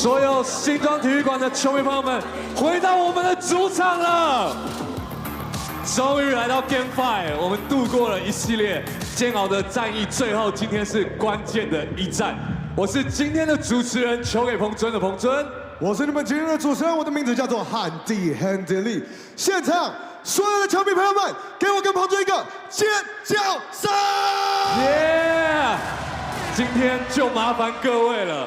所有新庄体育馆的球迷朋友们，回到我们的主场了。终于来到 Game 5，我们度过了一系列煎熬的战役，最后今天是关键的一战。我是今天的主持人，球给彭尊的彭尊。我是你们今天的主持人，我的名字叫做汉地 Handy Lee。现场所有的球迷朋友们，给我跟彭尊一个尖叫声！耶！今天就麻烦各位了。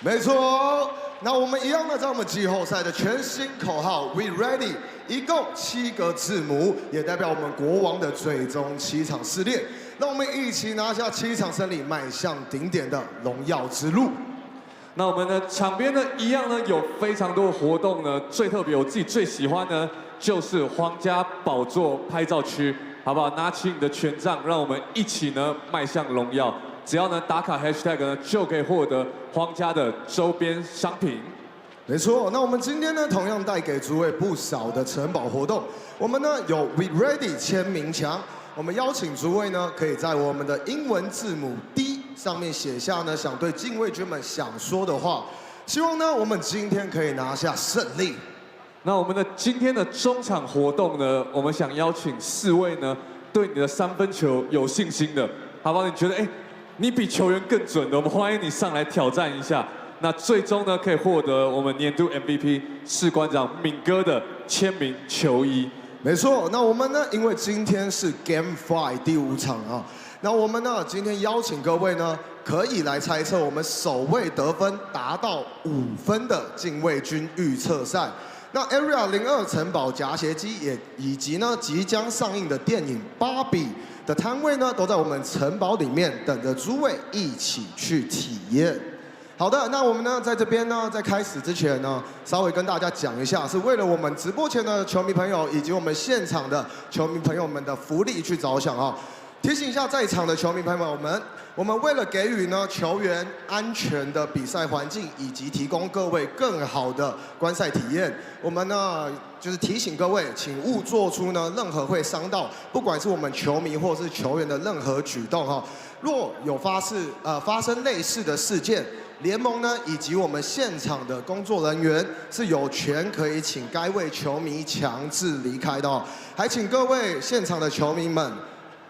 没错，那我们一样呢，在我们季后赛的全新口号 We Ready， 一共7个字母，也代表我们国王的最终7场试炼。让我们一起拿下7场胜利，迈向顶点的荣耀之路。那我们的场边呢，一样呢有非常多的活动呢，最特别我自己最喜欢呢，就是皇家宝座拍照区，好不好？拿起你的权杖，让我们一起呢迈向荣耀。只要呢打卡 hashtag 呢，就可以获得皇家的周边商品。没错，那我们今天呢，同样带给诸位不少的城堡活动。我们呢有 We Ready 签名墙，我们邀请诸位呢，可以在我们的英文字母 D 上面写下呢想对禁卫军们想说的话。希望呢，我们今天可以拿下胜利。那我们的今天的中场活动呢，我们想邀请4位呢，对你的3分球有信心的，好不好？你觉得你比球员更准的，我们欢迎你上来挑战一下。那最终呢，可以获得我们年度 MVP 士官长敏哥的签名球衣。没错，那我们呢，因为今天是 Game 5第5场啊，那我们呢，今天邀请各位呢，可以来猜测我们首位得分达到5分的禁卫军预测赛。那 Area 02城堡夹鞋机以及呢即将上映的电影《芭比》的摊位呢，都在我们城堡里面等着诸位一起去体验。好的，那我们呢，在这边呢，在开始之前呢，稍微跟大家讲一下，是为了我们直播前的球迷朋友以及我们现场的球迷朋友们的福利去着想啊。提醒一下在场的球迷朋友们，我们为了给予呢球员安全的比赛环境，以及提供各位更好的观赛体验，我们呢就是提醒各位，请勿做出呢任何会伤到不管是我们球迷或是球员的任何举动哈。若有发生类似的事件，联盟呢以及我们现场的工作人员是有权可以请该位球迷强制离开的哦。还请各位现场的球迷们，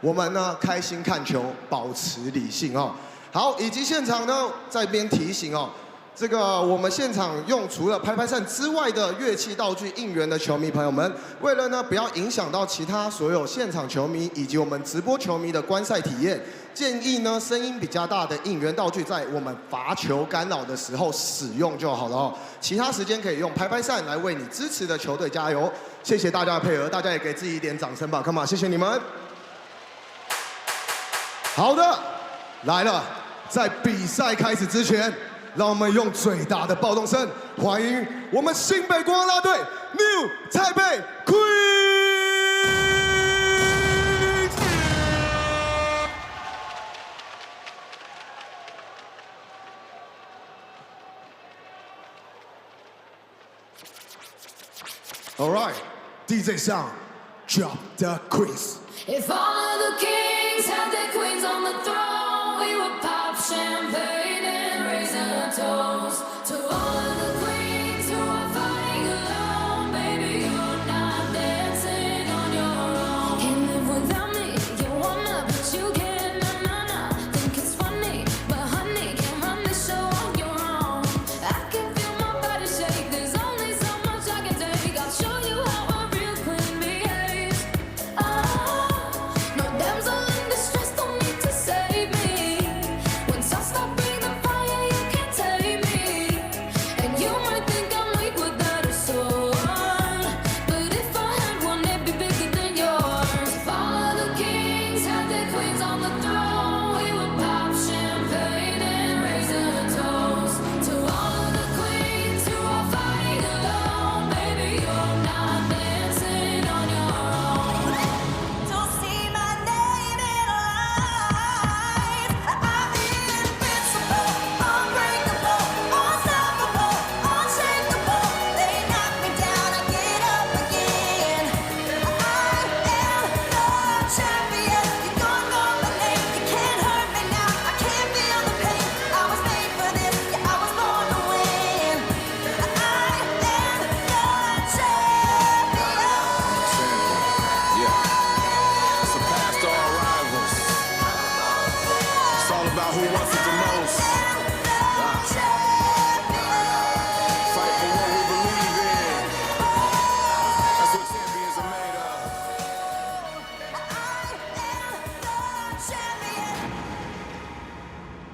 我们呢开心看球，保持理性哦。好，以及现场呢在这边提醒哦，这个我们现场用除了拍拍扇之外的乐器道具应援的球迷朋友们，为了呢不要影响到其他所有现场球迷以及我们直播球迷的观赛体验，建议呢声音比较大的应援道具在我们罚球干扰的时候使用就好了哦。其他时间可以用拍拍扇来为你支持的球队加油。谢谢大家的配合，大家也给自己一点掌声吧 ，Come on， 谢谢你们。好的，来了，在比赛开始之前，让我们用最大的暴动声欢迎我们新北国王啦队 New Taipei Queens。All right, DJ sound, drop the quiz. If all of the kings had their queens on the throne, we would pop champagne and raise a toast to all of the queens who are fighting alone. Baby, you're not dancing on your own. Can't live without me, you wanna, but you can't. Nah. Think it's funny, but honey, can't run this show on your own. I can feel my body shake, there's only so much I can take. I'll show you how a real queen behaves. No damsel in distress, don't need to save.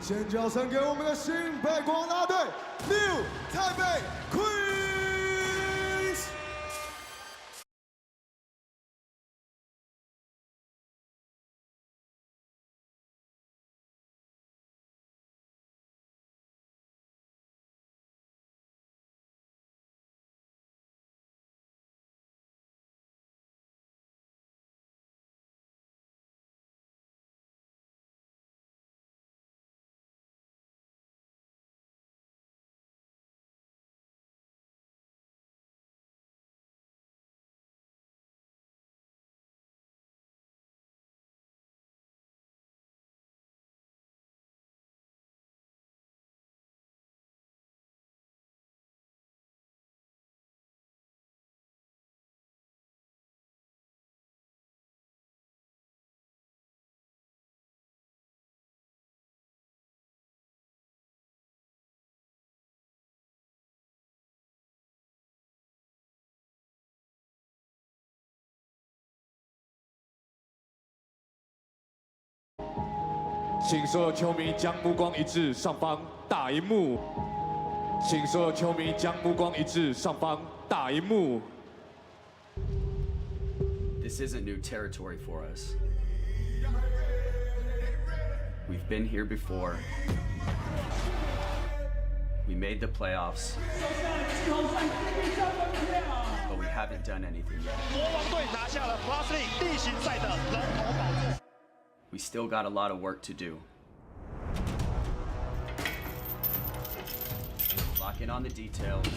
尖叫声给我们的新北国家队 New Taipei Queens。请所有球迷将目光移至上方大荧幕。请所有球迷将目光移至上方大荧幕。This isn't new territory for us. We've been here before. We made the playoffs, but we haven't done anything yet. 国王队拿下了 Plus League 地形赛的人头宝座。We still got a lot of work to do. Lock in on the details.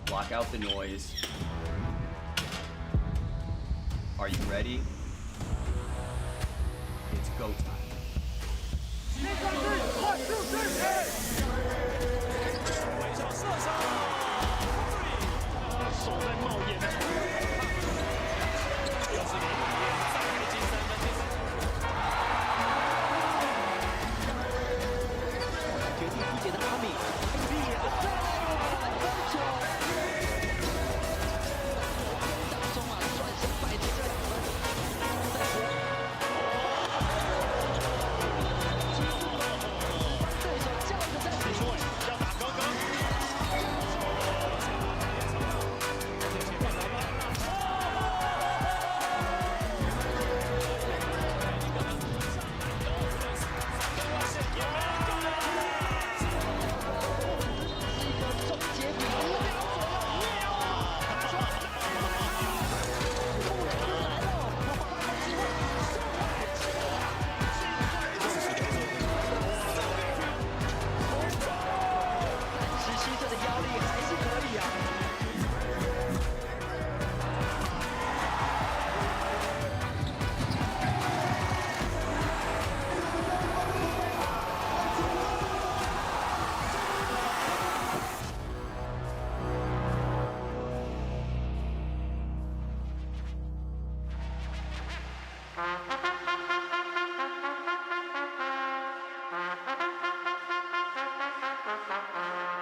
Block out the noise. Are you ready? It's go time. 围上射杀，手在冒烟。又是林凯燕再开进三分，绝地不解的阿米，厉害的三分球，当中算是摆脱这2分。再说，对手叫着在比李伟要打高高。总结比5秒左右，来了，我把机会37岁的腰力还是可以啊。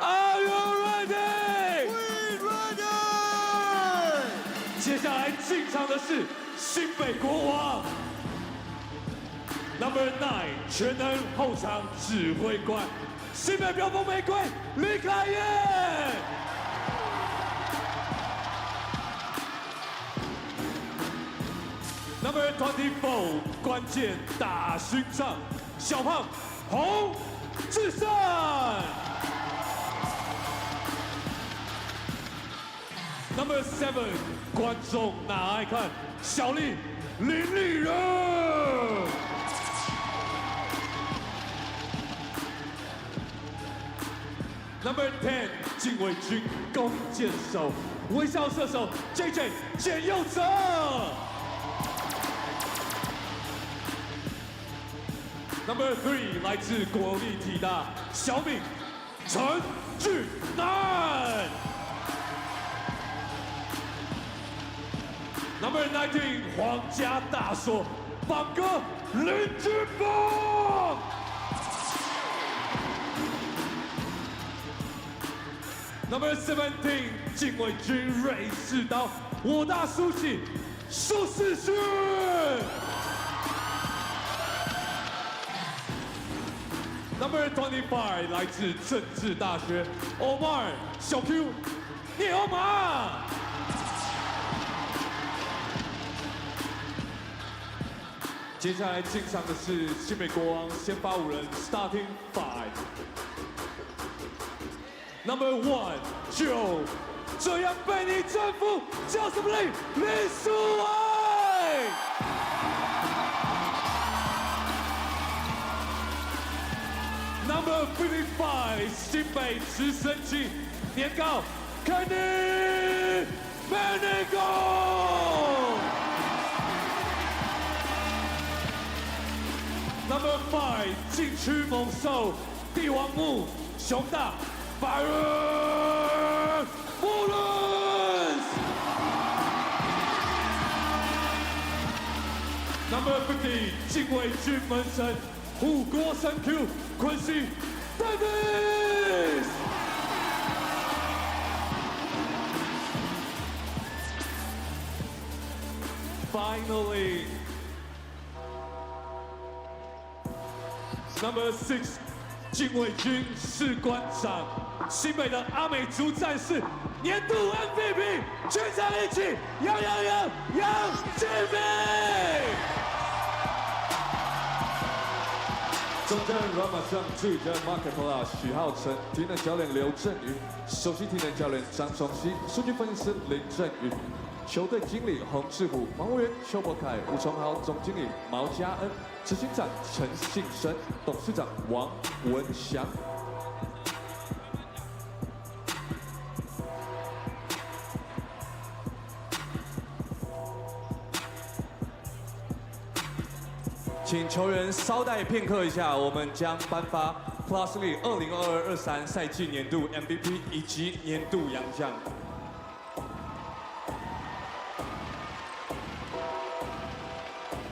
Are you ready？ We ready！ 接下来进场的是新北国王 ，Number 9全能后场指挥官，新北飙风玫瑰李凯燕。Number 24关键大勋章，小胖洪志胜。Number 7观众哪爱看，小丽林立人。Number 10禁卫军弓箭手，微笑射手 JJ 简佑哲。Number 3来自国立体大小敏陈俊南。Number 19皇家大锁榜哥林俊峰。Number 17禁卫军瑞士刀我大苏醒苏世勋。Number 25来自政治大学 Omar 小 Q 聂欧马。接下来进场的是新美国王先发5人 Starting 5。Number 1 Joe， 这样被你征服叫什么名？林书伟。Number 55 新北直升机年糕 Kenny Manigo。Number 5禁区猛兽帝王木熊大 Byron Mullins。Number 50禁卫军门神护国神 Q Quincy Davis。Finally Number 6禁卫军士官长新北的阿美族战士年度 MVP 全场一起杨志明。中正软马上最佳 Market 许浩成，体能教练刘振宇，首席体能教练张崇熙，数据分析师林振宇，球队经理洪志虎，防务员邱博凯，吴崇豪，总经理毛嘉恩，执行长陈信生，董事长王文祥。请球员稍待片刻一下，我们将颁发 P.LEAGUE 2022-23赛季年度 MVP 以及年度洋将。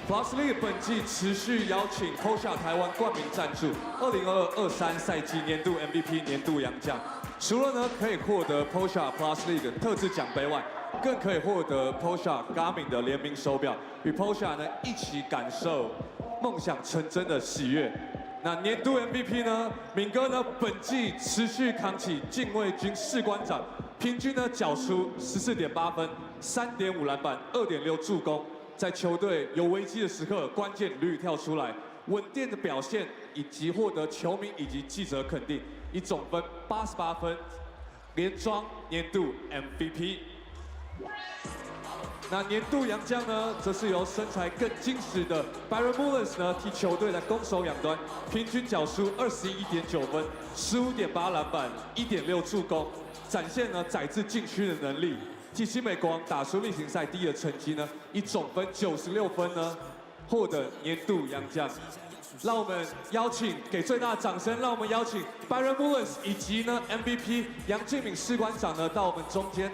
P.LEAGUE 本季持续邀请 POSHA 台湾冠名赞助2022-23赛季年度 MVP 年度洋将，除了呢可以获得 POSHA P.LEAGUE 特制奖杯外，更可以获得 POSHA Garmin 的联名手表，与 POSHA 呢一起感受梦想成真的喜悦。那年度 MVP 呢，敏哥呢本季持续扛起禁卫军士官长，平均呢缴出14.8分、3.5篮板、2.6助攻，在球队有危机的时刻，关键屡跳出来，稳定的表现以及获得球迷以及记者肯定，以总分88分，连庄年度 MVP。那年度洋将呢，则是由身材更精实的 Byron Mullins 呢替球队在攻守两端平均缴出21.9分、15.8篮板、1.6助攻，展现了宰制禁区的能力。替新美国王打出例行赛第一的成绩呢，以总分96分呢，获得年度洋将。让我们邀请给最大的掌声，让我们邀请 Byron Mullins 以及呢 MVP 杨敬敏士官长呢到我们中间。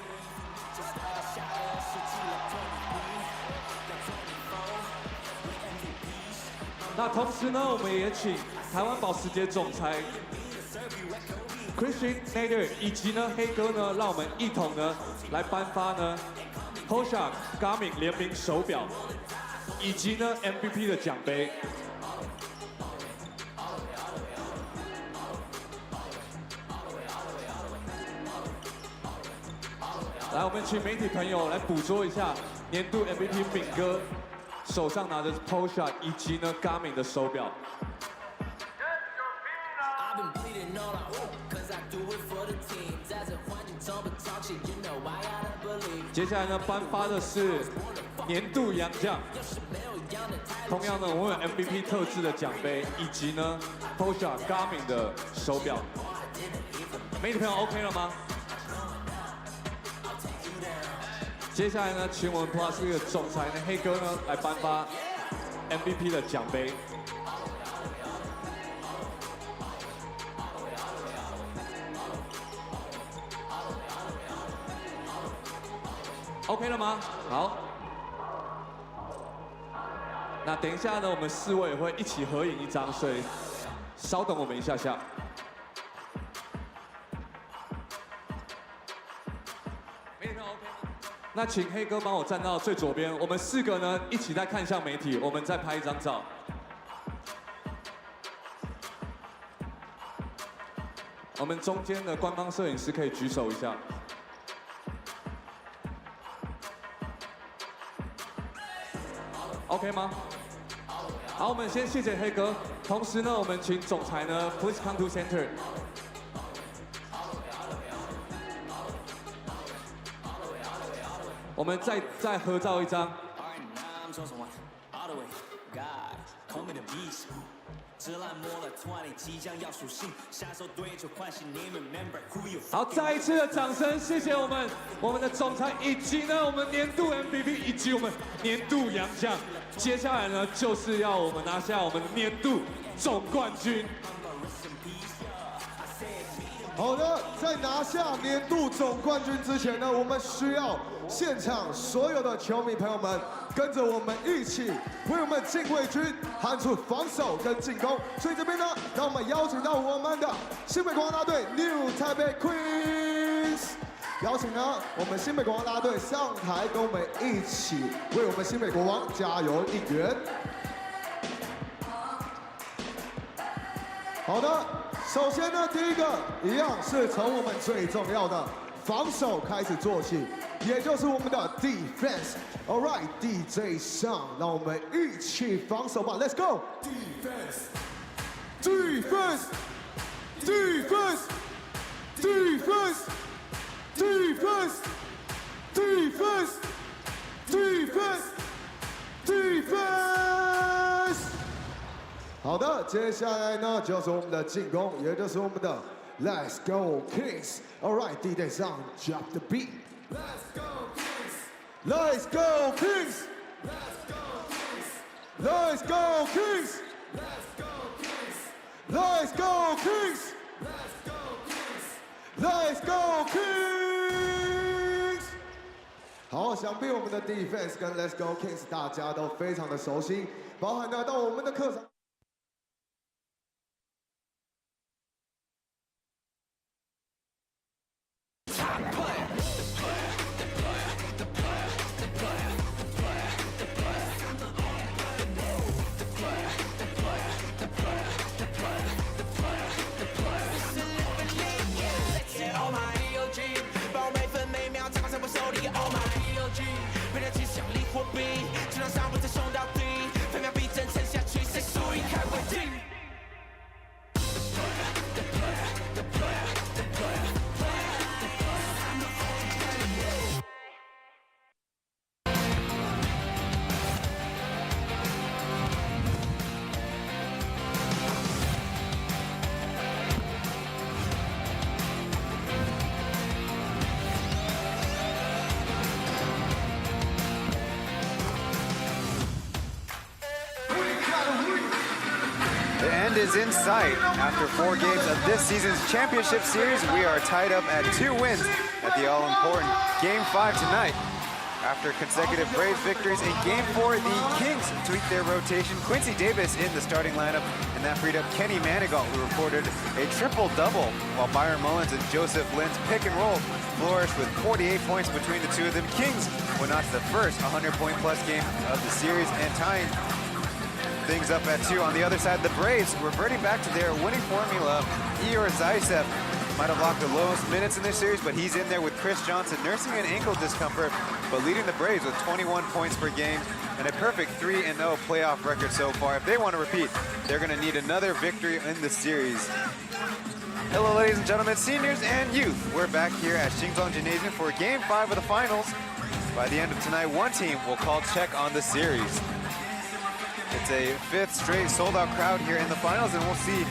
那同时呢，我们也请台湾保时捷总裁 Christian Nader 以及呢黑哥呢，让我们一同呢来颁发呢 POSHA Garmin 联名手表，以及呢 MVP 的奖杯。来，我们请媒体朋友来捕捉一下年度 MVP 敏哥手上拿着 POSHA 以及呢 Garmin 的手表。接下来呢，颁发的是年度洋将。同样呢，我们有 MVP 特制的奖杯，以及呢 POSHA Garmin 的手表。媒体朋友 OK 了吗？接下来呢，请我们 P.LEAGUE 的总裁呢黑哥呢来颁发 MVP 的奖杯。OK 了吗？好。那等一下呢，我们4位也会一起合影一张，所以稍等我们一下下。媒体朋友 OK 吗？那请黑哥帮我站到最左边，我们4个呢一起再看向媒体，我们再拍一张照。我们中间的官方摄影师可以举手一下。OK 吗？好，我们先谢谢黑哥，同时呢，我们请总裁呢 ，please come to center。我们再合照一张。好，再一次的掌声，谢谢我们的总裁，以及呢我们年度 MVP， 以及我们年度洋将。接下来呢，就是要我们拿下我们年度总冠军。好的，在拿下年度总冠军之前呢，我们需要现场所有的球迷朋友们跟着我们一起为我们禁卫军喊出防守跟进攻。所以这边呢，让我们邀请到我们的新北国王啦队 New Taipei Queens， 邀请呢我们新北国王啦队上台跟我们一起为我们新北国王加油应援。好的。首先呢，第一个一样是从我们最重要的防守开始做起，也就是我们的 defense。All right， DJ 上，让我们一起防守吧 ，Let's go。Defense。好的，接下来呢就是我们的进攻，也就是我们的 Let's Go Kings。All right， DJ 上 drop the beat。Let's go Kings。Let's go Kings。Let's go Kings。Let's go Kings。Let's go Kings。Let's go Kings。好，想必我们的 Defense 跟 Let's Go Kings 大家都非常的熟悉，包含呢到我们的客场。The end is in sight. After 4 games of this season's championship series, we are tied up at 2 wins at the all-important Game 5 tonight. After consecutive Braves victories in Game 4, the Kings tweaked their rotation. Quincy Davis in the starting lineup, and that freed up Kenny Manigault, who reported a triple-double, while Byron Mullins and Joseph Lynn's pick and roll flourished with 48 points between the two of them. Kings went on to the first 100-point-plus game of the series and tying things up at 2. On the other side, the Braves reverting back to their winning formula. Igor Zaitsev might have locked the lowest minutes in this series, but he's in there with Chris Johnson nursing an ankle discomfort, but leading the Braves with 21 points per game and a perfect 3-0 playoff record so far. If they want to repeat, they're going to need another victory in the series. Hello, ladies and gentlemen, seniors and youth. We're back here at Xinzhuang Gymnasium for Game 5 of the finals. By the end of tonight, one team will call check on the series. It's a 5th straight sold-out crowd here in the finals, and we'll see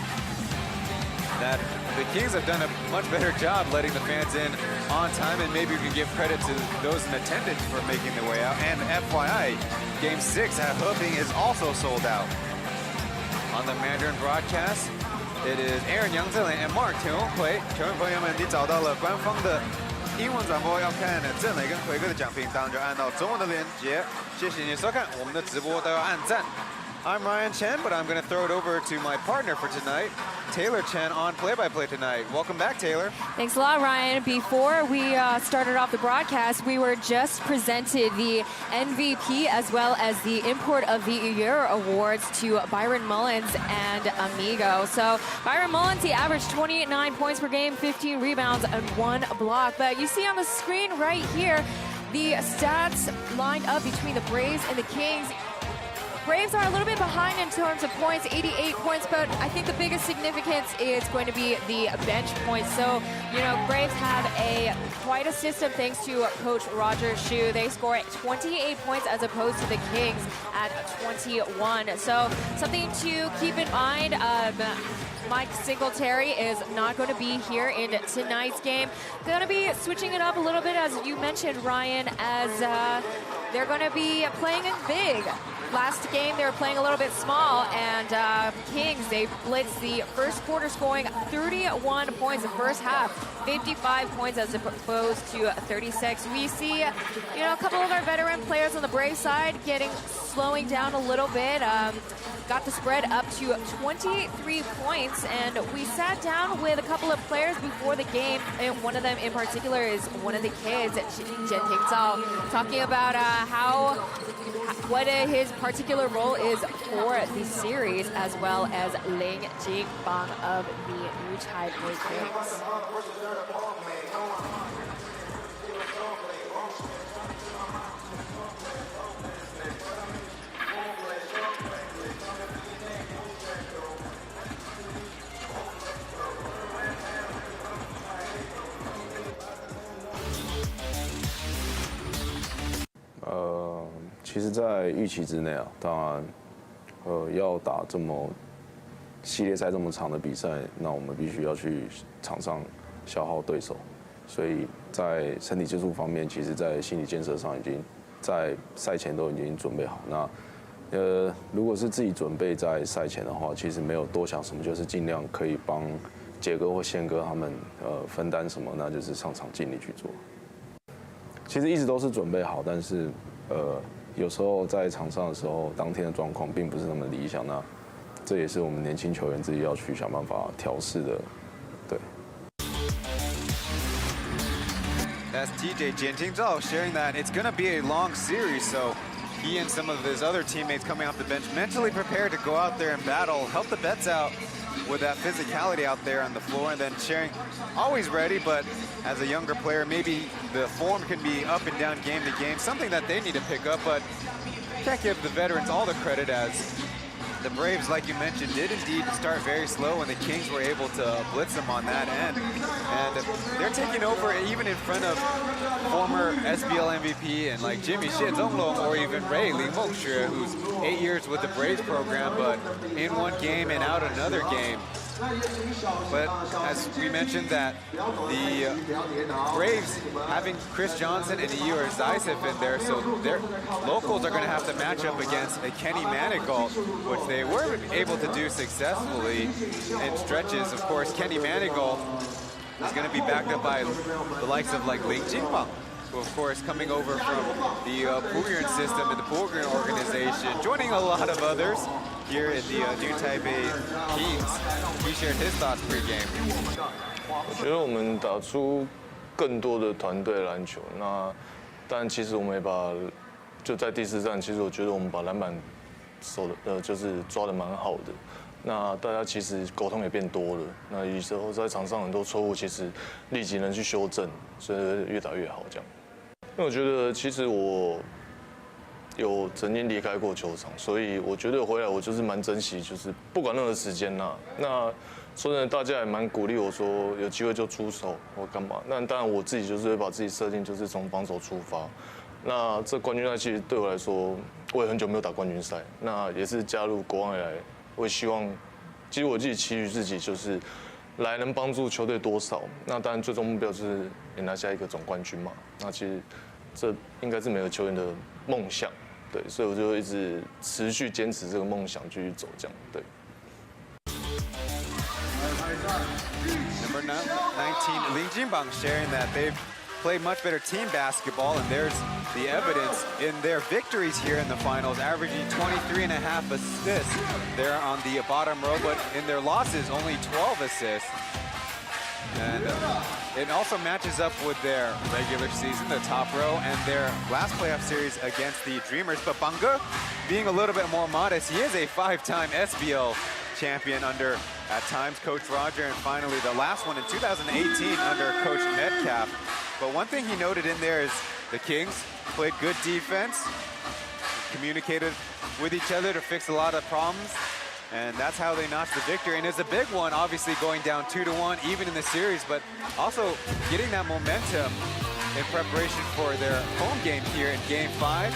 that the Kings have done a much better job letting the fans in on time, and maybe we can give credit to those in attendance for making their way out. And FYI, Game 6 at Heping is also sold out. On the Mandarin broadcast, it is Aaron Yang and Mark Tianhui. 球迷朋友们，你找到了官方的英文转播，要看郑磊跟奎哥的奖评，当然就按到中文的连接。谢谢你收看我们的直播，都要按赞。I'm Ryan Chen, but I'm going to throw it over to my partner for tonight, Taylor Chen, on play-by-play tonight. Welcome back, Taylor. Thanks a lot, Ryan. Before we started off the broadcast, we were just presented the MVP as well as the Import of the Year awards to Byron Mullins and Amigo. So Byron Mullins, he averaged 29 points per game, 15 rebounds, and 1 block. But you see on the screen right here, the stats lined up between the Braves and the Kings. Braves are a little bit behind in terms of points, 88 points, but I think the biggest significance is going to be the bench points. So, you know, Braves have quite a system thanks to Coach Roger Shu. They score 28 points as opposed to the Kings at 21. So something to keep in mind. Mike Singletary is not going to be here in tonight's game. They're going to be switching it up a little bit, as you mentioned, Ryan, as they're going to be playing it big. Last game, they were playing a little bit small, and Kings, they blitzed the first quarter, scoring 31 points the first half, 55 points as opposed to 36. We see, you know, a couple of our veteran players on the Brave side slowing down a little bit. Got the spread up to 23 points, and we sat down with a couple of players before the game, and one of them in particular is one of the kids, Chen Zhao, talking about what his particular role is for the series, as well as Ling Jingbang of the New Taipei Kings.其实，在预期之内啊，当然，要打这么系列赛这么长的比赛，那我们必须要去场上消耗对手，所以在身体接触方面，其实在心理建设上已经在赛前都已经准备好。那如果是自己准备在赛前的话，其实没有多想什么，就是尽量可以帮杰哥或宪哥他们分担什么，那就是上场尽力去做。其实一直都是准备好，但是有时候在场上的时候，当天的状况并不是那么理想，那这也是我们年轻球员自己要去想办法调试的，对。That's TJ Jianting Zhao sharing that it's going to be a long series, so he and some of his other teammates coming off the bench mentally prepared to go out there and battle, help the Bets out with that physicality out there on the floor, and then sharing always ready, but as a younger player, maybe the form can be up and down game to game, something that they need to pick up, but can't give the veterans all the credit, as the Braves, like you mentioned, did indeed start very slow, and the Kings were able to blitz them on that end. And they're taking over even in front of former SBL MVP and like Jimmy Xie Zonglong, or even Ray Li Mengxue, who's 8 years with the Braves program, but in one game and out another game. But as we mentioned, that the Braves having Chris Johnson and Eeyore Zaisef in there, so their locals are going to have to match up against a Kenny Manigault, which they were able to do successfully in stretches. Of course, Kenny Manigault is going to be backed up by the likes of like Ling Jingbang, who of course coming over from the Pugyuan system and the Pugyuan organization, joining a lot of others here at the New Taipei Kings. He shared his thoughts pre-game. 我觉得我们打出更多的团队篮球，那但其实我们也就在第4站，其实我觉得我们把篮板就是抓得蛮好的。那大家其实沟通也变多了，那有时候在场上很多错误，其实立即能去修正，所以越打越好这样。因为我觉得其实我有曾经离开过球场，所以我觉得回来我就是蛮珍惜，就是不管任何时间啦。那说真的，大家也蛮鼓励我说有机会就出手或干嘛。那当然我自己就是会把自己设定就是从防守出发。那这冠军赛其实对我来说，我也很久没有打冠军赛，那也是加入国王以来，我也希望，其实我自己期许自己就是来能帮助球队多少。那当然最终目标就是也拿下一个总冠军嘛。那其实这应该是每个球员的梦想。对，所以我就一直持续坚持这个梦想，继续走这样。对。Number 19, Ling Jingbang, sharing that they've play much better team basketball, and there's the evidence in their victories here in the finals, averaging 23.5 assists. They're on the bottom row, but in their losses, only 12 assists. And it also matches up with their regular season, the top row, and their last playoff series against the Dreamers. But Bangge, being a little bit more modest, he is a 5-time SBL champion under, at times, Coach Roger, and finally the last one in 2018 under Coach Metcalf. But one thing he noted in there is the Kings played good defense, communicated with each other to fix a lot of problems, and that's how they notched the victory. And it's a big one, obviously going down 2-1 even in the series, but also getting that momentum in preparation for their home game here in Game 5.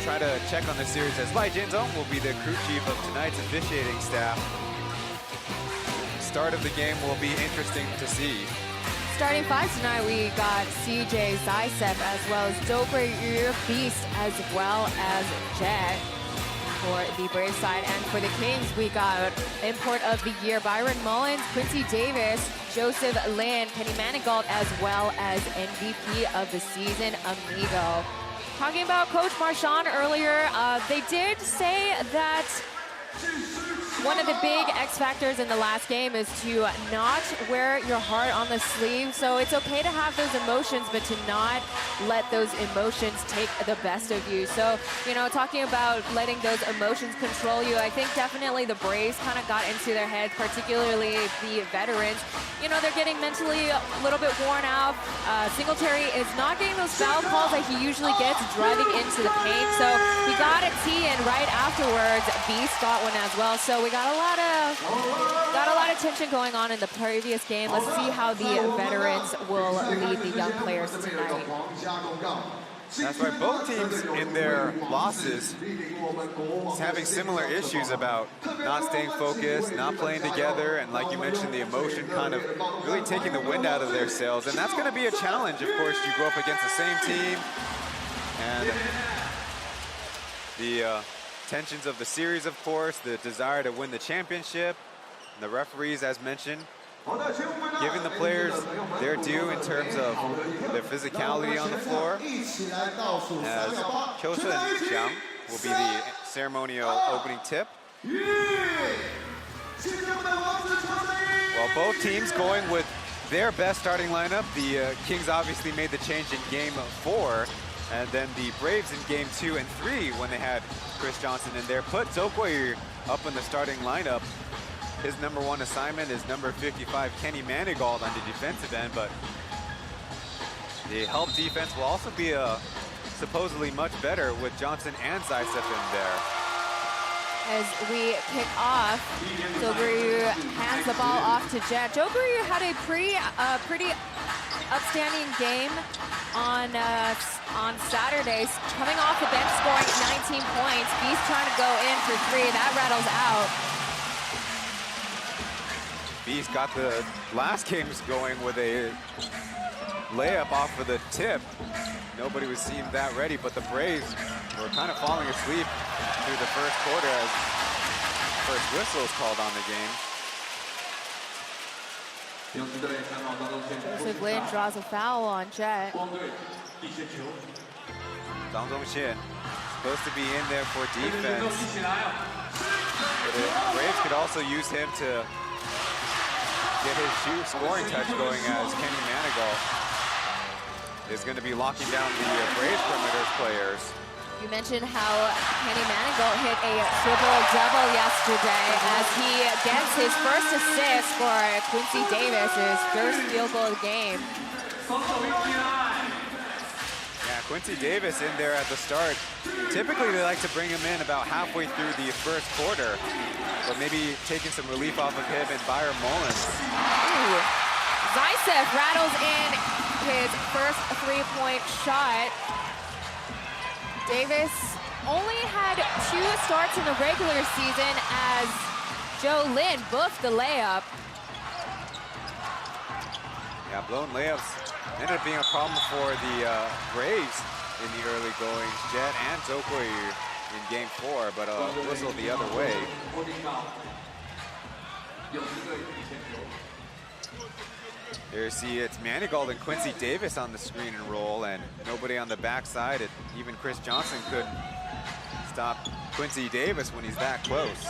Try to check on the series as Lai Jinzong will be the crew chief of tonight's officiating staff. Start of the game will be interesting to see. Starting 5 tonight, we got CJ Zaitsev as well as Dobry Beast as well as Jet for the Brave side. And for the Kings, we got import of the year Byron Mullins, Quincy Davis, Joseph Lin, Kenny Manigault, as well as MVP of the season, Amigo. Talking about Coach Marchand earlier, they did say that one of the big X factors in the last game is to not wear your heart on the sleeve. So it's okay to have those emotions, but to not let those emotions take the best of you. So, you know, talking about letting those emotions control you, I think definitely the Braves kind of got into their heads, particularly the veterans. You know, they're getting mentally a little bit worn out. Singletary is not getting those foul calls that he usually gets driving into the paint. So we got a tee in right afterwards. Beast got one as well. So we got a lot of tension going on in the previous game. Let's see how the veterans will lead the young players tonight. That's right, both teams in their losses having similar issues about not staying focused, not playing together, and like you mentioned, the emotion kind of really taking the wind out of their sails. And that's going to be a challenge. Of course, you go up against the same team, and the tensions of the series, of course, the desire to win the championship, and the referees, as mentioned, giving the players their due in terms of their physicality on the floor, as Kyosa and Jiang will be the ceremonial opening tip. Well, both teams going with their best starting lineup. The Kings obviously made the change in Game 4, and then the Braves in Game 2 and 3 when they had Chris Johnson in there. Put Zokoi up in the starting lineup. His #1 assignment is number 55, Kenny Manigault, on the defensive end, but the help defense will also be supposedly much better with Johnson and Zaitsev in there. As we kick off, Joguryu hands the ball off to Jet. Joguryu had a pretty outstanding game on Saturdays, coming off the bench, scoring 19 points. Beast trying to go in for 3. That rattles out. Beast got the last games going with a layup off of the tip. Nobody was seeing that ready, but the Braves were kind of falling asleep through the first quarter as first whistle is called on the game. Joseph Lin draws a foul on Jet. Zhang Zongxian supposed to be in there for defense. But the Braves could also use him to get his scoring touch going, as Kenny Manigault is going to be locking down the Braves perimeter players. You mentioned how Kenny Manigault hit a triple-double yesterday as he gets his first assist for Quincy Davis, his first field goal of the game. Yeah, Quincy Davis in there at the start. Typically, they like to bring him in about halfway through the first quarter, but maybe taking some relief off of him and Byron Mullins. Ooh. Zaitsev rattles in his first three-point shot. Davis only had 2 starts in the regular season as Joe Lin boofed the layup. Yeah, blown layups ended up being a problem for the Braves in the early goings. Jet and Zokoi in Game 4, but whistle the other way. There you see it's Manigault and Quincy Davis on the screen and roll, and nobody on the backside. Even Chris Johnson couldn't stop Quincy Davis when he's that close.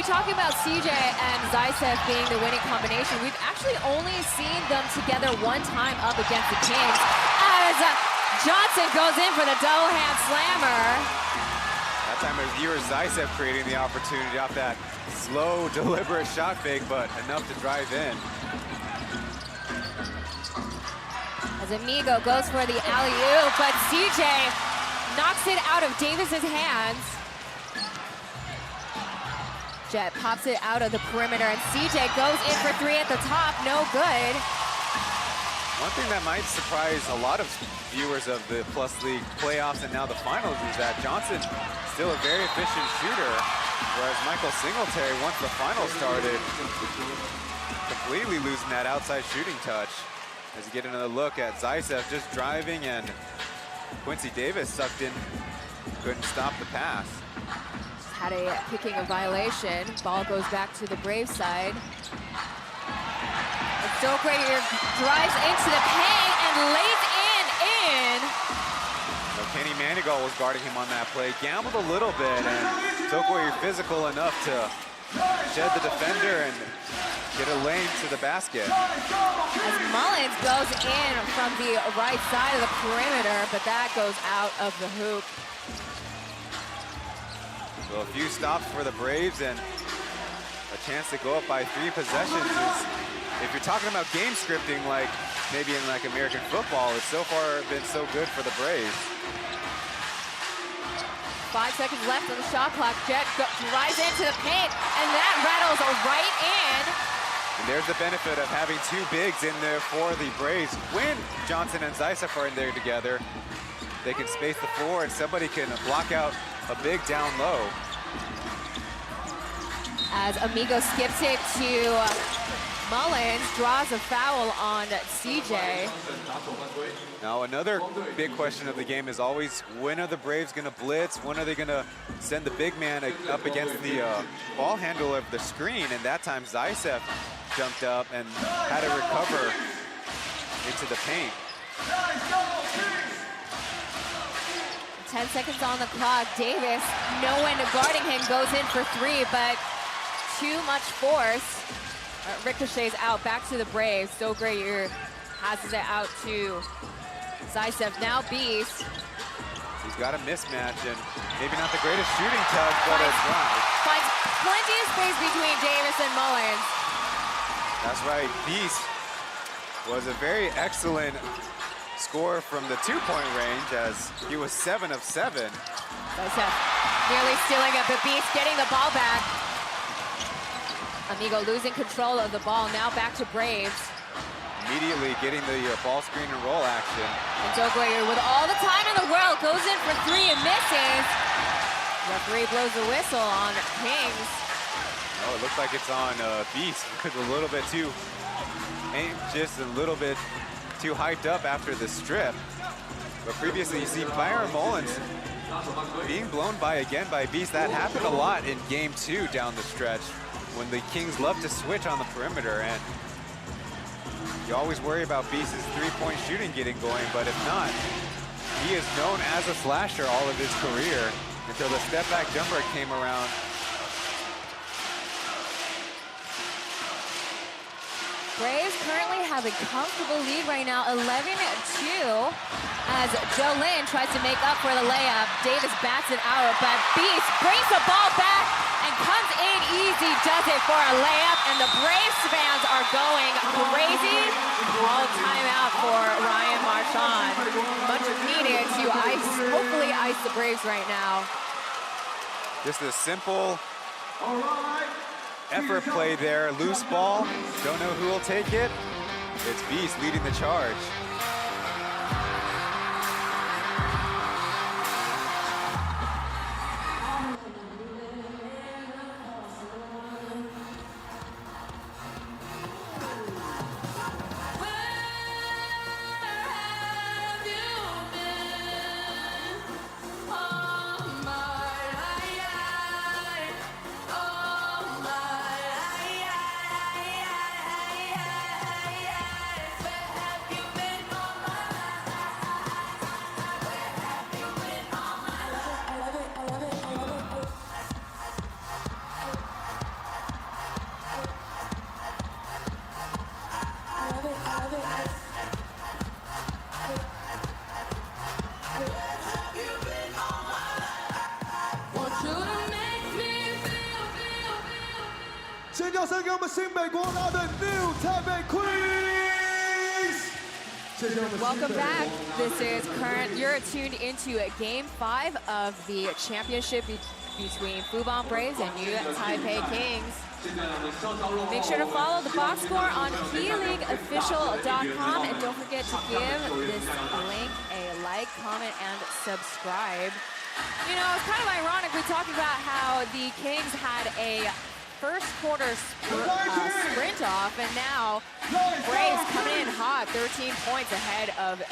Talking about CJ and Zaitsev being the winning combination, we've actually only seen them together one time up against the Kings as Johnson goes in for the double hand slammer. That time it was Igor Zaitsev creating the opportunity off that slow, deliberate shot fake, but enough to drive in. As Amigo goes for the alley-oop, but CJ knocks it out of Davis's hands. Jet pops it out of the perimeter, and CJ goes in for three at the top, no good. One thing that might surprise a lot of viewers of the Plus League playoffs and now the finals is that Johnson still a very efficient shooter, whereas Michael Singletary, once the finals started, completely losing that outside shooting touch. As you get another look at Zaitsev just driving, and Quincy Davis sucked in, couldn't stop the pass. Had a kicking a violation. Ball goes back to the Brave side. And Stokewater drives into the paint and lays in. Now, Kenny Manigault was guarding him on that play, gambled a little bit, and Stokewater physical enough to shed the defender and get a lane to the basket. As Mullins goes in from the right side of the perimeter, but that goes out of the hoop. So a few stops for the Braves and a chance to go up by 3 possessions. If you're talking about game scripting, like maybe in like American football, it's so far been so good for the Braves. 5 seconds left on the shot clock. Jet drives into the paint, and that rattles right in. And there's the benefit of having 2 bigs in there for the Braves. When Johnson and Zaitsev are in there together, they can space the floor and somebody can block out a big down low. As Amigo skips it to Mullins, draws a foul on CJ. Now another big question of the game is always, when are the Braves going to blitz? When are they going to send the big man up against the ball handle of the screen? And that time Zaitsev jumped up and had to recover into the paint. 10 seconds on the clock. Davis, no one guarding him, goes in for 3, but too much force. Ricochets out, back to the Braves. Stokewater passes it out to Zaitsev. Now Beast. He's got a mismatch and maybe not the greatest shooting touch, but a drive. Finds plenty of space between Davis and Mullins. That's right, Beast was a very excellent score from the 2-point range, as he was 7 of 7. Zaitsev nearly stealing it, but Beast getting the ball back. Amigo losing control of the ball, now back to Braves. Immediately getting the ball screen and roll action. And Stokewater, with all the time in the world, goes in for 3 and misses. Referee blows the whistle on Kings. Oh, it looks like it's on Beast, because a little bit too anxious, a little bit too hyped up after the strip. But previously, you see Byron Mullins being blown by again by Beast. That happened a lot in game 2 down the stretch, when the Kings love to switch on the perimeter, and you always worry about Beast's 3-point shooting getting going, but if not, he is known as a slasher all of his career until the step back jumper came around. Braves currently have a comfortable lead right now, 11-2, as Joe Lynn tries to make up for the layup. Davis bats it out, but Beast brings the ball back and comes in easy, does it for a layup, and the Braves fans are going crazy. All timeout for Ryan Marchand. Much needed to hopefully ice the Braves right now. Just a simple effort play there, loose ball, don't know who will take it. It's Beast leading the charge. 掌声给我们新北国家队 New Taipei Queens！ 谢谢我们新北 Welcome back. This is current. You're tuned into Game 5 of the championship between Fubon Braves and New Taipei Kings. Make sure to follow the box score on PLEAGUEofficial.com and don't forget to give this link a like, comment, and subscribe. You know, it's kind of ironic. We talked about how the Kings had a first quarter sprint off, and now Braves coming in hot, 13 points ahead of the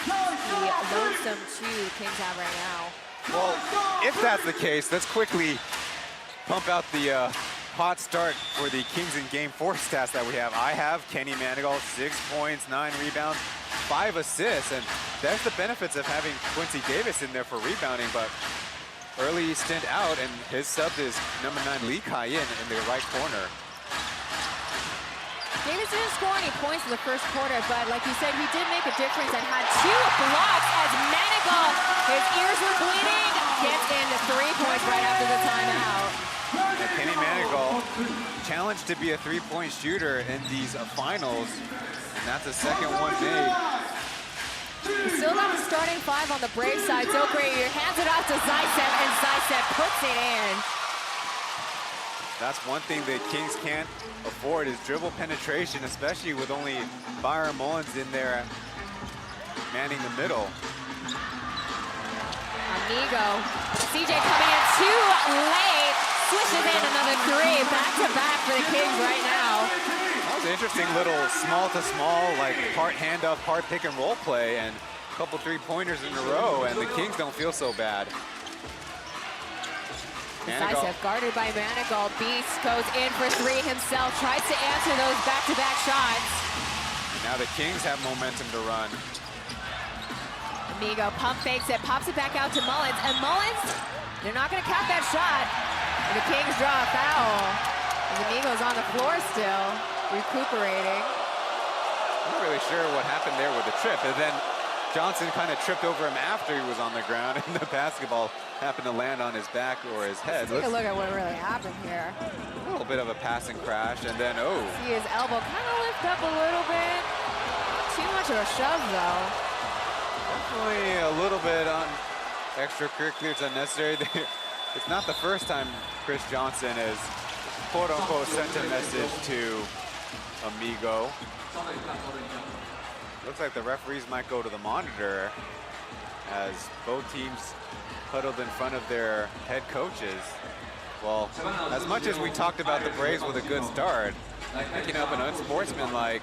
lonesome 2 Kings have right now. Well, if that's the case, let's quickly pump out the hot start for the Kings in Game 4 stats that we have. I have Kenny Manigault, 6 points, 9 rebounds, 5 assists, and that's the benefits of having Quincy Davis in there for rebounding, but early stint out, and his sub is number 9 Lee Kai-in in the right corner. Davis didn't score any points in the first quarter, but like you said, he did make a difference and had 2 blocks as Manigault, his ears were bleeding, gets in 3 points right after the timeout. And Kenny Manigault challenged to be a 3-point shooter in these finals, and that's the second one made. We still got the starting 5 on the Brave side. So great, you hands it off to Zaitsev, and Zaitsev puts it in. That's one thing that Kings can't afford is dribble penetration, especially with only Byron Mullins in there manning the middle. Amigo, CJ coming in too late, swishes in another 3, back-to-back for the Kings right now. That was an interesting little small-to-small, like part handoff, part pick-and-roll play, and a couple 3-pointers in a row, and the Kings don't feel so bad. Decisive, guarded by Manigault. Beast goes in for 3 himself, tries to answer those back-to-back shots. Now the Kings have momentum to run. Amigo pump fakes it, pops it back out to Mullins, and Mullins, they're not gonna count that shot. And the Kings draw a foul. And Amigo's on the floor still, recuperating. I'm not really sure what happened there with the trip, and then Johnson kind of tripped over him after he was on the ground, and the basketball happened to land on his back or his head. Let's take a look at what really happened here. A little bit of a passing crash, and then, oh. See his elbow kind of lift up a little bit. Too much of a shove, though. Definitely a little bit on extracurriculars unnecessary. It's not the first time Chris Johnson has, quote-unquote, sent a message to Amigo. Looks like the referees might go to the monitor as both teams huddled in front of their head coaches. Well, as much as we talked about the Braves with a good start, picking up an unsportsmanlike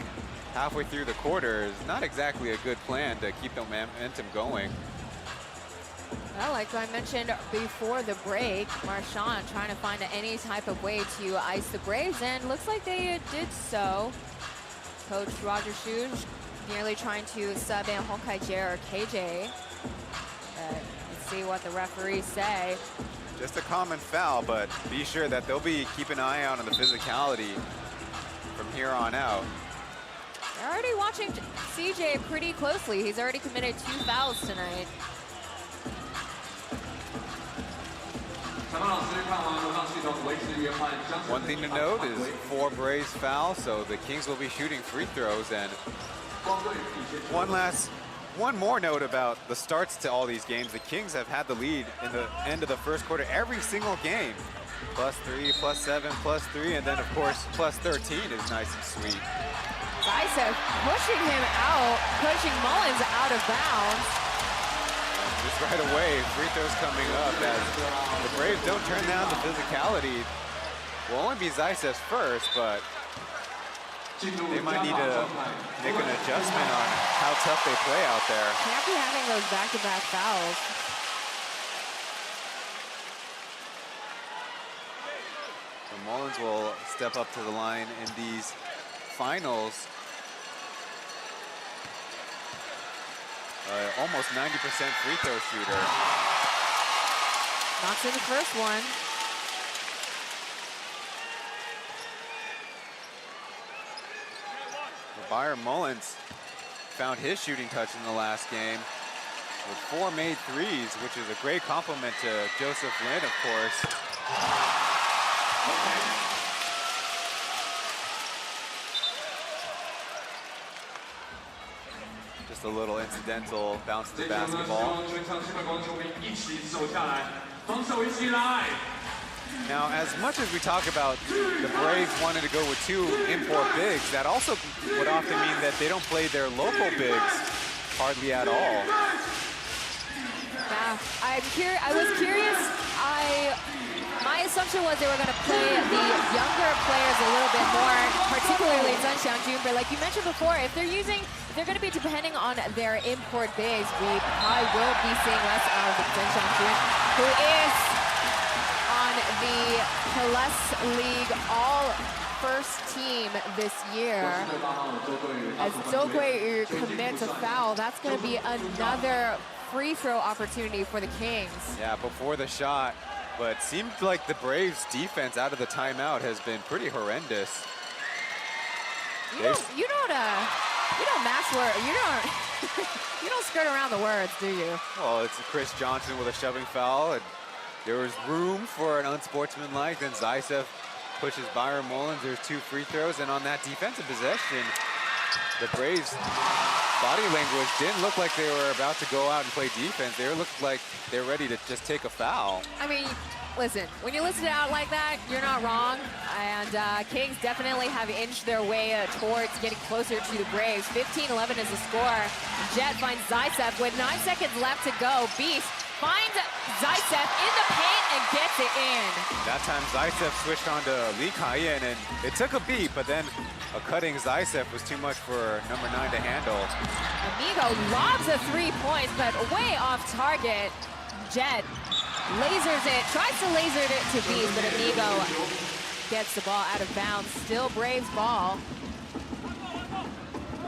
halfway through the quarter is not exactly a good plan to keep the momentum going. Well, like I mentioned before the break, Marchand trying to find any type of way to ice the Braves, and looks like they did so. Coach Roger Shuge nearly trying to sub in Hong Kai-jae or KJ. Let's see what the referees say. Just a common foul, but be sure that they'll be keeping an eye out on the physicality from here on out. They're already watching CJ pretty closely. He's already committed 2 fouls tonight. One thing to note is 4 Braves fouls, so the Kings will be shooting free throws. And one more note about the starts to all these games. The Kings have had the lead in the end of the first quarter every single game. +3, +7, +3, and then of course +13 is nice and sweet. Zaitsev pushing him out, pushing Mullins out of bounds. Just right away, free throws coming up as the Braves don't turn down the physicality. Will only be Zaitsev's first, but they might need to make an adjustment on how tough they play out there. Can't be having those back-to-back fouls. So Mullins will step up to the line in these finals. Almost 90% free throw shooter. Knocks in the first one. Byron Mullins found his shooting touch in the last game with 4 made threes, which is a great compliment to Joseph Lin, of course. just a little incidental bounce of the basketball. Now, as much as we talk about the Braves wanting to go with 2 import bigs, that also would often mean that they don't play their local bigs hardly at all. Yeah, I was curious. My assumption was they were going to play the younger players a little bit more, particularly Chen Xiangjun. But like you mentioned before, if they're going to be depending on their import bigs, we probably will be seeing less of Chen Xiangjun, who is on the PLEAGUE all-first team this year. As Zhou Guiyu commits a foul, that's going to be another free throw opportunity for the Kings. Yeah, before the shot, but seemed like the Braves' defense out of the timeout has been pretty horrendous. You don't match word. You don't skirt around the words, do you? Well, it's Chris Johnson with a shoving foul, and there was room for an unsportsmanlike. Then Zaisev pushes Byron Mullins. There's 2 free throws, and on that defensive possession, the Braves' body language didn't look like they were about to go out and play defense. They looked like they're ready to just take a foul. I mean, listen, when you listen it out like that, you're not wrong. And Kings definitely have inched their way towards getting closer to the Braves. 15-11 is the score. Jet finds Zaisev with 9 seconds left to go. Beast finds Zaisev in the paint and gets it in. That time Zaisev switched on to Lee Kai-yin, and it took a beat, but then a cutting Zaisev was too much for number 9 to handle. Amigo lobs a 3 points, but way off target. Jet lasers it, tries to laser it to Beast, but Amigo gets the ball out of bounds. Still Braves ball.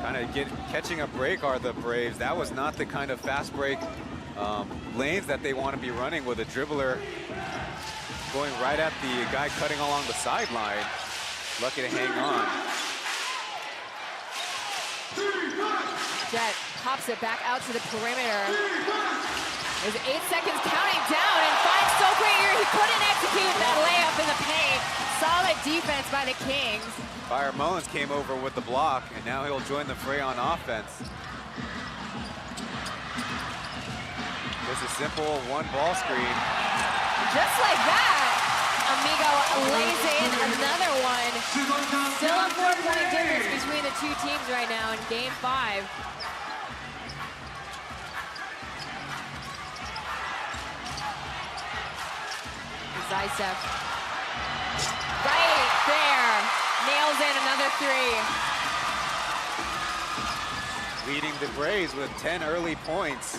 Kind of catching a break are the Braves. That was not the kind of fast break lanes that they want to be running, with a dribbler going right at the guy cutting along the sideline. Lucky to hang on. Jet pops it back out to the perimeter. There's 8 seconds counting down and finds Zhou Guiyu. He couldn't execute that layup in the paint. Solid defense by the Kings. Byron Mullins came over with the block, and now he'll join the fray on offense. Just a simple 1 ball screen. Just like that, Amigo lays in another one. Still a 4-point difference between the 2 teams right now in Game 5. Zaisev, right there, nails in another 3. Leading the Braves with 10 early points.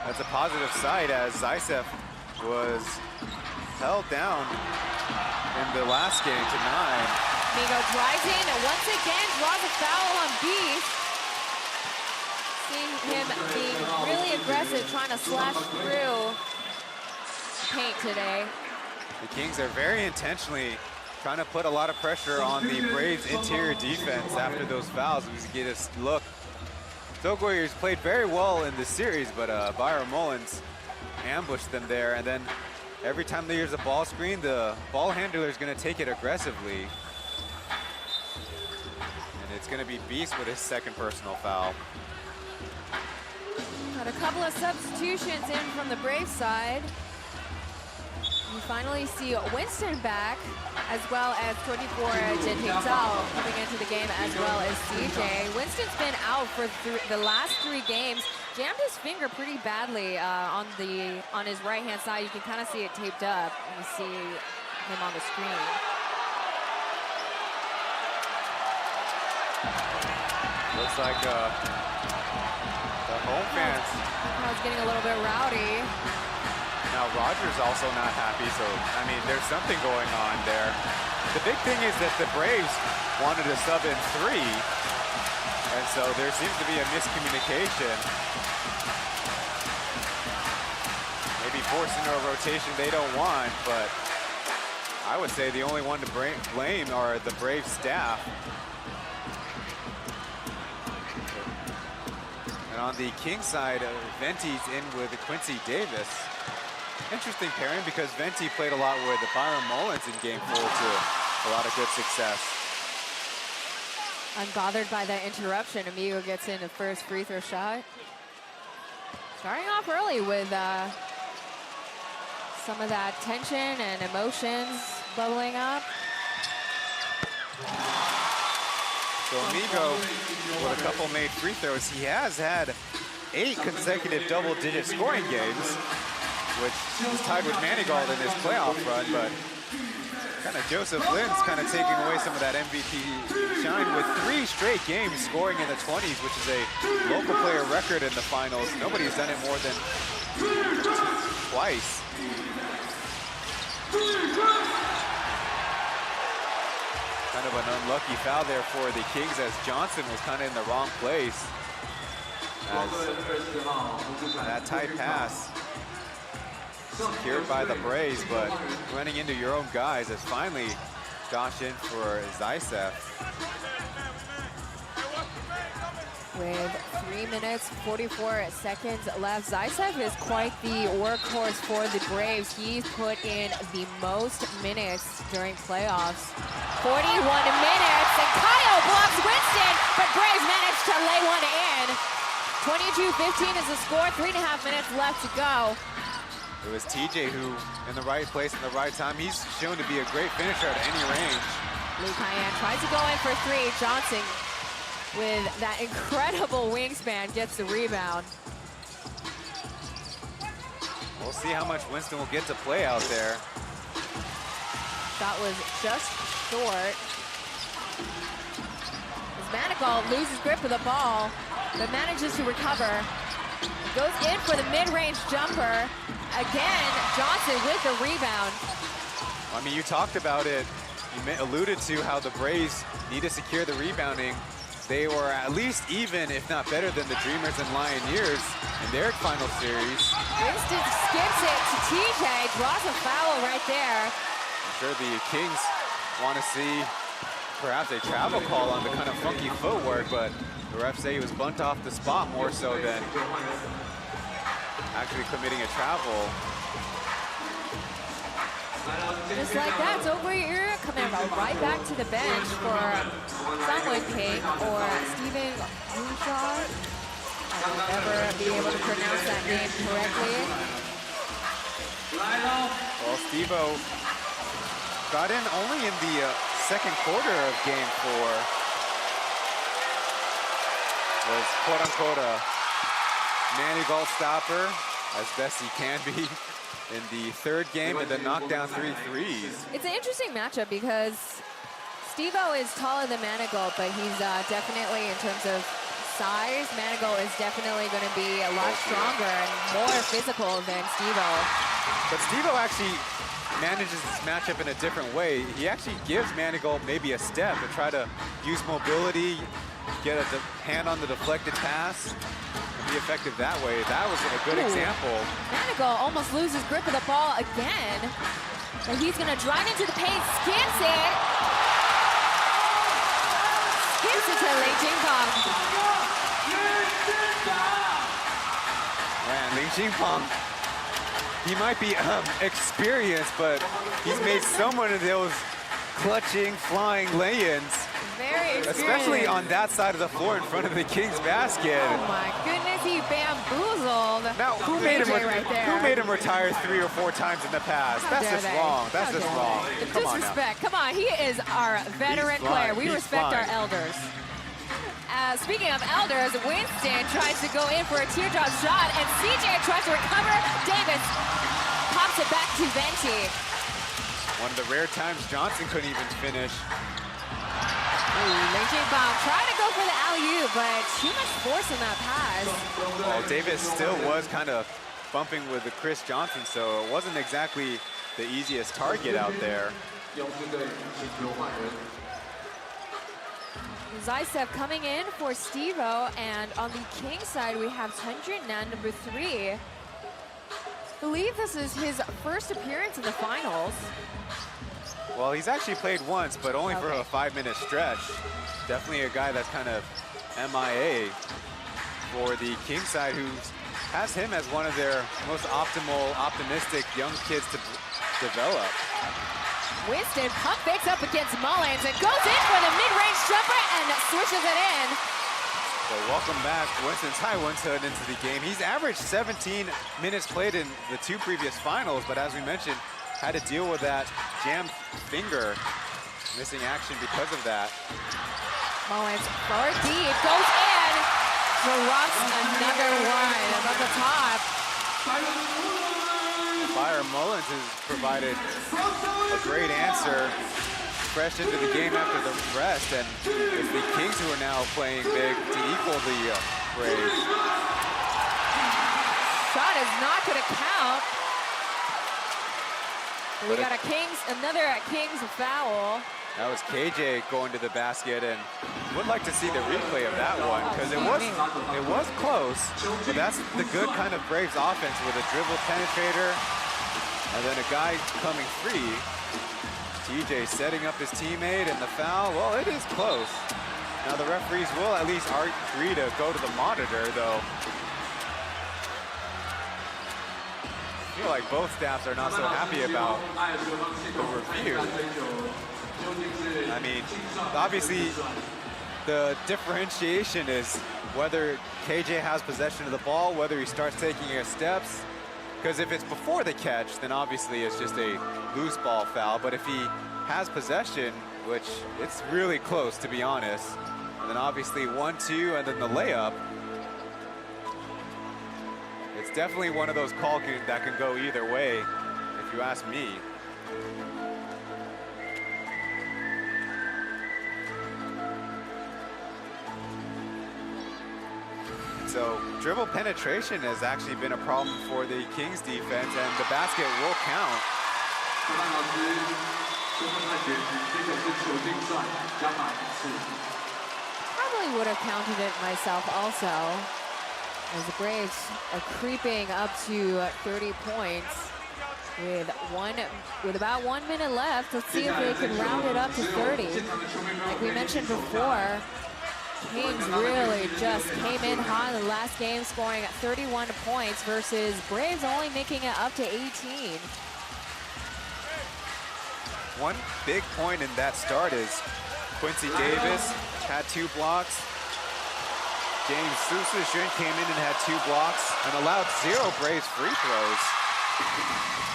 That's a positive side, as Zaisev was held down in the last game to 9. Amigo drives in and once again draws a foul on Beast. Seeing him being really aggressive, trying to slash through paint today. The Kings are very intentionally trying to put a lot of pressure on the Braves' interior defense after those fouls. We get a look. Zhou Guiyu's played very well in this series, but Byron Mullins ambushed them there, and then every time there's a ball screen, the ball handler is going to take it aggressively. And it's going to be Beast with his 2nd personal foul. Got a couple of substitutions in from the Braves side. We finally see Winston back, as well as 24 Jin Zhao coming into the game, as well as CJ. Winston's been out for the last 3 games. Jammed his finger pretty badly on his right-hand side. You can kind of see it taped up. You see him on the screen. Looks like the home fans. Crowd's getting a little bit rowdy. Now Roger's also not happy, so I mean there's something going on there. The big thing is that the Braves wanted to sub in 3, and so there seems to be a miscommunication. Maybe forcing a rotation they don't want, but I would say the only one to blame are the Braves staff. And on the King side, Venti's in with Quincy Davis. Interesting pairing, because Venti played a lot with Byron Mullins in Game 4 too. A lot of good success. Unbothered by that interruption, Amigo gets in the first free throw shot. Starting off early with some of that tension and emotions bubbling up. So Amigo, with a couple made free throws, he has had 8 consecutive double-digit scoring games, which is tied with Manigault in his playoff run, but kind of Joseph Lin's kind of taking away some of that MVP shine with 3 straight games scoring in the 20s, which is a local player record in the finals. Nobody's done it more than twice. Kind of an unlucky foul there for the Kings as Johnson was kind of in the wrong place. As that tight pass secured by the Braves, but running into your own guys as finally Josh in for Zaisev. With 3 minutes, 44 seconds left, Zaisev is quite the workhorse for the Braves. He's put in the most minutes during playoffs. 41 minutes, and Kyle blocks Winston, but Braves managed to lay one in. 22-15 is the score, 3.5 minutes left to go. It was TJ who, in the right place at the right time, he's shown to be a great finisher at any range. Liu Kaiyan tries to go in for 3. Johnson, with that incredible wingspan, gets the rebound. We'll see how much Winston will get to play out there. Shot was just short. As Manigault loses grip of the ball, but manages to recover. Goes in for the mid-range jumper. Again, Johnson with the rebound. I mean, you talked about it. You alluded to how the Braves need to secure the rebounding. They were at least even, if not better than the Dreamers and Lioneers in their final series. Winston skips it to TJ, draws a foul right there. I'm sure the Kings want to see perhaps a travel call on the kind of funky footwork, but the refs say he was bumped off the spot more so than actually committing a travel. Just like that, it's over here, coming right back to the bench for Sangwon King or Steven Wushar. I will never be able to pronounce that name correctly. Well, Steve-O got in only in the second quarter of game 4. Was quote-unquote a Manigault stopper, as best he can be in the third game, and then knocked down 3 threes. It's an interesting matchup because Steve-O is taller than Manigault, but he's definitely, in terms of size, Manigault is definitely going to be a lot stronger and more physical than Steve-O. But Steve-O actually manages this matchup in a different way. He actually gives Manigault maybe a step to try to use mobility, get a hand on the deflected pass, and be effective that way. That was a good example. Manigault almost loses grip of the ball again. And he's going to drive into the paint, skips it. Skips it to Ling Jingpeng. Man, Ling Jingpeng, he might be experienced, but he's made so many of those clutching, flying lay-ins. Very experienced. Especially on that side of the floor in front of the Kings basket. Oh my goodness, he bamboozled. Now, who made him retire 3 or 4 times in the past? That's just wrong. That's just wrong. Come on now. Disrespect. Come on, he is our veteran player. We respect our elders. Speaking of elders, Winston tries to go in for a teardrop shot, and CJ tries to recover. Davis pops it back to Venti. One of the rare times Johnson couldn't even finish. Ling Jingpeng trying to go for the alley-oop, but too much force in that pass. Well, Davis still was kind of bumping with the Chris Johnson, so it wasn't exactly the easiest target out there. Zaisev coming in for Steve-O, and on the King side, we have Chen Junnan, number 3. I believe this is his first appearance in the finals. Well, he's actually played once, but only for a 5-minute stretch. Definitely a guy that's kind of MIA for the King side, who has him as one of their most optimistic young kids to develop. Winston pump fakes up against Mullins and goes in for the mid-range jumper and switches it in. So welcome back, Winston Winston into the game. He's averaged 17 minutes played in the 2 previous finals, but as we mentioned, had to deal with that jammed finger, missing action because of that. Mullins forward deep, goes in, drops another one above the top. Byron Mullins has provided a great answer, fresh into the game after the rest, and it's the Kings who are now playing big to equal the Braves. Shot is not going to count. We got another Kings foul. That was KJ going to the basket, and would like to see the replay of that one because it was close, but that's the good kind of Braves offense with a dribble penetrator and then a guy coming free. TJ setting up his teammate and the foul. Well, it is close. Now the referees will at least agree to go to the monitor, though. I feel like both staffs are not so happy about the review. I mean, obviously, the differentiation is whether KJ has possession of the ball, whether he starts taking his steps. Because if it's before the catch, then obviously it's just a loose ball foul. But if he has possession, which it's really close, to be honest, and then obviously 1-2 and then the layup, it's definitely one of those calls that can go either way, if you ask me. So dribble penetration has actually been a problem for the Kings defense, and the basket will count. Probably would have counted it myself also, as the Braves are creeping up to 30 points with about 1 minute left. Let's see if they can round it up to 30. Like we mentioned before, Kings really just came in hot in the last game, scoring 31 points versus Braves only making it up to 18. One big point in that start is Quincy Davis had 2 blocks. James Sousa came in and had 2 blocks and allowed 0 Braves free throws.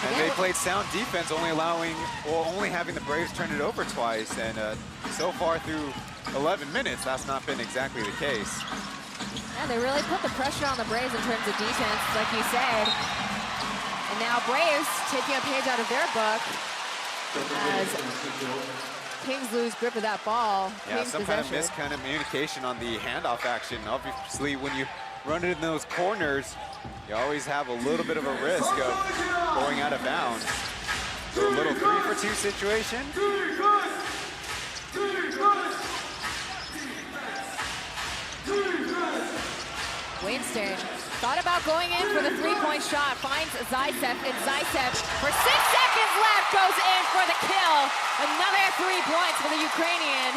And they played sound defense, only having the Braves turn it over twice. And so far through 11 minutes, that's not been exactly the case. Yeah, they really put the pressure on the Braves in terms of defense, like you said. And now Braves taking a page out of their book as Kings lose grip of that ball. Yeah, Kings some possession. kind of miscommunication on the handoff action. Obviously, when you run it in those corners, you always have a little bit of a risk of going out of bounds. So a little 3-for-2 situation. Winston thought about going in for the 3-point shot, finds Zaitsev, and Zaitsev for 6 seconds left goes in for the kill. Another 3 points for the Ukrainian.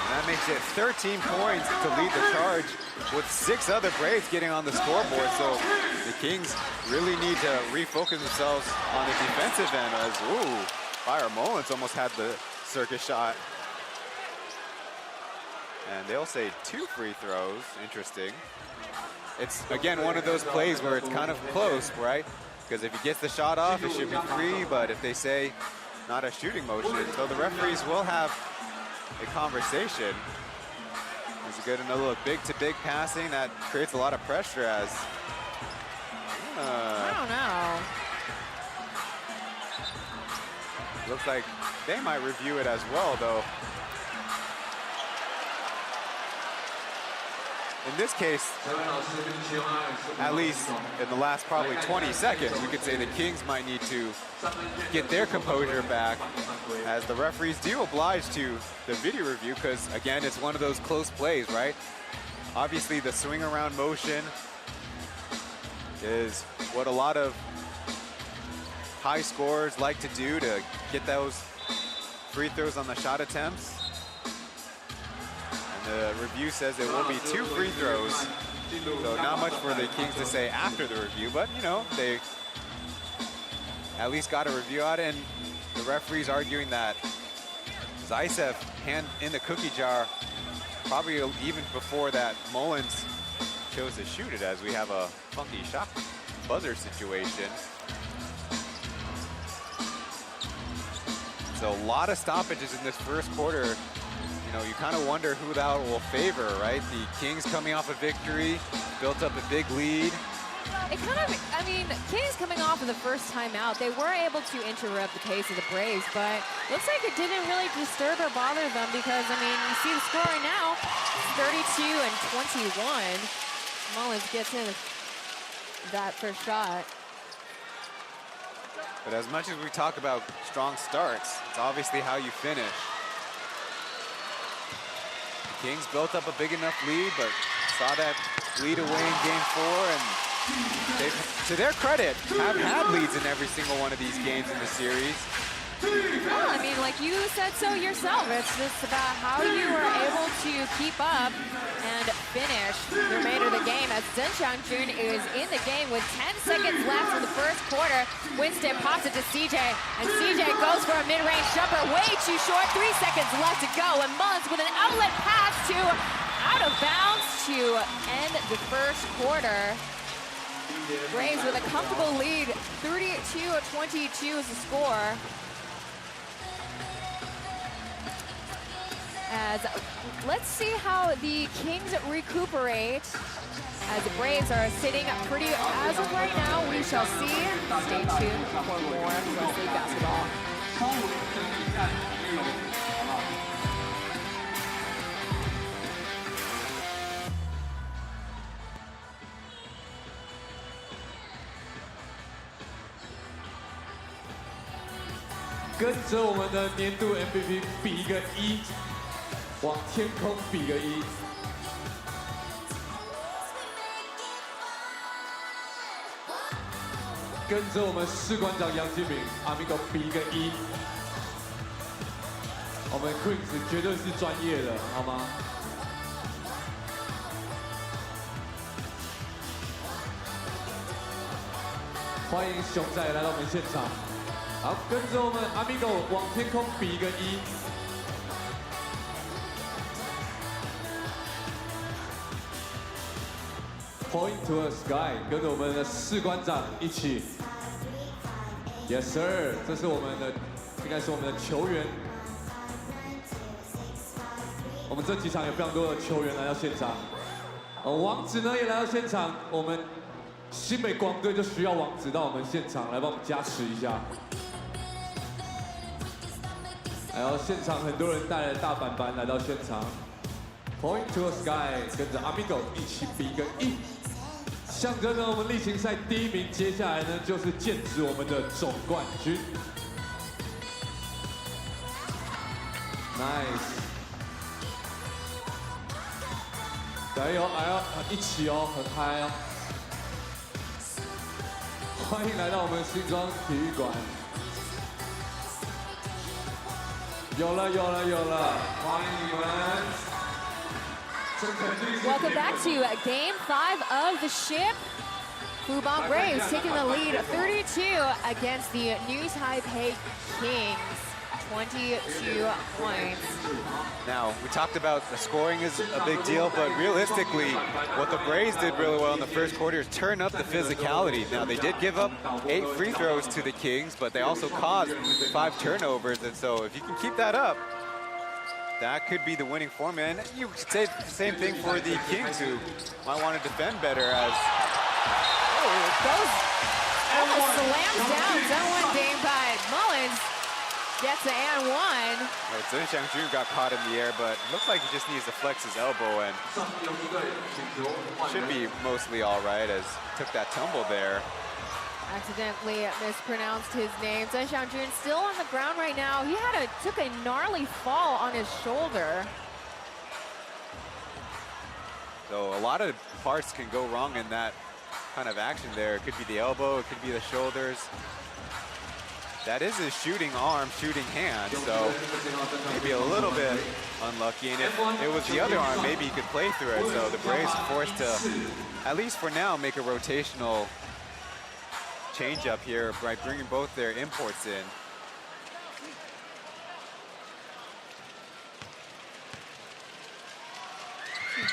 And that makes it 13 points to lead the charge, with 6 other Braves getting on the scoreboard. So the Kings really need to refocus themselves on the defensive end, as Byron Mullins almost had the circus shot. And they'll say 2 free throws. Interesting. It's, again, one of those plays where it's kind of close, right? Because if he gets the shot off, it should be 3, but if they say not a shooting motion, so the referees will have a conversation. It's good in a little big-to-big passing that creates a lot of pressure as... I don't know. Looks like they might review it as well, though. In this case, at least in the last probably 20 seconds, we could say the Kings might need to get their composure back, as the referees do oblige to the video review, because again, it's one of those close plays, right? Obviously, the swing around motion is what a lot of high scorers like to do to get those free throws on the shot attempts. The review says it will be 2 free throws, so not much for the Kings to say after the review, but you know, they at least got a review out. And the referees arguing that Zaitsev hand in the cookie jar probably even before that Mullins chose to shoot it, as we have a funky shot buzzer situation. So a lot of stoppages in this first quarter. You know, you kind of wonder who that will favor, right? The Kings coming off a victory, built up a big lead. It kind of, I mean, Kings coming off of the first time out, they were able to interrupt the pace of the Braves, but looks like it didn't really disturb or bother them because, I mean, you see the score right now, 32 and 21. Mullins gets in that first shot. But as much as we talk about strong starts, it's obviously how you finish. The Kings built up a big enough lead, but saw that lead away in game 4, and they, to their credit, have had leads in every single one of these games in the series. Well, I mean, like you said so yourself, it's just about how you were able to keep up and finish the remainder of the game as Chen is in the game with 10 seconds left in the first quarter. Winston pops it to CJ, and CJ goes for a mid-range jumper, way too short, 3 seconds left to go, and Mullins with an outlet pass to out of bounds to end the first quarter. Braves with a comfortable lead, 32-22 is the score. As let's see how the Kings recuperate as the Braves are sitting pretty as of right now. We shall see. Stay tuned for more Pro League basketball. 跟着我们的年度 MVP 比一个1，往天空比个1。跟着我们士官长杨金明阿米狗比一个1。我们 Queens 绝对是专业的，好吗？欢迎熊仔来到我们现场。 好，跟着我们 Amigo 往天空比一个1。Point to the sky， 跟着我们的士官长一起。Yes sir， 这是我们的，应该是我们的球员。我们这几场有非常多的球员来到现场。王子呢也来到现场，我们新北光队就需要王子到我们现场来帮我们加持一下。 还有现场很多人带了大板板来到现场 ，Point to the sky， 跟着 Amigo 一起比一个1，象征着我们例行赛第1名。接下来呢就是剑指我们的总冠军 ，Nice， 加油，哎呦，一起哦，很嗨哦！欢迎来到我们新庄体育馆。 有了，欢迎你们！ Welcome back to Game 5 of the ship. Fubon Braves taking the lead 32 against the New Taipei Kings. 22 points. Now, we talked about the scoring is a big deal, but realistically, what the Braves did really well in the first quarter is turn up the physicality. Now, they did give up 8 free throws to the Kings, but they also caused 5 turnovers, and so if you can keep that up, that could be the winning formula. And you could say the same thing for the Kings, who might want to defend better as... Goes almost slams down. That one game by Mullins. Gets the and one. Chen got caught in the air, but looks like he just needs to flex his elbow and should be mostly all right as took that tumble there. Accidentally mispronounced his name. Chen Xiangjun still on the ground right now. He took a gnarly fall on his shoulder. So a lot of parts can go wrong in that kind of action there. It could be the elbow, it could be the shoulders. That is his shooting arm, shooting hand, so maybe a little bit unlucky. And if it was the other arm, maybe he could play through it. So the Braves are forced to, at least for now, make a rotational change up here by bringing both their imports in.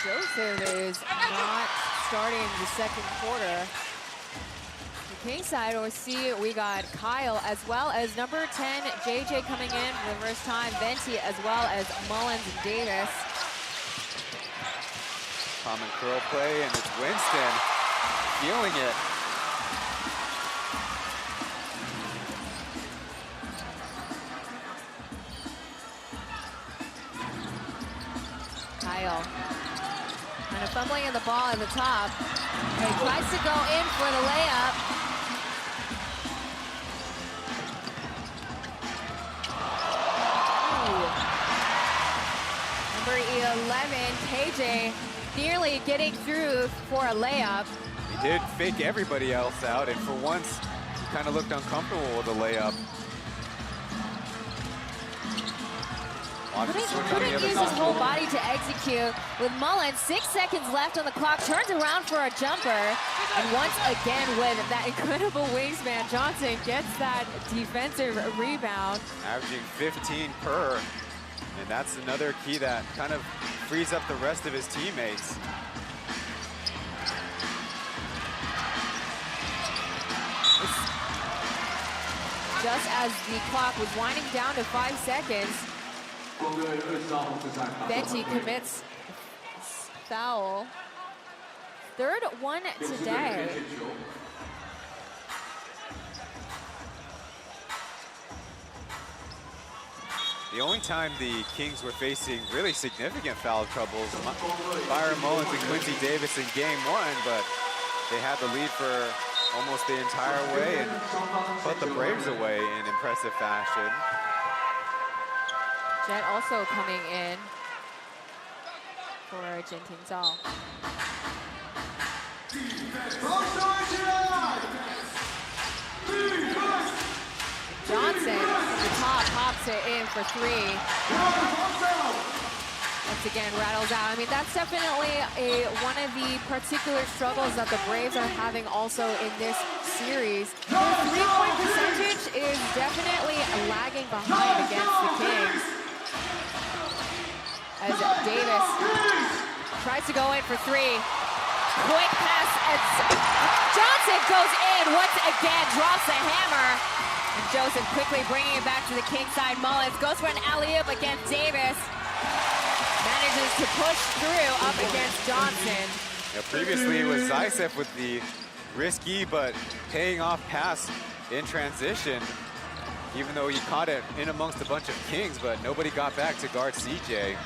Joseph is not starting the second quarter. The King side, we'll see, we got Kyle as well as number 10, JJ coming in for the first time, Venti as well as Mullins and Davis. Common curl play, and it's Winston feeling it. Kyle kind of fumbling in the ball at the top. He tries to go in for the layup. Ooh. Number 11, KJ, nearly getting through for a layup. He did fake everybody else out, and for once, he kind of looked uncomfortable with the layup. Couldn't use his whole body to execute. With Mullins, 6 seconds left on the clock, turns around for a jumper. And once again with that incredible wingspan, Johnson gets that defensive rebound. Averaging 15 per, and that's another key that kind of frees up the rest of his teammates. Just as the clock was winding down to 5 seconds, Venti commits foul. Third one today. The only time the Kings were facing really significant foul troubles, Byron Mullins and Quincy Davis in game 1, but they had the lead for almost the entire way and put the Braves away in impressive fashion. Jet also coming in for Jinting Zhao. Johnson from the top pops it in for 3. Once again, rattles out. I mean, that's definitely one of the particular struggles that the Braves are having also in this series. Their three-point percentage is definitely lagging behind against the Kings. As Davis tries to go in for 3. Quick pass. Johnson goes in once again, drops the hammer. And Joseph quickly bringing it back to the King side. Mullins goes for an alley-oop against Davis. Manages to push through up against Johnson. Now, previously, it was Zaitsev with the risky but paying off pass in transition, even though he caught it in amongst a bunch of Kings, but nobody got back to guard CJ.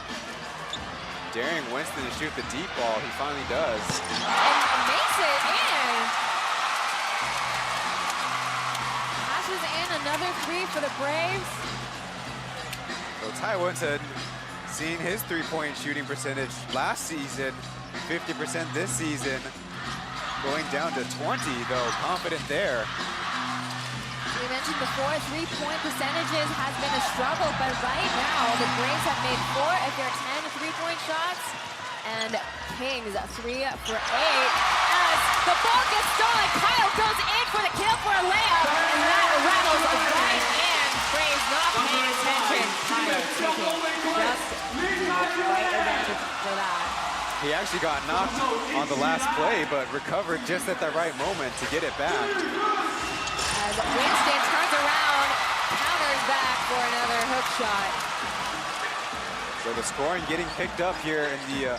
Daring Winston to shoot the deep ball, he finally does. And makes it in. Passes in another 3 for the Braves. So Ty Winston, seeing his three-point shooting percentage last season, 50% this season, going down to 20, though confident there. We mentioned before, three-point percentages has been a struggle, but right now the Braves have made 4 of their 10 three-point shots, and Kings 3 for 8. As the ball gets stolen, Kyle goes in for the kill for a layup, and that rattles right in. Braves not paying attention. Kyle taking just right advantage for that. He actually got knocked on the last play, but recovered just at the right moment to get it back. As Winston turns around, counters back for another hook shot. So the scoring getting picked up here in the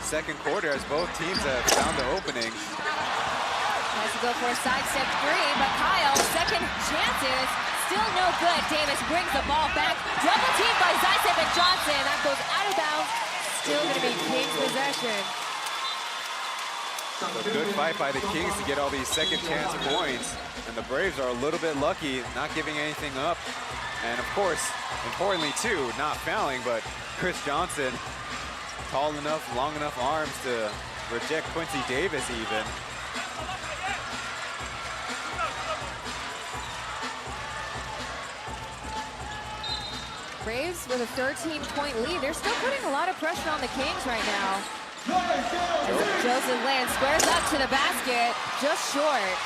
second quarter as both teams have found the opening. Tries to go for a sidestep 3, but Kyle, second chances, still no good. Davis brings the ball back. Double team by Zaitsev and Johnson. That goes out of bounds. Still going to be Kings possession. So good fight by the Kings to get all these second chance points. And the Braves are a little bit lucky, not giving anything up. And of course, importantly too, not fouling, but Chris Johnson, tall enough, long enough arms to reject Quincy Davis even. Braves with a 13-point lead. They're still putting a lot of pressure on the Kings right now. As Joseph Land squares up to the basket, just short.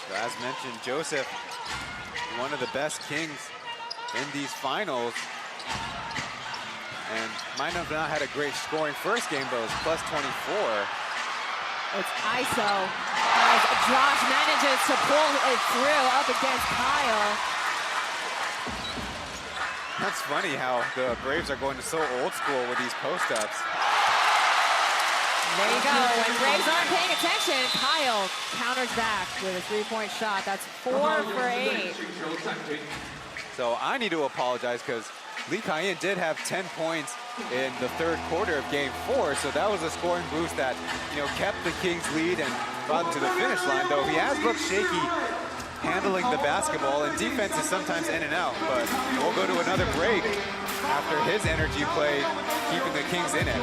So as mentioned, Joseph, one of the best Kings in these finals. And might have not had a great scoring first game, but it was plus 24. It's ISO as Josh manages to pull it through up against Kyle. That's funny how the Braves are going to so old school with these post-ups. There you go. When Braves aren't paying attention, Kyle counters back with a three-point shot. That's 4 for 8. So I need to apologize because Lee Kai-in did have 10 points in the third quarter of game 4, so that was a scoring boost that, kept the Kings lead and brought them to the finish line, though he has looked shaky handling the basketball, and defense is sometimes in and out, but we'll go to another break after his energy play, keeping the Kings in it.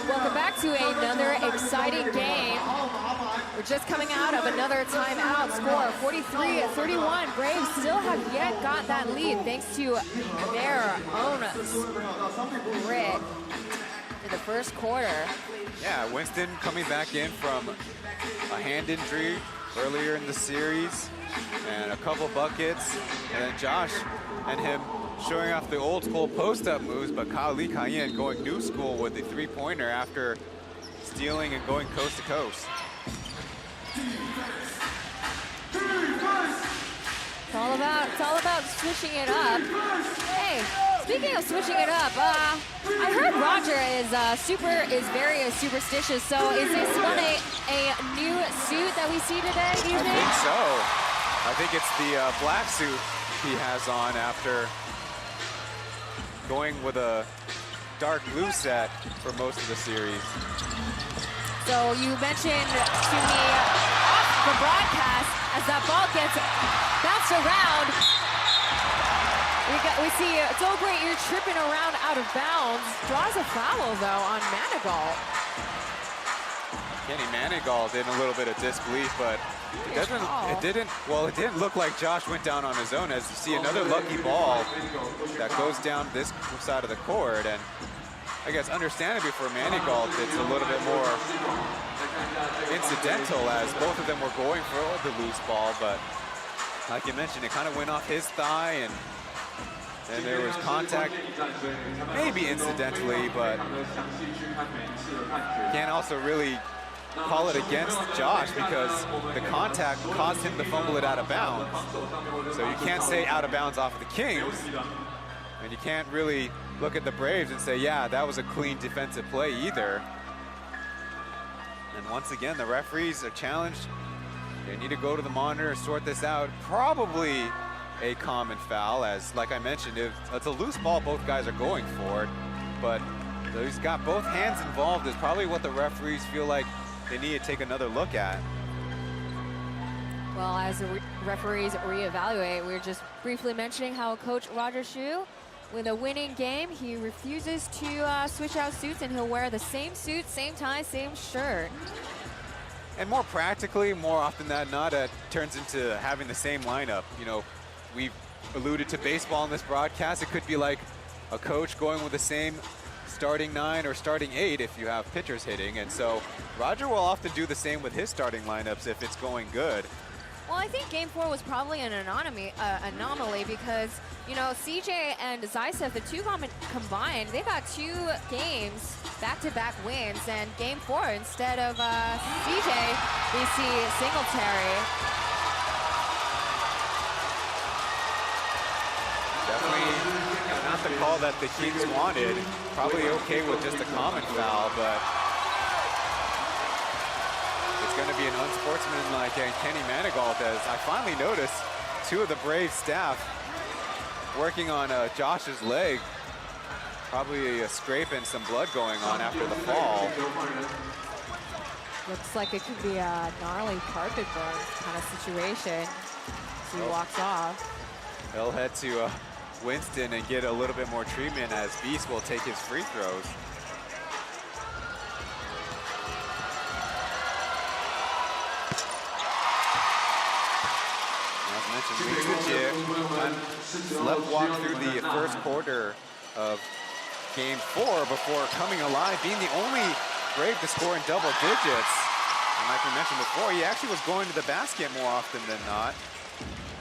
Welcome back to another exciting game. We're just coming out of another timeout. Score 43-31. Braves still have yet got that lead thanks to their own grit in the first quarter. Yeah, Winston coming back in from a hand injury earlier in the series and a couple buckets, and then Josh and him showing off the old school post-up moves, but Lee Kai-in going new school with the three-pointer after stealing and going coast to coast. It's all about switching it up. Hey, speaking of switching it up, I heard Roger is very superstitious. So is this one a new suit that we see today? Do you think? I think so. I think it's the black suit he has on after going with a dark blue set for most of the series. So you mentioned to me off the broadcast as that ball gets bounced around. We see Dobry, you're tripping around out of bounds. Draws a foul though on Manigault. Kenny Manigault in a little bit of disbelief, but it didn't look like Josh went down on his own, as you see another lucky ball that goes down this side of the court, and I guess understandably for Manigault, it's a little bit more incidental as both of them were going for the loose ball, but like you mentioned, it kind of went off his thigh, and then there was contact, maybe incidentally, but can't also really call it against Josh because the contact caused him to fumble it out of bounds. So you can't say out of bounds off of the Kings, and you can't really look at the Braves and say, yeah, that was a clean defensive play either. And once again, the referees are challenged. They need to go to the monitor and sort this out. Probably a common foul, as like I mentioned, it's a loose ball both guys are going for, but he's got both hands involved is probably what the referees feel like they need to take another look at. Well, as the referees reevaluate, we were just briefly mentioning how Coach Roger Hsu, with a winning game, he refuses to switch out suits, and he'll wear the same suit, same tie, same shirt. And more practically, more often than not, it turns into having the same lineup. You know, we've alluded to baseball in this broadcast. It could be like a coach going with the same starting 9 or starting 8 if you have pitchers hitting, and so Roger will often do the same with his starting lineups if it's going good. Well, I think Game 4 was probably an anomaly because, you know, CJ and Zaitsev, the two combined, they got 2 games, back-to-back wins, and Game 4, instead of CJ, we see Singletary. Definitely not not the call that the Kings wanted. Probably okay with just a common foul, but it's going to be an unsportsmanlike, and Kenny Manigault as I finally noticed two of the Braves staff working on Josh's leg. Probably a scrape and some blood going on after the fall. Looks like it could be a gnarly carpet burn kind of situation as he walks off. They'll head to Winston and get a little bit more treatment as Beast will take his free throws. As mentioned, Slept walk through the first quarter of Game 4 before coming alive, being the only Brave to score in double digits. And like we mentioned before, he actually was going to the basket more often than not.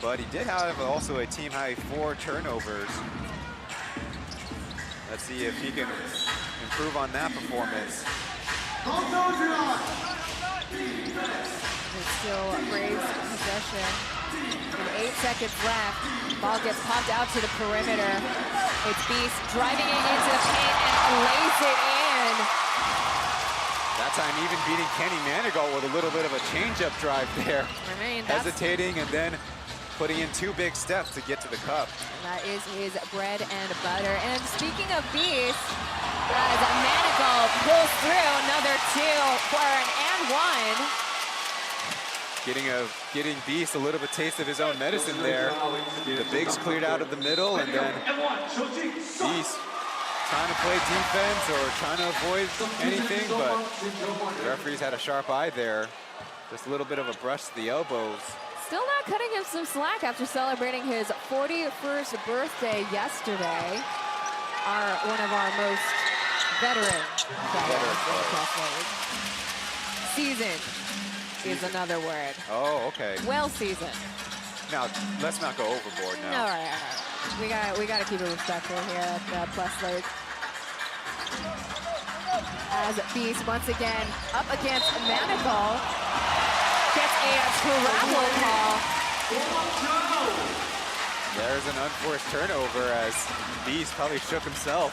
But he did have also a team high 4 turnovers. Let's see if he can improve on that performance. It's still Braves possession. With 8 seconds left, ball gets popped out to the perimeter. It's Beast driving it into the paint and lays it in. That time even beating Kenny Manigault with a little bit of a change-up drive there. Hesitating and then putting in 2 big steps to get to the cup. And that is his bread and butter. And speaking of Beast, as Manigault pulls through another 2 for an and 1. Getting Beast a little bit taste of his own medicine there. The bigs cleared out of the middle, and then Beast trying to play defense or trying to avoid anything, but the referees had a sharp eye there. Just a little bit of a brush to the elbows. Still not cutting him some slack after celebrating his 41st birthday yesterday. One of our most veteran players. Season is another word. Oh, okay. Well seasoned. Now, let's not go overboard now. All right. We got to keep it respectful here at the Plus League. As Beast once again up against Manigault, gets a travel call. There's an unforced turnover as Beast probably shook himself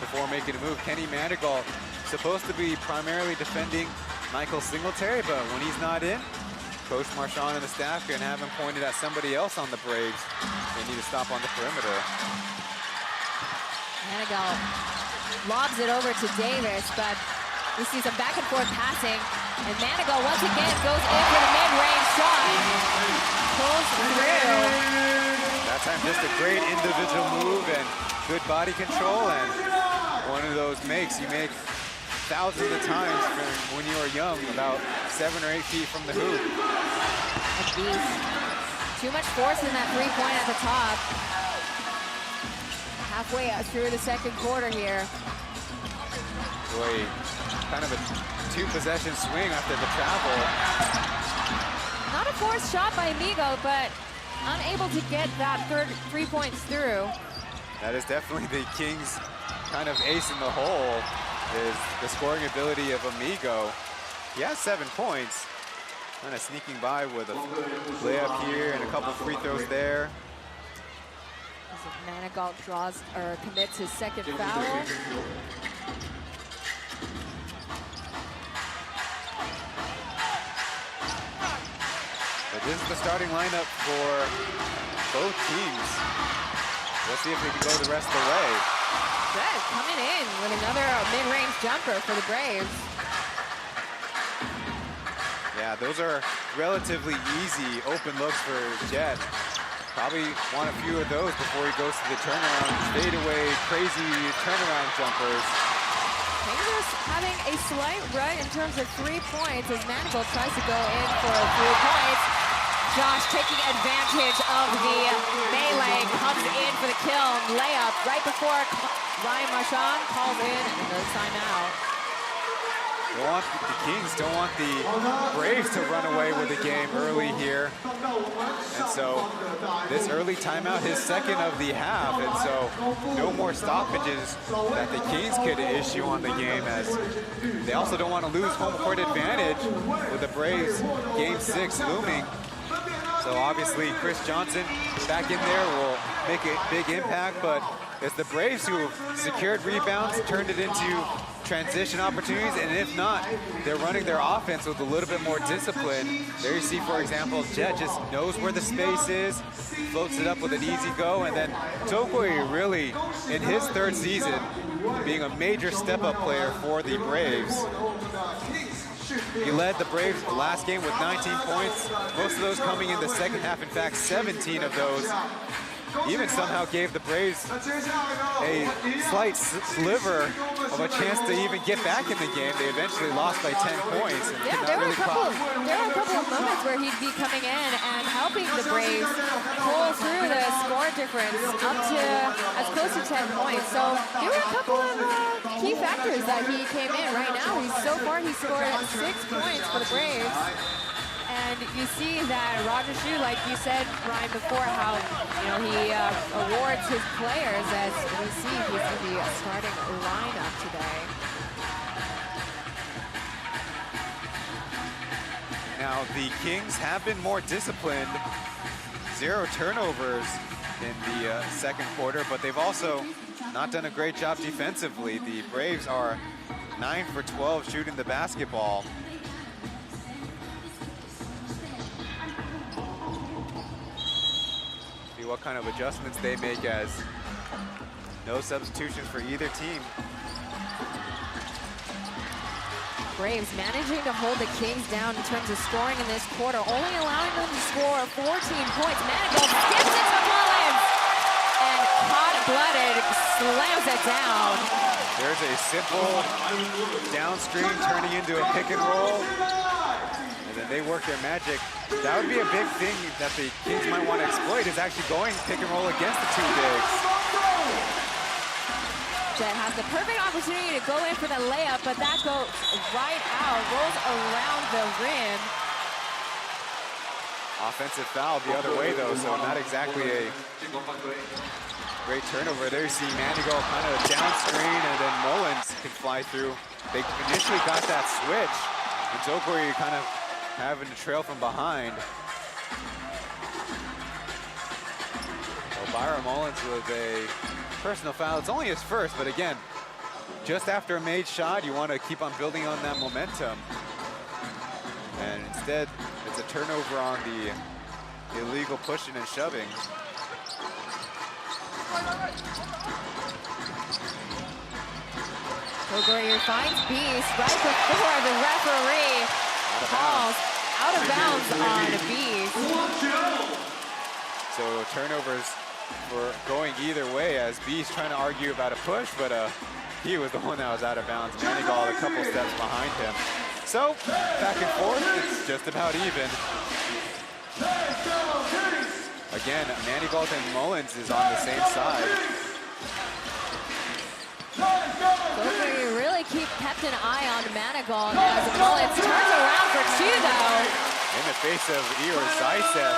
before making a move. Kenny Manigault supposed to be primarily defending Michael Singletary, but when he's not in, Coach Marchand and the staff can have him pointed at somebody else on the Braves. They need to stop on the perimeter. Manigault lobs it over to Davis, but we see some back and forth passing. And Manigault once again goes in for the mid-range shot. Pulls through. That time just a great individual move and good body control, and one of those makes you make thousands of times when you were young, about 7 or 8 feet from the hoop. And Beast, too much force in that three-point at the top. Halfway through the second quarter here. Boy, kind of a 2-possession swing after the travel. Not a forced shot by Amigo, but unable to get that 3 points through. That is definitely the Kings' kind of ace in the hole, is the scoring ability of Amigo. He has 7 points. Kind of sneaking by with a layup here and a couple free throws there. Manigault draws or commits his second foul. But this is the starting lineup for both teams. We'll see if we can go the rest of the way. Chen coming in with another mid-range jumper for the Braves. Yeah, those are relatively easy open looks for Jet. Probably want a few of those before he goes to the turnaround, fadeaway, crazy turnaround jumpers. Kings are having a slight run in terms of 3 points as Manigault tries to go in for 3 points. Josh taking advantage of the melee, comes in for the kill, layup right before Ryan Marchand calls in another timeout. The Kings don't want the Braves to run away with the game early here. And so this early timeout, his second of the half, and so no more stoppages that the Kings could issue on the game, as they also don't want to lose home court advantage with the Braves game 6 looming. So obviously Chris Johnson back in there will make a big impact, but It's the Braves who secured rebounds, turned it into transition opportunities, and if not, they're running their offense with a little bit more discipline. There you see, for example, Jet just knows where the space is, floats it up with an easy go, and then Tokoi really, in his third season, being a major step-up player for the Braves. He led the Braves last game with 19 points, most of those coming in the second half. In fact, 17 of those. Even somehow gave the Braves a slight sliver of a chance to even get back in the game. They eventually lost by 10 points. And Yeah, there were a couple of moments where he'd be coming in and helping the Braves pull through the score difference up to as close to 10 points. So there were a couple of key factors that he came in right now. So far he scored 6 points for the Braves. And you see that Roger Shu, like you said, Ryan, before, how he awards his players, as we see he's in the starting lineup today. Now the Kings have been more disciplined. 0 turnovers in the second quarter, but they've also not done a great job defensively. The Braves are 9 for 12 shooting the basketball. What kind of adjustments they make, as no substitutions for either team. Braves managing to hold the Kings down in terms of scoring in this quarter, only allowing them to score 14 points. Manigault skips it to Mullins, and hot-blooded slams it down. There's a simple down screen turning into a pick and roll. And then they work their magic. That would be a big thing that the Kings might want to exploit, is actually going pick and roll against the 2 bigs. Jet has the perfect opportunity to go in for the layup, but that goes right out, rolls around the rim. Offensive foul the other way, though, so not exactly a great turnover. There you see Manigault kind of down screen, and then Mullins can fly through. They initially got that switch, and Tokoi kind of having to trail from behind. So Byron Mullins with a personal foul. It's only his first, but again, just after a made shot, you want to keep on building on that momentum. And instead, it's a turnover on the illegal pushing and shoving. Tokoi finds Beast right before the referee calls out of bounds on Beast. So turnovers were going either way, as Beast trying to argue about a push, but he was the one that was out of bounds. Manigault a couple steps behind him. So back and forth, it's just about even. Again, Manigault and Mullins is on the same side. Tokoi really kept an eye on Manigault as Mullins turns around for 2, though. In the face of Eor Zaitsev.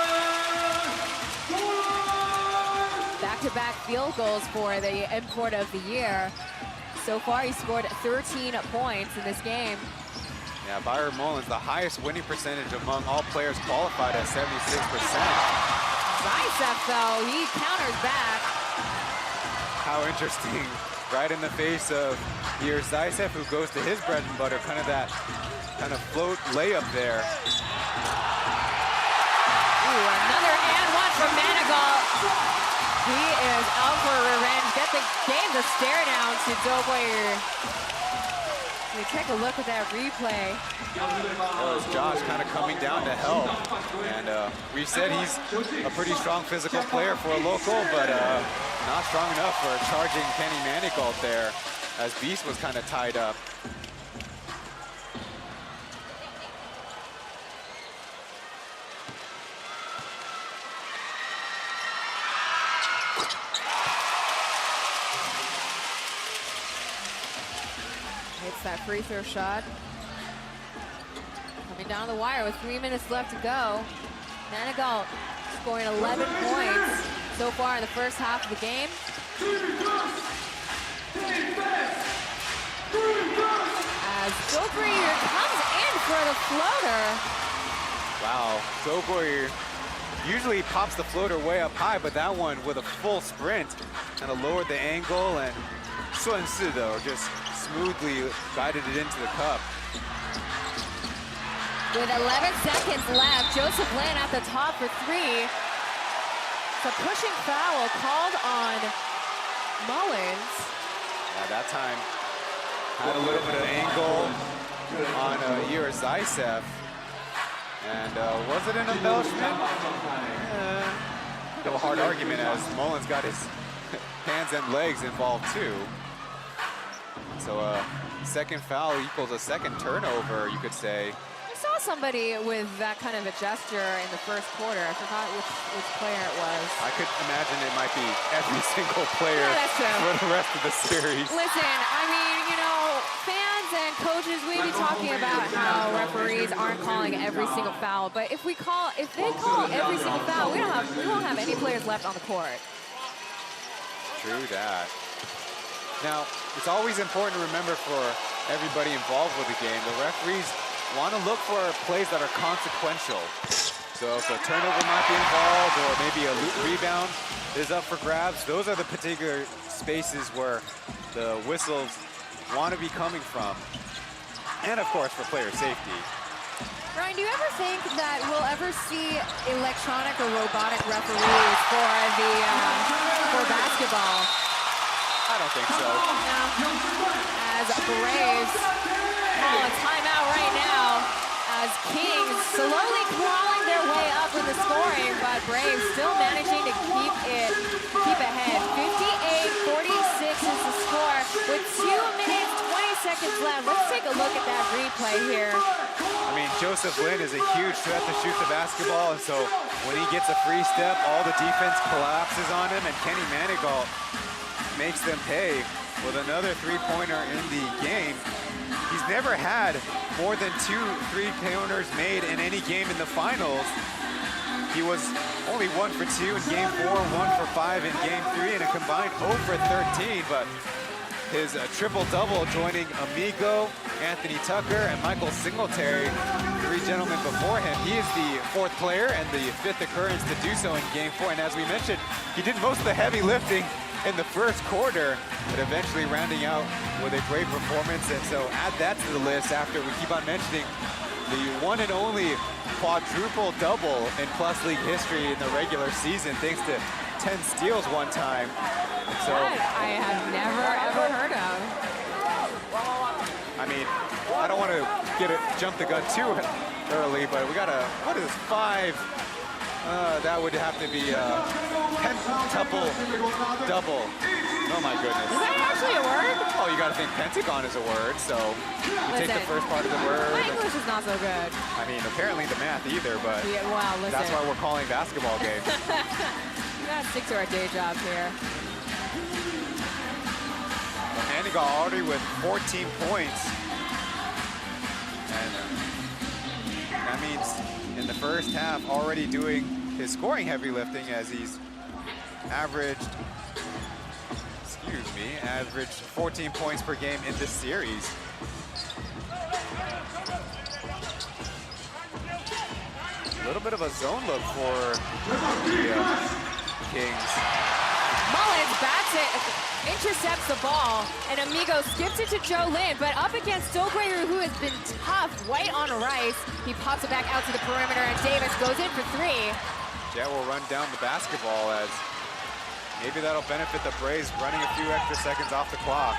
Back-to-back field goals for the import of the year. So far, he scored 13 points in this game. Yeah, Byron Mullins, the highest winning percentage among all players qualified at 76%. Zaitsev, though, he counters back. How interesting. Right in the face of Eor Zaitsev, who goes to his bread and butter, kind of that float layup there. Ooh, another and one from Manigault. He is out for revenge. Get the game to stare down to Tokoi. We take a look at that replay. That was Josh kind of coming down to help. And we said he's a pretty strong physical player for a local, but not strong enough for charging Kenny Manigault there, as Beast was kind of tied up. Hits that free throw shot. Coming down the wire with 3 minutes left to go. Manigault scoring 11 points so far in the first half of the game. As Tokoi comes in for the floater. Wow, Tokoi Usually he pops the floater way up high, but that one with a full sprint kind of lowered the angle and 顺势 though, just smoothly guided it into the cup. With 11 seconds left, Joseph Lin at the top for 3. It's a pushing foul called on Mullins. Yeah, that time had a little bit of angle on Ira Zaisev. And was it an embellishment? Still a hard argument as Mullins got his hands and legs involved too. So second foul equals a second turnover, you could say. I saw somebody with that kind of a gesture in the first quarter. I forgot which player it was. I could imagine it might be every single player for the rest of the series. Listen, I mean, you know, fans and coaches, we be talking about how referees aren't calling every single foul, but if they call every single foul, we won't have any players left on the court. True that. Now, it's always important to remember for everybody involved with the game, the referees want to look for plays that are consequential. So if a turnover might be involved or maybe a rebound is up for grabs, those are the particular spaces where the whistles want to be coming from. And of course for player safety. Ryan, do you ever think that we'll ever see electronic or robotic referees for basketball? I don't think so. No. As Braves call a timeout right now, as Kings slowly crawling their way up in the scoring, but Braves still managing to keep ahead. 58-46 is the score with 2 minutes, 20 seconds left. Let's take a look at that replay here. I mean, Joseph Lin is a huge threat to shoot the basketball, and so when he gets a free step, all the defense collapses on him, and Kenny Manigault makes them pay with another three-pointer in the game. He's never had more than 2 three-pointers made in any game in the finals. He was only 1 for 2 in game 4, 1 for 5 in game 3, and a combined 0 for 13. But his triple-double joining Amigo, Anthony Tucker, and Michael Singletary, 3 gentlemen before him. He is the 4th player and the 5th occurrence to do so in game 4. And as we mentioned, he did most of the heavy lifting in the first quarter, but eventually rounding out with a great performance. And so add that to the list after we keep on mentioning the one and only quadruple double in Plus League history in the regular season, thanks to 10 steals one time. And so that I have never ever heard of. I mean, I don't want to jump the gun too early, but we got a, what is 5? That would have to be a pentuple double. Oh my goodness. Is that actually a word? Oh, you gotta think pentagon is a word, so you take the first part of the word. My English is not so good. I mean, apparently the math either, but yeah, wow, listen. That's why we're calling basketball games. We gotta stick to our day jobs here. Manigault already with 14 points. And that means in the first half already doing his scoring heavy lifting, as he's averaged 14 points per game in this series. A little bit of a zone look for the Kings. Mullins bats it, intercepts the ball, and Amigo skips it to Joe Lin, but up against Stokewager, who has been tough, white on rice. He pops it back out to the perimeter, and Davis goes in for 3. Jet will run down the basketball, as maybe that'll benefit the Braves running a few extra seconds off the clock.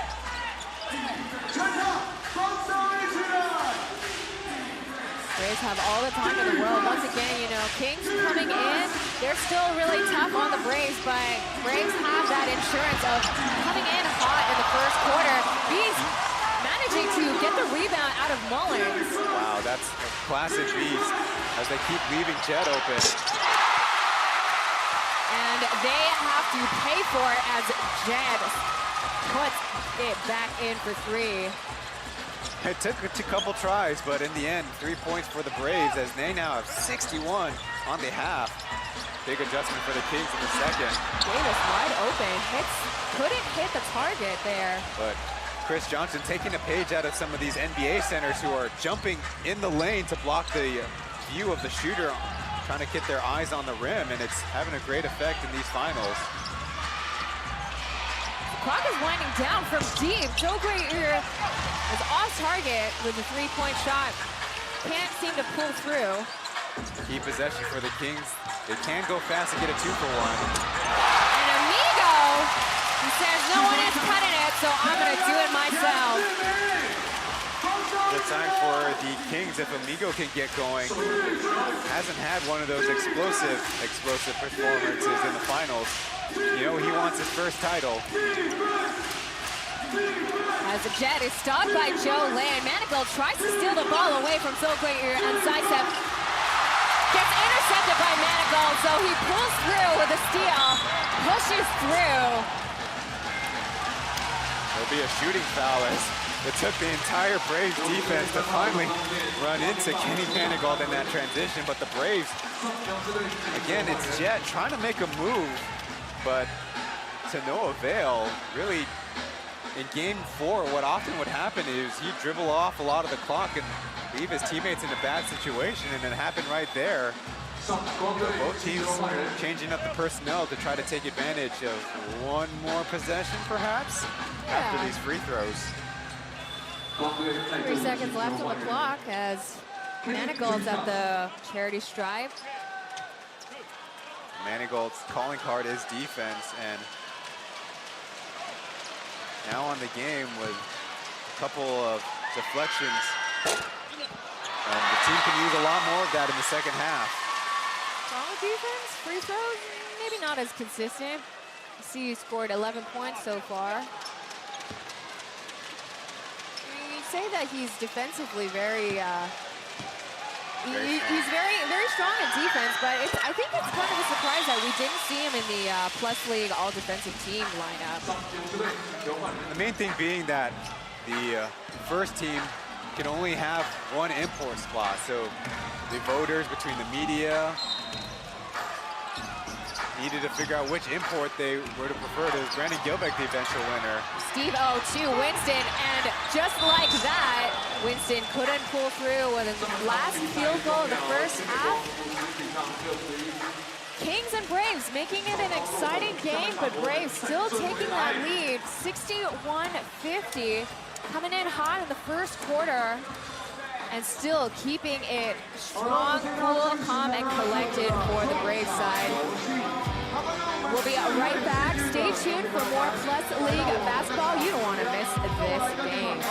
Braves have all the time in the world. Once again, you know, Kings coming in, they're still really tough on the Braves, but Braves have that insurance of coming in hot in the first quarter. He's managing to get the rebound out of Mullins. Wow, that's a classic beast as they keep leaving Jet open. And they have to pay for it as Jet puts it back in for 3. It took a couple tries, but in the end, 3 points for the Braves, as they now have 61 on the half. Big adjustment for the Kings in the second. Davis wide open, couldn't hit the target there. But Chris Johnson taking a page out of some of these NBA centers who are jumping in the lane to block the view of the shooter, trying to get their eyes on the rim, and it's having a great effect in these finals. The clock is winding down from deep. PLEAGUE is off target with a three-point shot. Can't seem to pull through. Key possession for the Kings. They can go fast and get a 2-for-1. And Amigo, he says, no one is cutting it, so I'm going to do it myself. Good time for the Kings if Amigo can get going. Hasn't had one of those explosive performances in the finals. You know, he wants his first title. As the jet is stopped by Joe Lin. Manigault tries to steal the ball away from PLEAGUE, and Zaitsev gets intercepted by Manigault, so he pulls through with a steal, pushes through. There'll be a shooting foul as it took the entire Braves defense to finally run into Kenny Manigault in that transition, but the Braves, again, it's Jet trying to make a move, but to no avail. Really, in game 4, what often would happen is he'd dribble off a lot of the clock and leave his teammates in a bad situation, and it happened right there. Both teams changing up the personnel to try to take advantage of one more possession, perhaps, after these free throws. 3 seconds left on the clock as Manigault's at the charity stripe. Manigault's calling card is defense, and now on the game with a couple of deflections. And the team can use a lot more of that in the second half. Strong defense, free throws, maybe not as consistent. You see he scored 11 points so far. You say that he's defensively very, he's very strong in defense, but I think it's kind of a surprise that we didn't see him in the PLEAGUE all-defensive team lineup. The main thing being that the first team can only have one import spot, so the voters between the media needed to figure out which import they were to prefer. It was Brandon Gilbeck, the eventual winner. Steve O to Winston, and just like that, Winston couldn't pull through with his last field goal of the first half. Kings and Braves making it an exciting game, but Braves still taking that lead, 61-50, coming in hot in the first quarter, and still keeping it strong, cool, calm, and collected for the Braves side. We'll be right back. Stay tuned for more PLEAGUE basketball. You don't want to miss this game.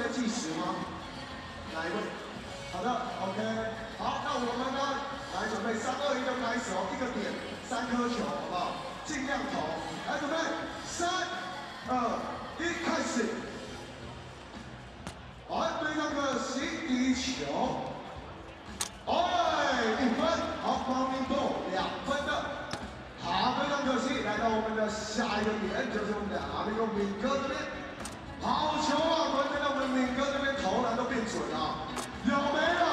在计时吗？哪一位？好的 ，OK。好，那我们呢，来准备3、2、1就开始哦，一个点3颗球，好不好？尽量投。来，准备3、2、1，开始。好，非常可惜，第一球。1分，好，方明栋2分的。好，非常可惜，来到我们的下一个点，就是我们的阿明用敏哥这边。好球啊！关键到我们敏哥这边投篮都变准了，有没有？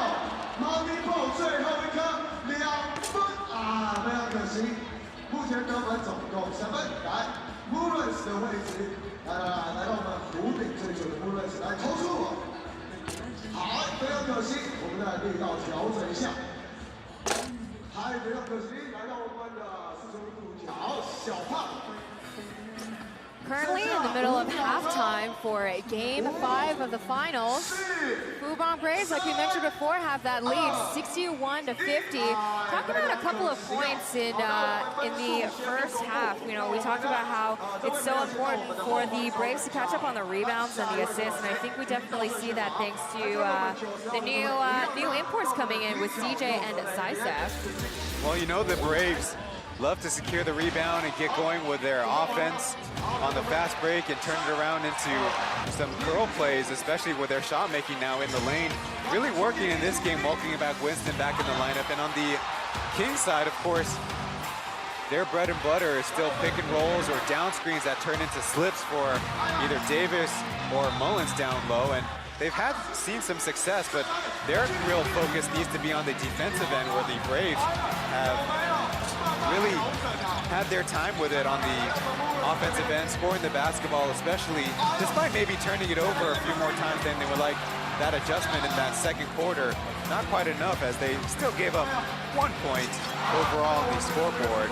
马明栋最后一颗2分啊，非常可惜。目前得分总共3分，来 Mullins 的位置，来到我们弧顶最准的 Mullins 来投出。好，非常可惜，我们的力道调整一下。还非常可惜，来到我们的45度角小胖。Currently in the middle of halftime for Game 5 of the finals. Fubon Braves, like we mentioned before, have that lead 61-50. Talking about a couple of points in the first half. You know, we talked about how it's so important for the Braves to catch up on the rebounds and the assists, and I think we definitely see that thanks to the new imports coming in with CJ and Zaisef. Well, you know the Braves love to secure the rebound and get going with their offense on the fast break and turn it around into some curl plays, especially with their shot making now in the lane. Really working in this game, welcoming back Winston back in the lineup. And on the Kings side, of course, their bread and butter is still pick and rolls or down screens that turn into slips for either Davis or Mullins down low. And they've seen some success, but their real focus needs to be on the defensive end, where the Braves have really had their time with it on the offensive end, scoring the basketball especially, despite maybe turning it over a few more times than they would like. That adjustment in that second quarter, not quite enough, as they still gave up 1 point overall on the scoreboard.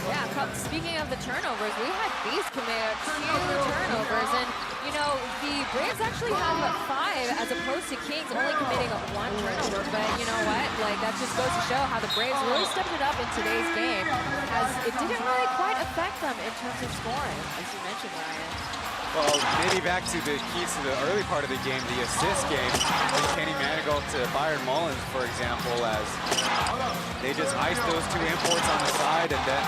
Yeah, speaking of the turnovers, we had Beast commit 2 turnovers, and you know, the Braves actually have 5 as opposed to Kings only committing 1 turnover, but you know what, like that just goes to show how the Braves really stepped it up in today's game, as it didn't really quite affect them in terms of scoring, as you mentioned, Ryan. Well, maybe back to the keys to the early part of the game, the assist game. Kenny Manigault to Byron Mullins, for example, as they just iced those 2 imports on the side and then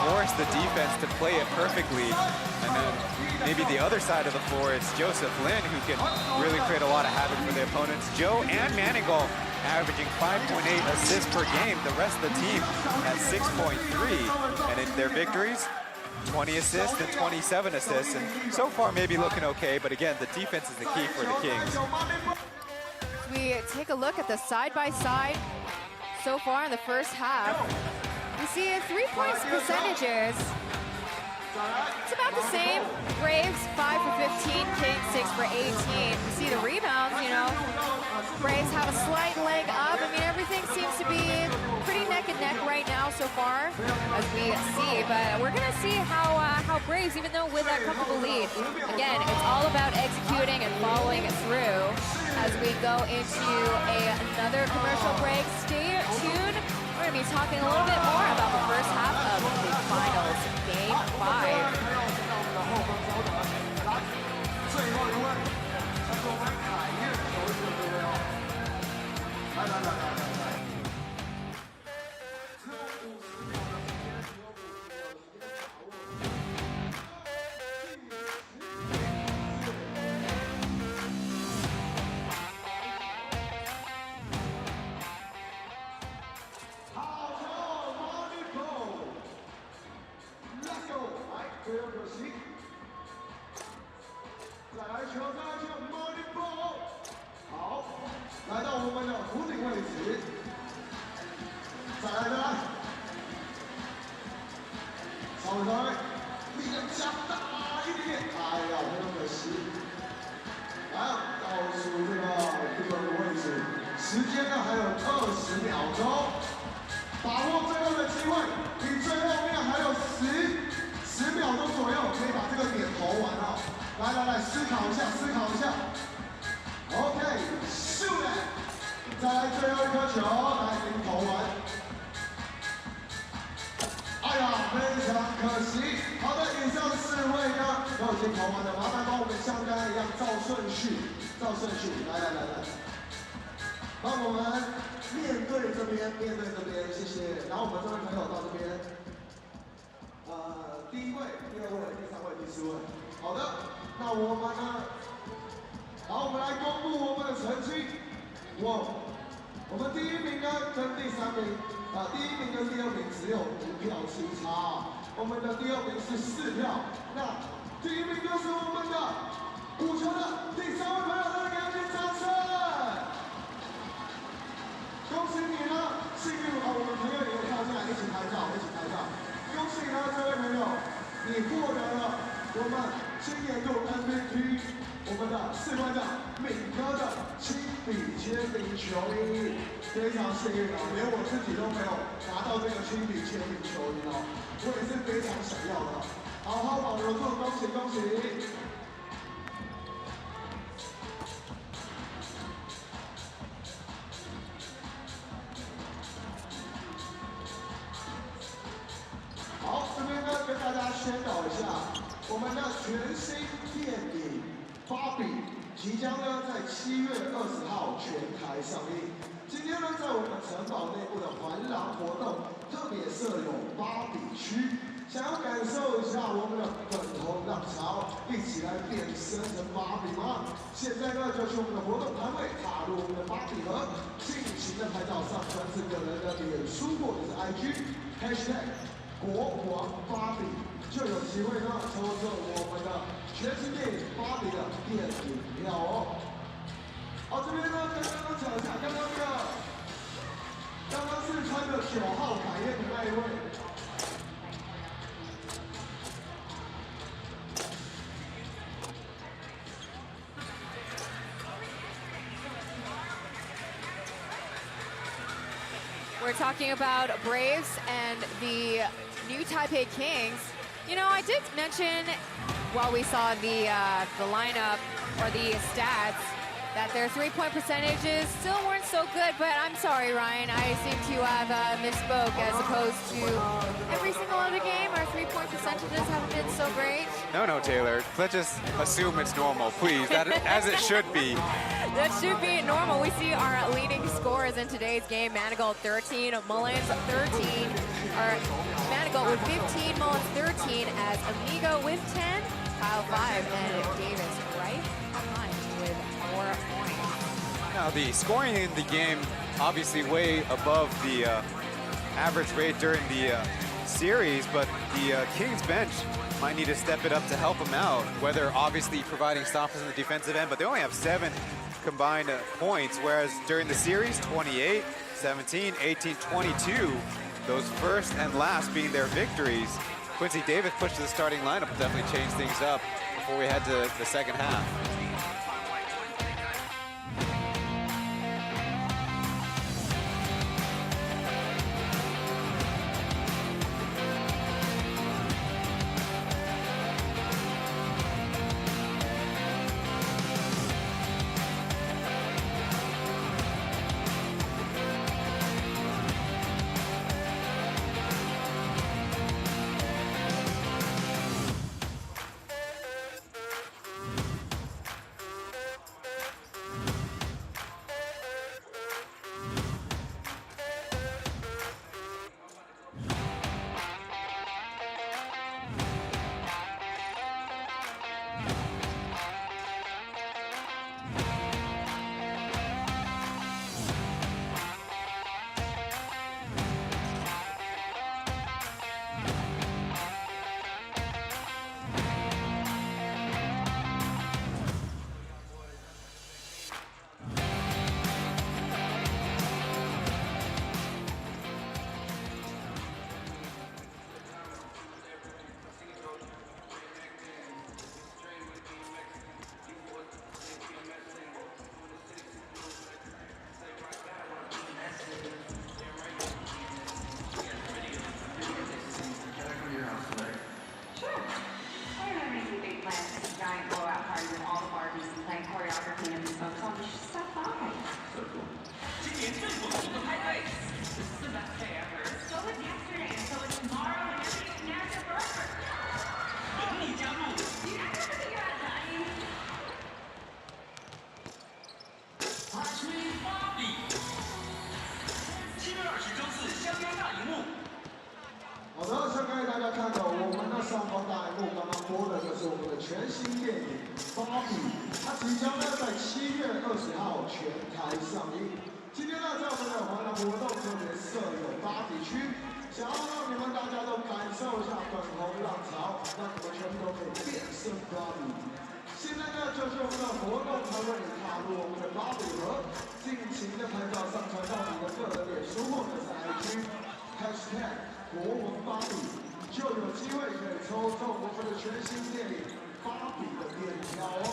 forced the defense to play it perfectly. And then maybe the other side of the floor, it's Joseph Lin who can really create a lot of havoc for the opponents. Joe and Manigault averaging 5.8 assists per game. The rest of the team has 6.3. And in their victories, 20 assists and 27 assists, and so far maybe looking okay, but again, the defense is the key for the Kings. We take a look at the side-by-side so far in the first half. We see 3-point percentages. It's about the same. Braves 5 for 15, Kings 6 for 18. You see the rebounds, you know. Braves have a slight leg up. I mean, everything seems to be pretty neck and neck right now so far, as we see. But we're gonna see how Braves, even though with that comfortable lead, again, it's all about executing and following through. As we go into another commercial break, stay tuned. We're gonna be talking a little bit more about the first half of the finals, Game 5. 都已经投完了，麻烦帮我们像刚才一样照顺序，来，帮我们面对这边，谢谢。然后我们这位朋友到这边，第1位、第2位、第3位、第4位。好的，那我们呢？好，我们来公布我们的成绩。我们第1名呢跟第3名，第1名跟第2名只有5票之差，我们的第2名是4票。那第1名就是我们的5球的第3位朋友，大家给他点掌声！恭喜你呢，幸运我们朋友也会跳进来一起拍照。恭喜呢这位朋友，你获得了我们今年度 MVP 我们的士官长敏哥的亲笔签名球衣，非常幸运啊，连我自己都没有拿到这个亲笔签名球衣哦，我也是非常想要的，好好保留住，恭喜！好，这边呢跟大家宣导一下，我们的全新电影《芭比》即将呢在7月20号全台上映。今天呢，在我们城堡内部的环廊活动特别设有芭比区，想要感受一下我们的粉红浪潮，一起来变身成芭比吗？现在呢，就去我们的活动摊位，踏入我们的芭比盒，尽情的拍照上传至个人的脸书或者是 IG，# 国王芭比，就有机会呢抽中我们的全新电影《芭比》的电影票哦。好，这边呢跟刚刚讲一下，刚刚是穿着9号凯宴的那一位。We're talking about Braves and the new Taipei Kings. You know, I did mention while we saw the lineup or the stats that their three-point percentages still weren't so good, but I'm sorry, Ryan. I seem to have misspoke as opposed to every single other game. Our three-point percentages haven't been so great. No, Taylor. Let's just assume it's normal, please, as it should be. That should be normal. We see our leading scorers in today's game. Manigault 13, Mullins 13. Or Manigault with 15, Mullins 13 as Amigo with 10, Kyle 5, and Davis right behind with 4 points. Now the scoring in the game obviously way above the average rate during the series, but the Kings bench might need to step it up to help them out, whether obviously providing stops in the defensive end, but they only have 7 combined points, whereas during the series, 28, 17, 18, 22, those first and last being their victories. Quincy Davis pushed to the starting lineup, definitely changed things up before we head to the second half. 芭比，它即将呢在7月20号全台上映。今天呢，在我们的华南活动特别设有芭比区，想要让你们大家都感受一下粉红浪潮，让你们全部都可以变身芭比。现在呢，就是我们的活动才为你踏入我们的芭比盒，尽情的拍照上传到你的个人脸书或者是 IG，# 国王芭比，就有机会可以抽中我们的全新电影《芭比》的电票哦。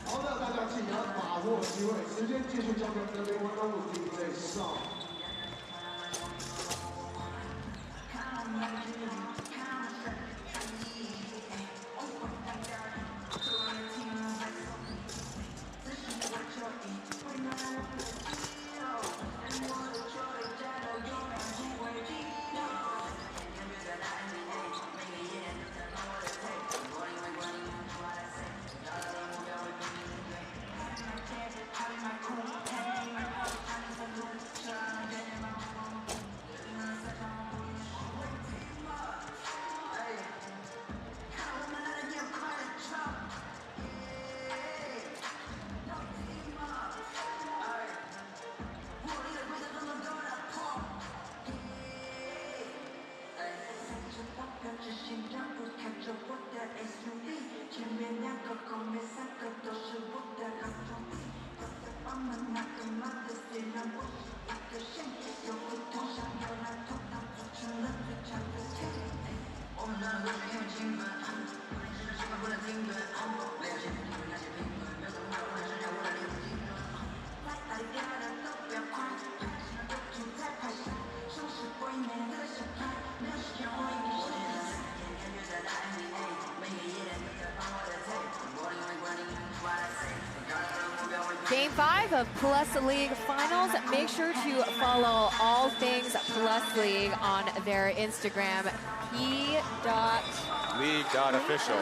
好的，大家记得把握机会，时间继续交给我们的灵魂人物 DJ Song。Game 5 of Plus League Finals. Make sure to follow all things Plus League on their Instagram, P.LEAGUE.official,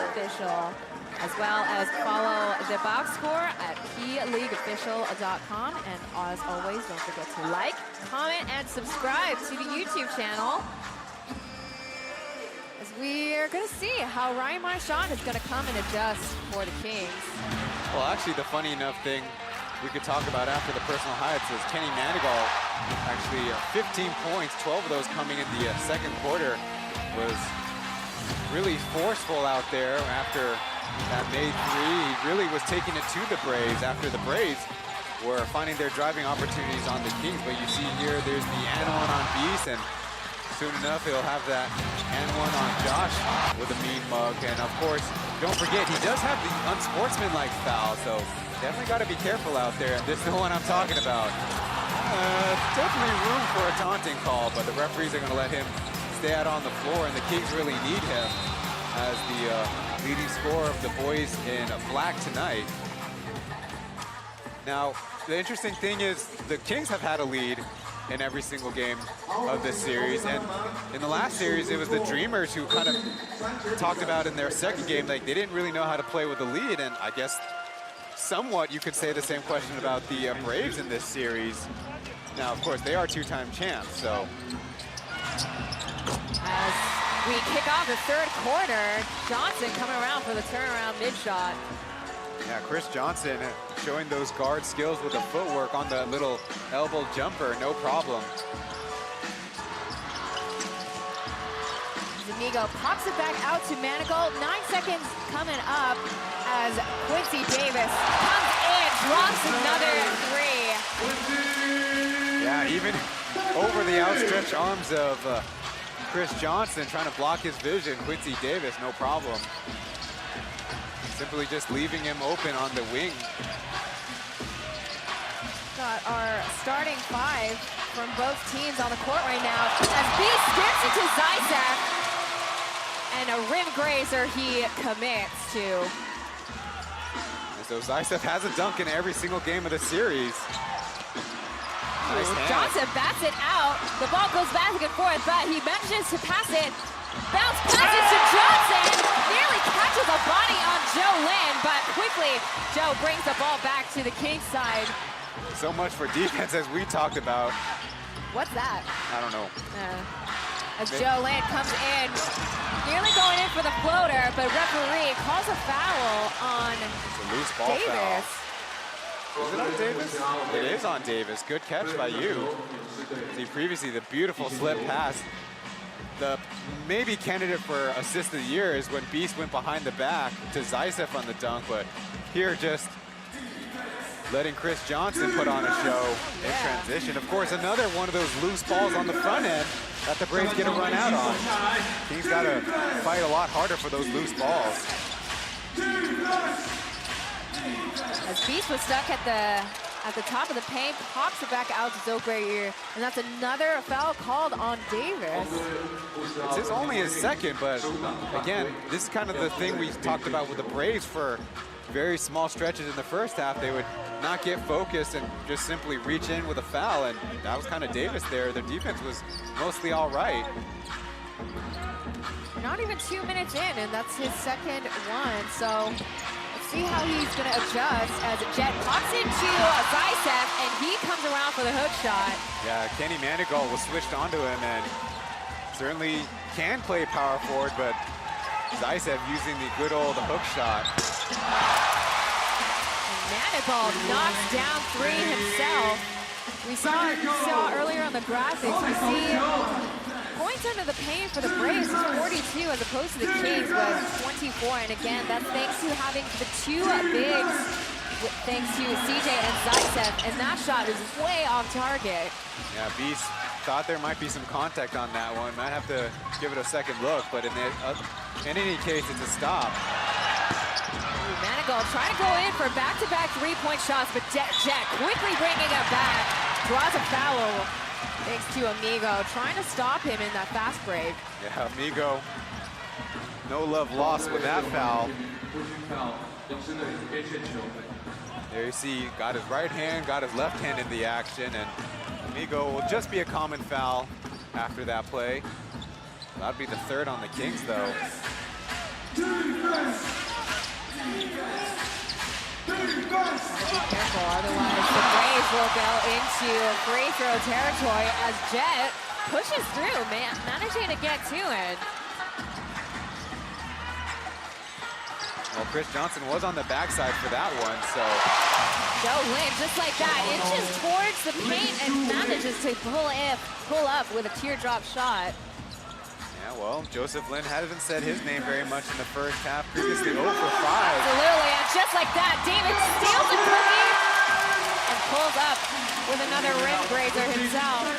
as well as follow the box score at PLEAGUEofficial.com. And as always, don't forget to like, comment, and subscribe to the YouTube channel. As we're going to see how Ryan Marchand is going to come and adjust for the Kings. Well, actually, the funny enough thing we could talk about after the personal highlights is Kenny Manigault, actually 15 points, 12 of those coming in the second quarter, was really forceful out there after that made three. He really was taking it to the Braves after the Braves were finding their driving opportunities on the Kings. But you see here, there's the and one on Beast, and soon enough, he'll have that and one on Josh with a mean mug. And of course, don't forget, he does have the unsportsmanlike foul, so definitely got to be careful out there. And this is the one I'm talking about. Definitely room for a taunting call, but the referees are going to let him stay out on the floor, and the Kings really need him as the leading scorer of the boys in black tonight. Now, the interesting thing is the Kings have had a lead in every single game of this series, and in the last series it was the Dreamers who kind of talked about in their second game, like they didn't really know how to play with the lead, and I guess somewhat you could say the same question about the Braves in this series. Now, of course, they are two-time champs, so. As we kick off the third quarter, Johnson coming around for the turnaround mid-shot. Yeah, Chris Johnson showing those guard skills with the footwork on the little elbow jumper, no problem. Zuniga pops it back out to Manigault. 9 seconds coming up as Quincy Davis comes in, drops another three. Yeah, even over the outstretched arms of Chris Johnson trying to block his vision, Quincy Davis, no problem. Simply just leaving him open on the wing. Got our starting five from both teams on the court right now. As Beast gets it to Zaitsev. And a rim grazer he commits to. So Zaitsev has a dunk in every single game of the series. Nice hand. Johnson bats it out. The ball goes back and forth, but he manages to pass it. Bounce passes to Johnson. Nearly catches a body on Joe Lin, but quickly Joe brings the ball back to the Kings side. So much for defense, as we talked about. What's that? I don't know. As Joe Lin comes in, nearly going in for the floater, but but referee calls a foul on It's a loose ball Davis. foul. Is it on Davis? It is on Davis. Good catch by you. See, previously, the beautiful slip pass. The maybe candidate for assist of the year is when Beast went behind the back to Zaisev on the dunk, but here just letting Chris Johnson put on a show in transition. Of course, another one of those loose balls on the front end that the Braves get a run out on. Kings got to fight a lot harder for those loose balls. As Beast was stuck at the top of the paint, pops it back out to Zogwei, and that's another foul called on Davis. It's only his second, but again, this is kind of the thing we talked about with the Braves for very small stretches in the first half. They would not get focused and just simply reach in with a foul, and that was kind of Davis there. Their defense was mostly all right. Not even 2 minutes in, and that's his second one, so let's see how he's going to adjust as Jet pops into Zaisev, and he comes around for the hook shot. Yeah, Kenny Manigault was switched onto him and certainly can play power forward, but Zaisev using the good old hook shot. Manigault knocks down 3 himself. We saw earlier on the graphics, we see points under the paint for the Braves is 42 as opposed to the Kings was 24. And again, that's thanks to having the 2 bigs, thanks to CJ and Zaisev, and that shot is way off target. Yeah, Beast thought there might be some contact on that one. Might have to give it a second look, but in any case, it's a stop. Manigault trying to go in for back-to-back 3-point shots, but Jet quickly bringing it back. Draws a foul thanks to Amigo, trying to stop him in that fast break. Yeah, Amigo, no love lost with that foul. There you see, got his right hand, got his left hand in the action, and Amigo will just be a common foul after that play. That'd be the 3rd on the Kings, though. Be careful, otherwise the Braves will go into free throw territory as Jet pushes through, managing to get to it. Well, Chris Johnson was on the backside for that one, so. Joe Lynn, just like that, inches towards the paint and manages to pull up with a teardrop shot. Yeah, well, Joseph Lin hasn't said his name very much in the first half. Previously 0 for 5. Absolutely, and just like that, David steals a cookie and pulls up with another rim grazer himself.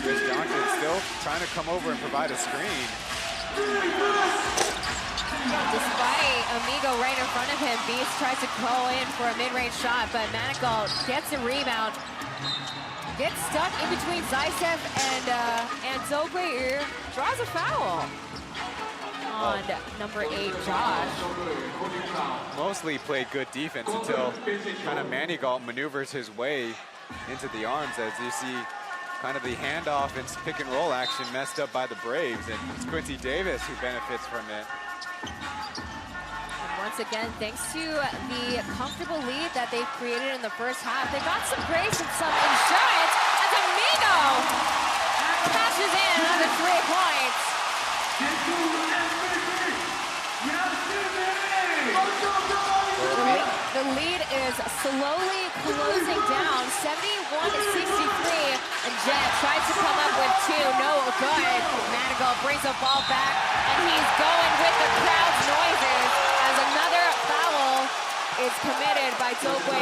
Chris Johnson still trying to come over and provide a screen. Despite Amigo right in front of him, Beast tries to go in for a mid-range shot, but Manigault gets a rebound. Gets stuck in between Zaisev and Zogwei, draws a foul on number 8, Josh. Mostly played good defense until kind of Manigault maneuvers his way into the arms, as you see kind of the handoff and pick and roll action messed up by the Braves, and it's Quincy Davis who benefits from it. And once again, thanks to the comfortable lead that they've created in the first half, they got some grace and some insurance as Amigo cashes in on the 3 points. The lead is slowly closing down, 71-63, and Jet tries to come up with 2, no good. Manigault brings the ball back, and he's going with the crowd's noises as another foul is committed by Zogwei.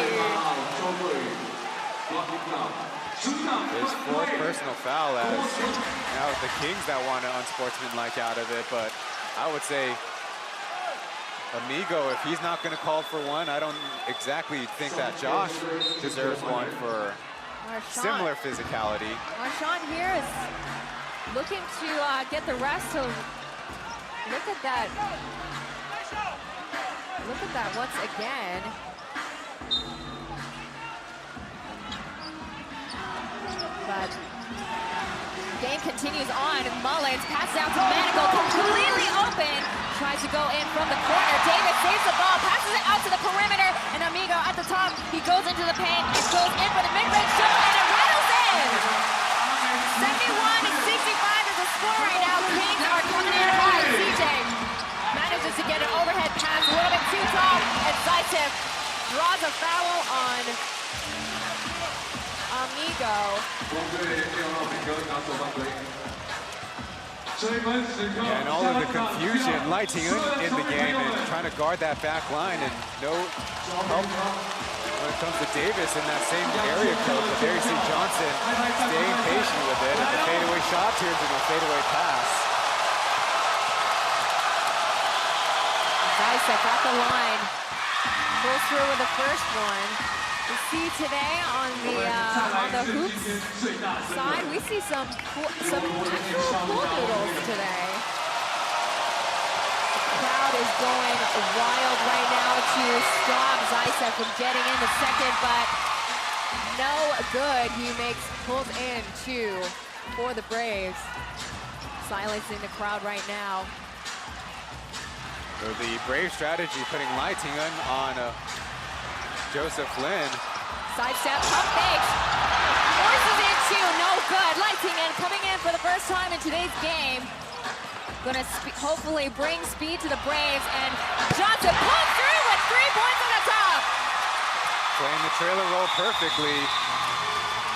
His 4th personal foul, as now it's the Kings that want an unsportsmanlike out of it, but I would say Amigo, if he's not going to call for one, I don't exactly think that Josh deserves one for similar physicality. Marshawn here is looking to get the rest of. Look at that. Look at that once again. But game continues on. Mullins passes out to Manigault, completely open. Tries to go in from the corner. David saves the ball, passes it out to the perimeter, and Amigo at the top. He goes into the paint and goes in for the mid-range shot, and it rattles draws a foul on Amigo. Yeah, and all of the confusion, lighting in the game and trying to guard that back line, and no help when it comes to Davis in that same area code. But there you see Johnson staying patient with it, and the fadeaway shot turns into a fadeaway pass. Isaac at the line, pulls through with the first one. We see today on the hoops side, we see some actual pool noodles today. The crowd is going wild right now to stop Zysek from getting in the second, but no good. He pulls in two for the Braves, silencing the crowd right now. So the Brave strategy, putting Lightingan on Joseph Lin. Sidestep, pump fake. Forces in two, no good. Lightingan coming in for the first time in today's game. Gonna hopefully bring speed to the Braves, and Johnson pulls through with 3 points on the top. Playing the trailer role perfectly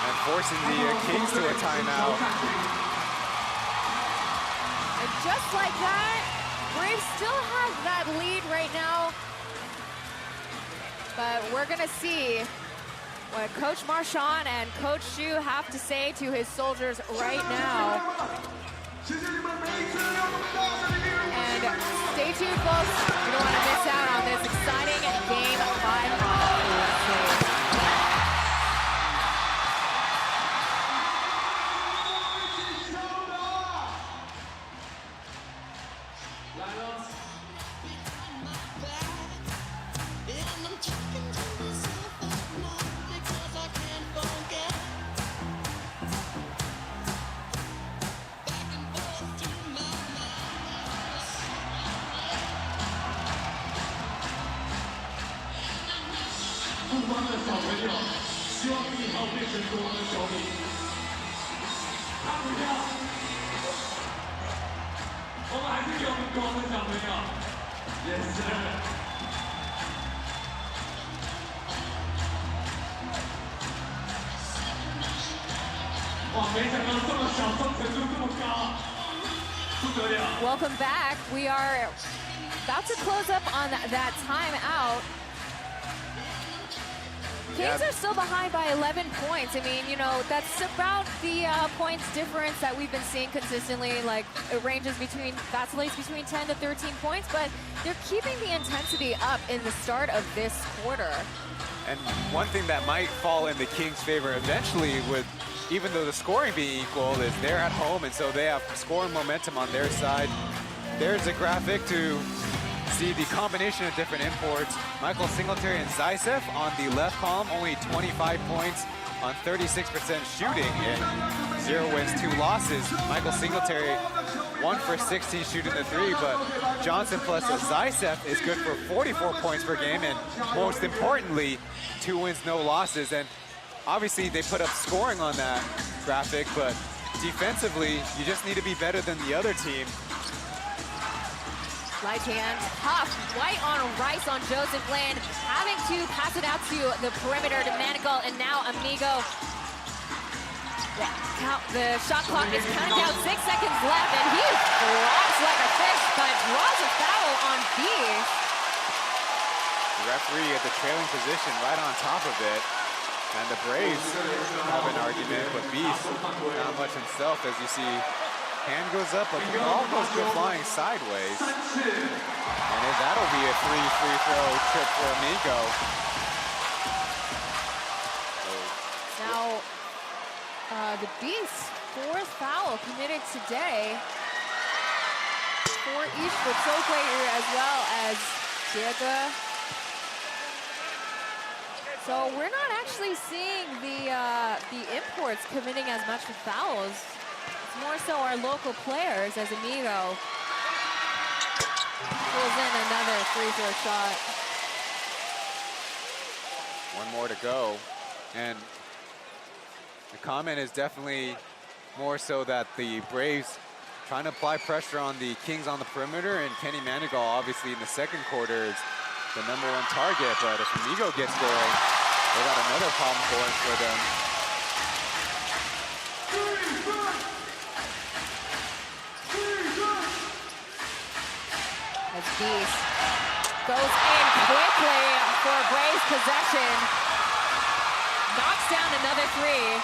and forcing the Kings to a timeout. And just like that, Braves still have that lead right now. But we're gonna see what Coach Marchand and Coach Xu have to say to his soldiers right now. And stay tuned, folks. You don't want to miss out on this exciting Game 5 run. Welcome back. We are about to close up on that timeout. Kings are still behind by 11 points. I mean, you know, that's about the points difference that we've been seeing consistently. Like, it ranges vacillates between 10 to 13 points, but they're keeping the intensity up in the start of this quarter. And one thing that might fall in the Kings' favor eventually, with even though the scoring being equal, is they're at home, and so they have scoring momentum on their side. There's a graphic to see the combination of different imports. Michael Singletary and Zaitsev on the left column, only 25 points on 36% shooting and 0 wins, 2 losses. Michael Singletary 1 for 16 shooting the 3, but Johnson plus Zaitsev is good for 44 points per game, and most importantly, 2 wins, no losses. And obviously they put up scoring on that graphic, but defensively, you just need to be better than the other team. Light hand, tough, white on rice on Joseph Lin, having to pass it out to the perimeter to Manigal, and now Amigo. The shot clock is counting down, 6 seconds left, and he drops like a fish, but draws a foul on Beef. The referee at the trailing position right on top of it. And the Braves have an argument, but Beef not much himself, as you see. Hand goes up, but the ball goes flying sideways. And that'll be a free throw trip for Amigo. Now, the Beast's 4th foul committed today for each for Tokwaiter as well as Diego. So we're not actually seeing the imports committing as much for fouls. More so our local players, as Amigo pulls in another free throw shot. One more to go. And the comment is definitely more so that the Braves trying to apply pressure on the Kings on the perimeter, and Kenny Manigal obviously in the second quarter is the #1 target, but if Amigo gets going, they got another problem going for them. As Beast goes in quickly for Braves possession. Knocks down another 3.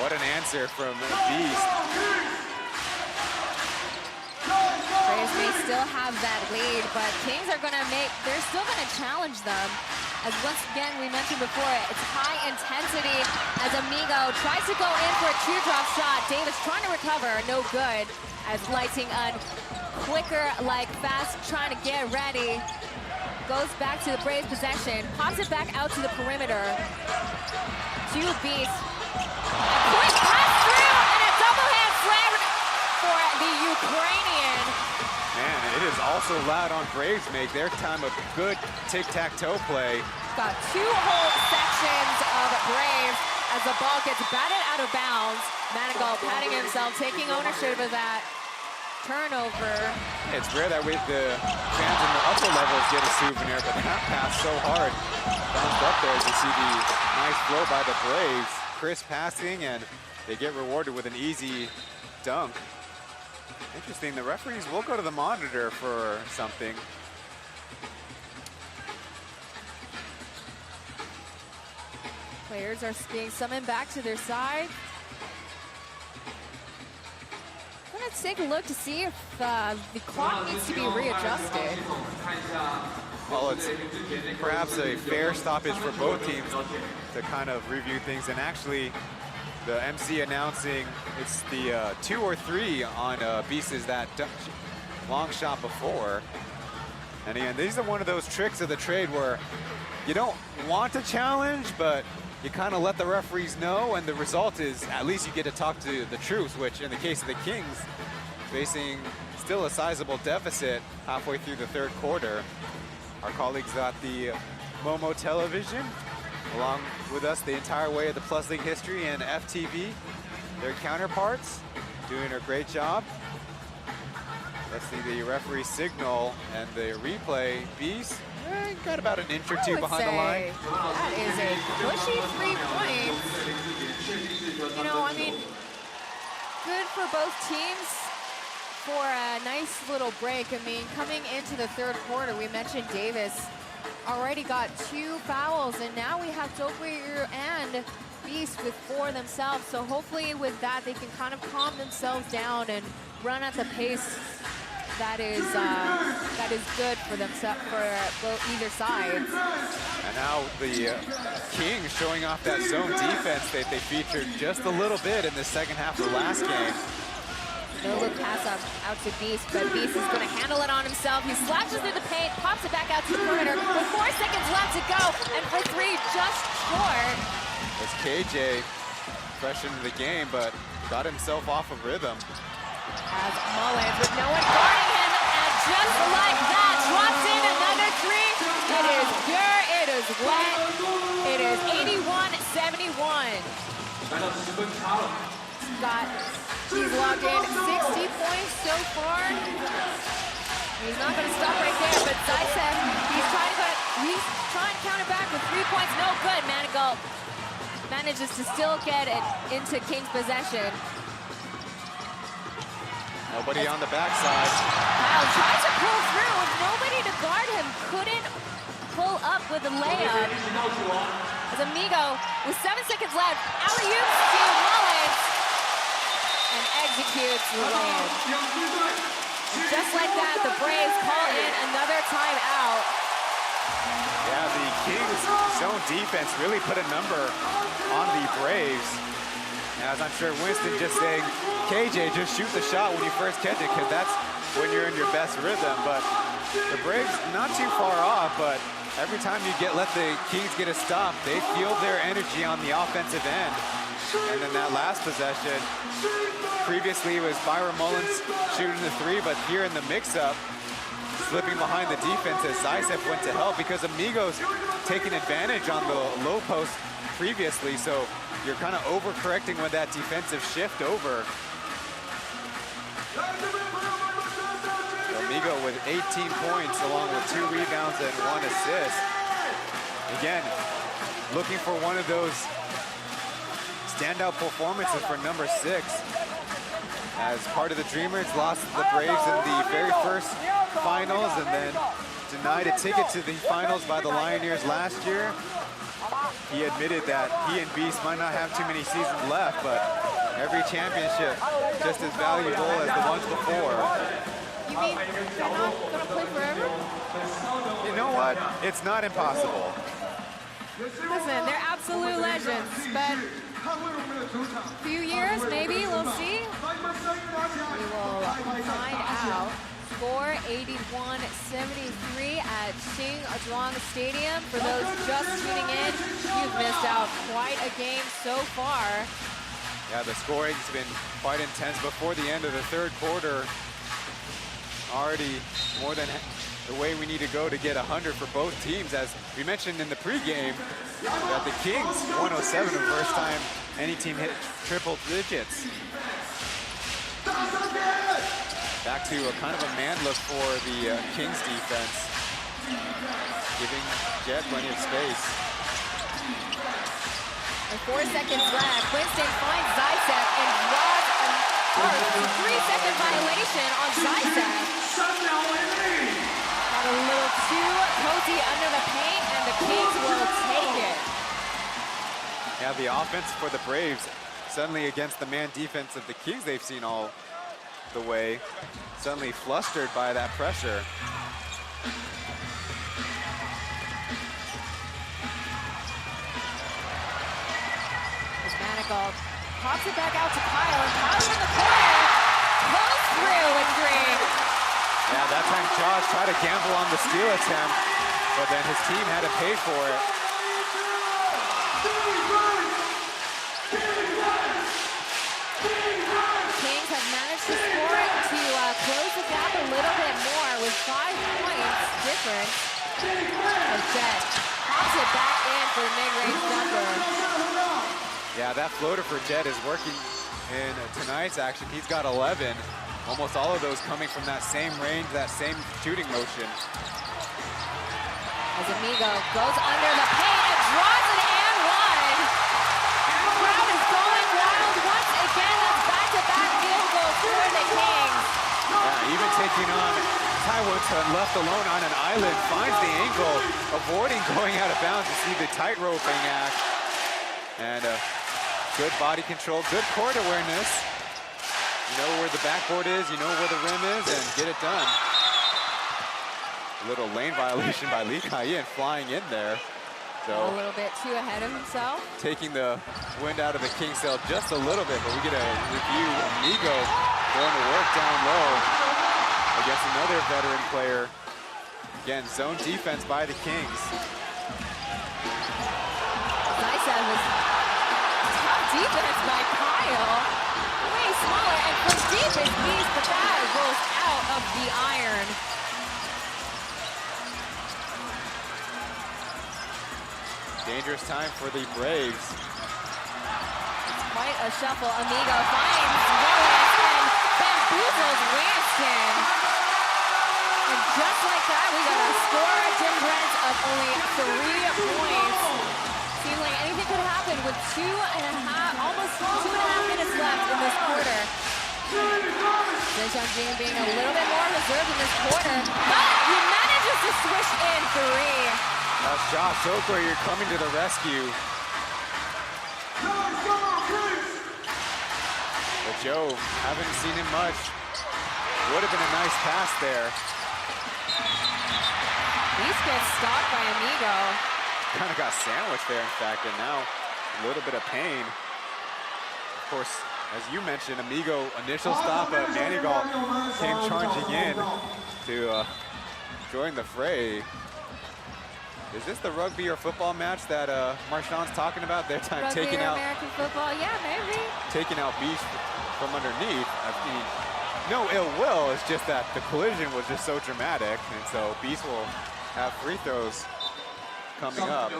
What an answer from Beast. Braves may still have that lead, but Kings are they're still gonna challenge them. As once again, we mentioned before, it's high intensity as Amigo tries to go in for a 2-drop shot. Davis trying to recover, no good. As Lighting on quicker, like fast, trying to get ready. Goes back to the Braves possession, pops it back out to the perimeter. To Beast. A quick pass through and a double hand slam for the Ukrainian. Man, it is also loud on Braves make their time of good tic-tac-toe play. Got 2 whole sections of Braves as the ball gets batted out of bounds. Manigault patting himself, taking ownership of that turnover. It's rare that the fans in the upper levels get a souvenir, but that pass so hard. Bounced up there as you see the nice flow by the Braves. Crisp passing, and they get rewarded with an easy dunk. Interesting, the referees will go to the monitor for something. Players are being summoned back to their side. Let's take a look to see if the clock needs to be readjusted. Well, it's perhaps a fair stoppage for both teams to kind of review things. And actually, the MC announcing it's the 2 or 3 on Beast's that long shot before. And again, these are one of those tricks of the trade where you don't want to challenge, but you kind of let the referees know, and the result is at least you get to talk to the troops, which in the case of the Kings, facing still a sizable deficit halfway through the 3rd quarter. Our colleagues got the Momo television along with us the entire way of the Plus League history, and FTV, their counterparts, doing a great job. Let's see the referee signal and the replay. Beast got about an inch or 2 behind the line. That is a pushy 3 points. You know, I mean, good for both teams for a nice little break. I mean, coming into the 3rd quarter, we mentioned Davis already got 2 fouls, and now we have Doppler and Beast with 4 themselves. So hopefully with that, they can kind of calm themselves down and run at the pace that is good for themselves, for either side. And now the Kings showing off that zone defense that they featured just a little bit in the 2nd half of the last game. No look pass out to Beast, but Beast is going to handle it on himself. He slashes through the paint, pops it back out to the perimeter with 4 seconds left to go, and for 3, just short. It's KJ fresh into the game, but got himself off of rhythm. As Mullins, with no one guarding him, and just like that, drops in another 3. It is pure, it is wet. It is 81-71. He's logged in 60 points so far. He's not going to stop right there, but Zaitsev, he's trying to counter back with 3 points. No good. Manigault manages to still get it into King's possession. Nobody on the backside. Kyle tries to pull through with nobody to guard him. Couldn't pull up with a layup. As Amigo, with 7 seconds left, alley-oops to Mullins. And executes the layup. Just like that, the Braves call in another timeout. Yeah, the Kings zone defense really put a number on the Braves. As I'm sure Winston just saying, KJ, just shoot the shot when you first catch it, because that's when you're in your best rhythm. But the Braves not too far off, but every time you let the Kings get a stop, they feel their energy on the offensive end. And then that last possession, previously it was Byron Mullins shooting the 3, but here in the mix-up, slipping behind the defense as Zaitsev went to help, because Amigo's taking advantage on the low post previously, so you're kind of overcorrecting with that defensive shift over. So Amigo with 18 points along with 2 rebounds and 1 assist. Again, looking for one of those standout performances for number 6. As part of the Dreamers, lost to the Braves in the very first finals and then denied a ticket to the finals by the Lioneers last year. He admitted that he and Beast might not have too many seasons left, but every championship just as valuable as the ones before. You mean they're not going to play forever? You know what? It's not impossible. Listen, they're absolute legends, but a few years, maybe, we'll see. We will find out. Score 81-73 at Ching Zhuang Stadium. For those just tuning in, you've missed out quite a game so far. Yeah, the scoring's been quite intense before the end of the third quarter. Already more than the way we need to go to get 100 for both teams. As we mentioned in the pregame, that the Kings 107, the first time any team hit triple digits. Back to a kind of a man look for the Kings defense, giving Jet plenty of space. With 4 seconds left, Winston finds Zaitsev and draws a 3-second violation on Zaitsev. Got a little too cozy under the paint, and the Kings will take it. Yeah, the offense for the Braves, suddenly against the man defense of the Kings they've seen all the way, suddenly flustered by that pressure. Manigault pops it back out to Kyle, and Kyle in the corner goes through with 3. Yeah, that time Josh tried to gamble on the steal attempt, but then his team had to pay for it. Kings have managed to score to close the gap a little bit more with 5 points difference. And Jet pops it back in for the mid-range jumper. Yeah, that floater for Jet is working in tonight's action. He's got 11. Almost all of those coming from that same range, that same shooting motion. As Amigo goes under the paint and draws it and one. The crowd is going wild once again. That's back-to-back field goals for the Kings. Yeah, even taking on Taiwan left alone on an island, finds the angle, avoiding going out of bounds. You see the tight-roping act. And good body control, good court awareness. You know where the backboard is, you know where the rim is, and get it done. A little lane violation by Lee Kai-yin flying in there. So a little bit too ahead of himself. Taking the wind out of the Kings sail just a little bit, but we get a review. Amigo going to work down low against another veteran player. Again, zone defense by the Kings. Zaitsev is tough defense by Kyle. Way smaller, and from deep is Beast, but that rolls out of the iron. Dangerous time for the Braves. It's quite a shuffle. Amigo finds Willis and bamboozles Winston. And just like that, we got a score difference of only 3 points. Seems like anything could happen with almost 2.5 minutes left in this quarter. Chen being a little bit more reserved in this quarter, but he manages to swish in 3. Josh Oakley, you're coming to the rescue. But Joe, haven't seen him much. Would have been a nice pass there. Beast gets stopped by Amigo. Kind of got sandwiched there, in fact, and now a little bit of pain. Of course, as you mentioned, Amigo initial stop, but Manigault came charging in to join the fray. Is this the rugby or football match that Marchand's talking about? Their time Rugby taking or out American football, yeah, maybe. Taking out Beast from underneath. I mean, no ill will, it's just that the collision was just so dramatic, and so Beast will have free throws coming up.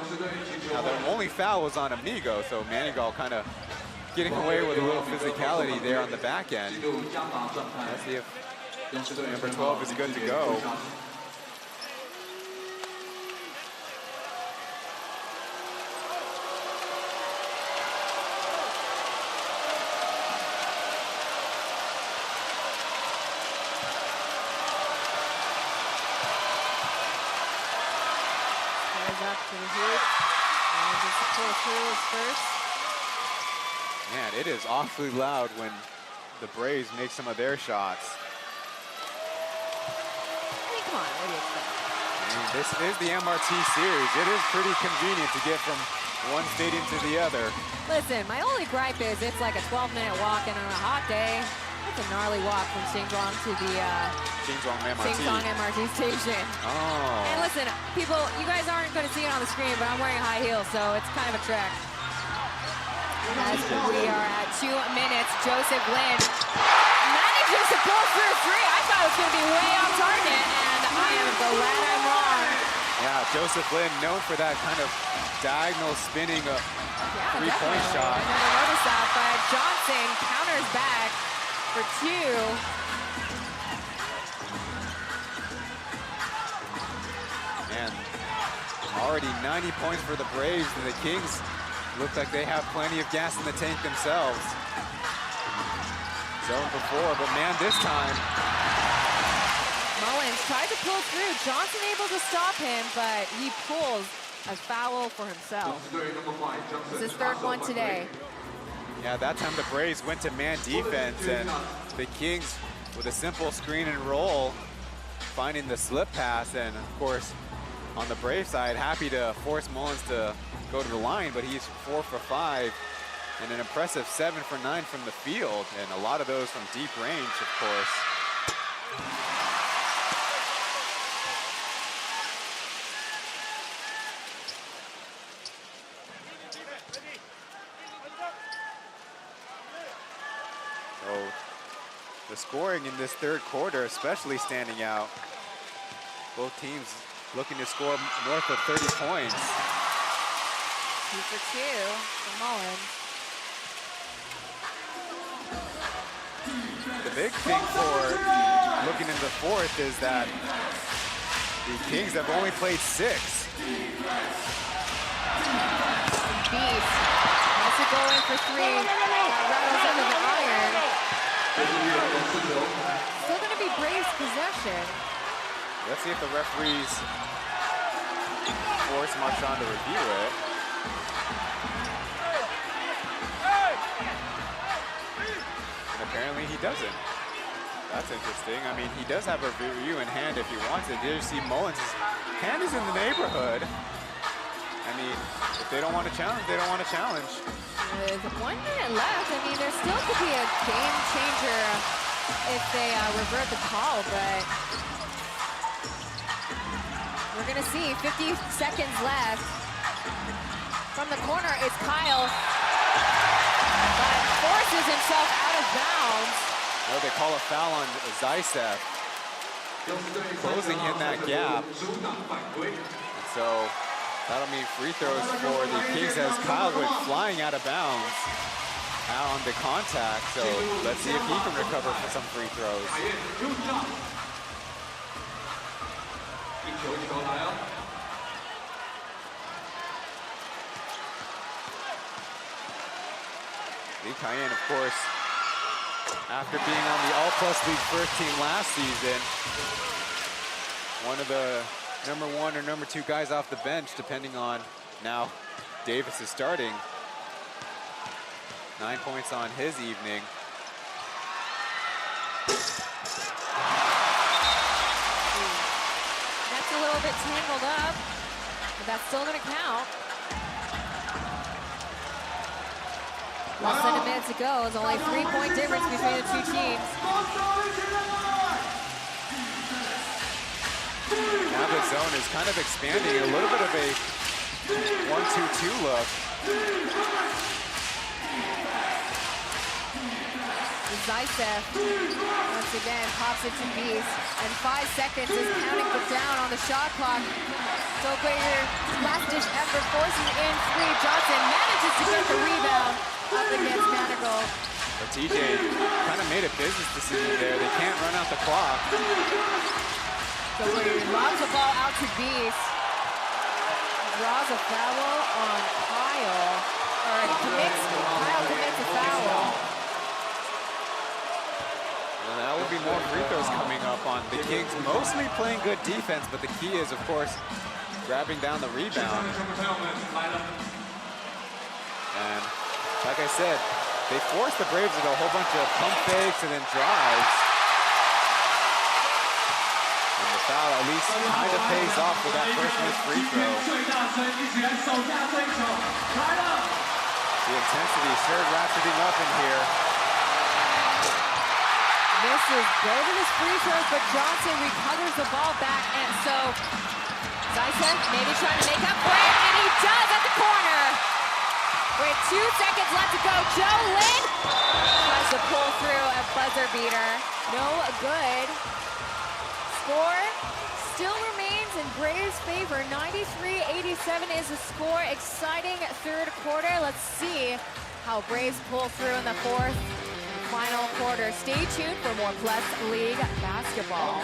Now the only foul was on Amigo, so Manigault kind of getting away with a little physicality there on the back end. Let's see if Number 12 is good to go. Up to the hoop. And just to pull through his first. Man, it is awfully loud when the Braves make some of their shots. I mean, come on, what do you expect? I mean, this is the MRT series. It is pretty convenient to get from one stadium to the other. Listen, my only gripe is it's like a 12-minute walk, and on a hot day, it's a gnarly walk from Xinjiang to the Xinjiang MRT station. Oh. And listen, people, you guys aren't going to see it on the screen, but I'm wearing high heels, so it's kind of a trek. As we are at 2 minutes, Joseph Lin manages to pull through 3. I thought it was going to be way off target, and I am glad I'm wrong. Yeah, Joseph Lin known for that kind of diagonal spinning three-point shot. I never noticed that, but Johnson counters back for 2. And already 90 points for the Braves, and the Kings look like they have plenty of gas in the tank themselves. Zone before, but man, this time. Mullins tried to pull through. Johnson able to stop him, but he pulls a foul for himself. It's his 3rd one today. Yeah, that time the Braves went to man defense, and the Kings, with a simple screen and roll, finding the slip pass. And of course, on the Brave side, happy to force Mullins to go to the line, but he's 4 for 5 and an impressive 7 for 9 from the field, and a lot of those from deep range, of course. So the scoring in this 3rd quarter especially standing out. Both teams looking to score north of 30 points. 2 for 2 for Mullins. The big thing for looking in the 4th is that the Kings have only played 6. Beast has to go in for 3. Rattles under the iron. Still going to be Braves possession. Let's see if the referees force Marchand to review it. And apparently he doesn't. That's interesting. I mean, he does have a review in hand if he wants it. Did you see Mullins' hand is in the neighborhood? I mean, if they don't want to challenge, they don't want to challenge. With 1 minute left, I mean, there still could be a game changer if they revert the call, but we're going to see 50 seconds left. From the corner is Kyle, but forces himself out of bounds. Well, they call a foul on Zaitsev, closing in that gap. And so that'll mean free throws for the Kings as Kyle went flying out of bounds out on the contact. So let's see if he can recover for some free throws. Lee Cayenne, of course, after being on the All-Plus League first team last season, one of the number 1 or number 2 guys off the bench, depending on now Davis is starting. 9 points on his evening. That's a little bit tangled up, but that's still going to count. Less than a minute to go. There's only a 3-point difference between the 2 teams. Now the zone is kind of expanding, a little bit of a 1-2-2 look. Zaitsev once again pops it to Beast, and 5 seconds is counting down on the shot clock. So Quaker, last-ditch effort, forcing in 3. Johnson manages to get the rebound up against Manigault. But TJ kind of made a business decision there. They can't run out the clock. So he lobs the ball out to Beast. Draws a foul on Kyle. Kyle commits a foul. Well, that will be more free throws coming up on the Kings. Mostly playing good defense, but the key is, of course, grabbing down the rebound. And like I said, they forced the Braves into a whole bunch of pump fakes and then drives. And the foul at least kind of pays off for that first missed free throw. The intensity sure ratcheting up in here. Misses both of his free throws, but Johnson recovers the ball back, and so Zaitsev maybe trying to make up for it, and he does at the corner. With 2 seconds left to go, Joe Lin tries to pull through a buzzer beater. No good. Score still remains in Braves' favor. 93-87 is the score. Exciting third quarter. Let's see how Braves pull through in the fourth and final quarter. Stay tuned for more P.LEAGUE basketball.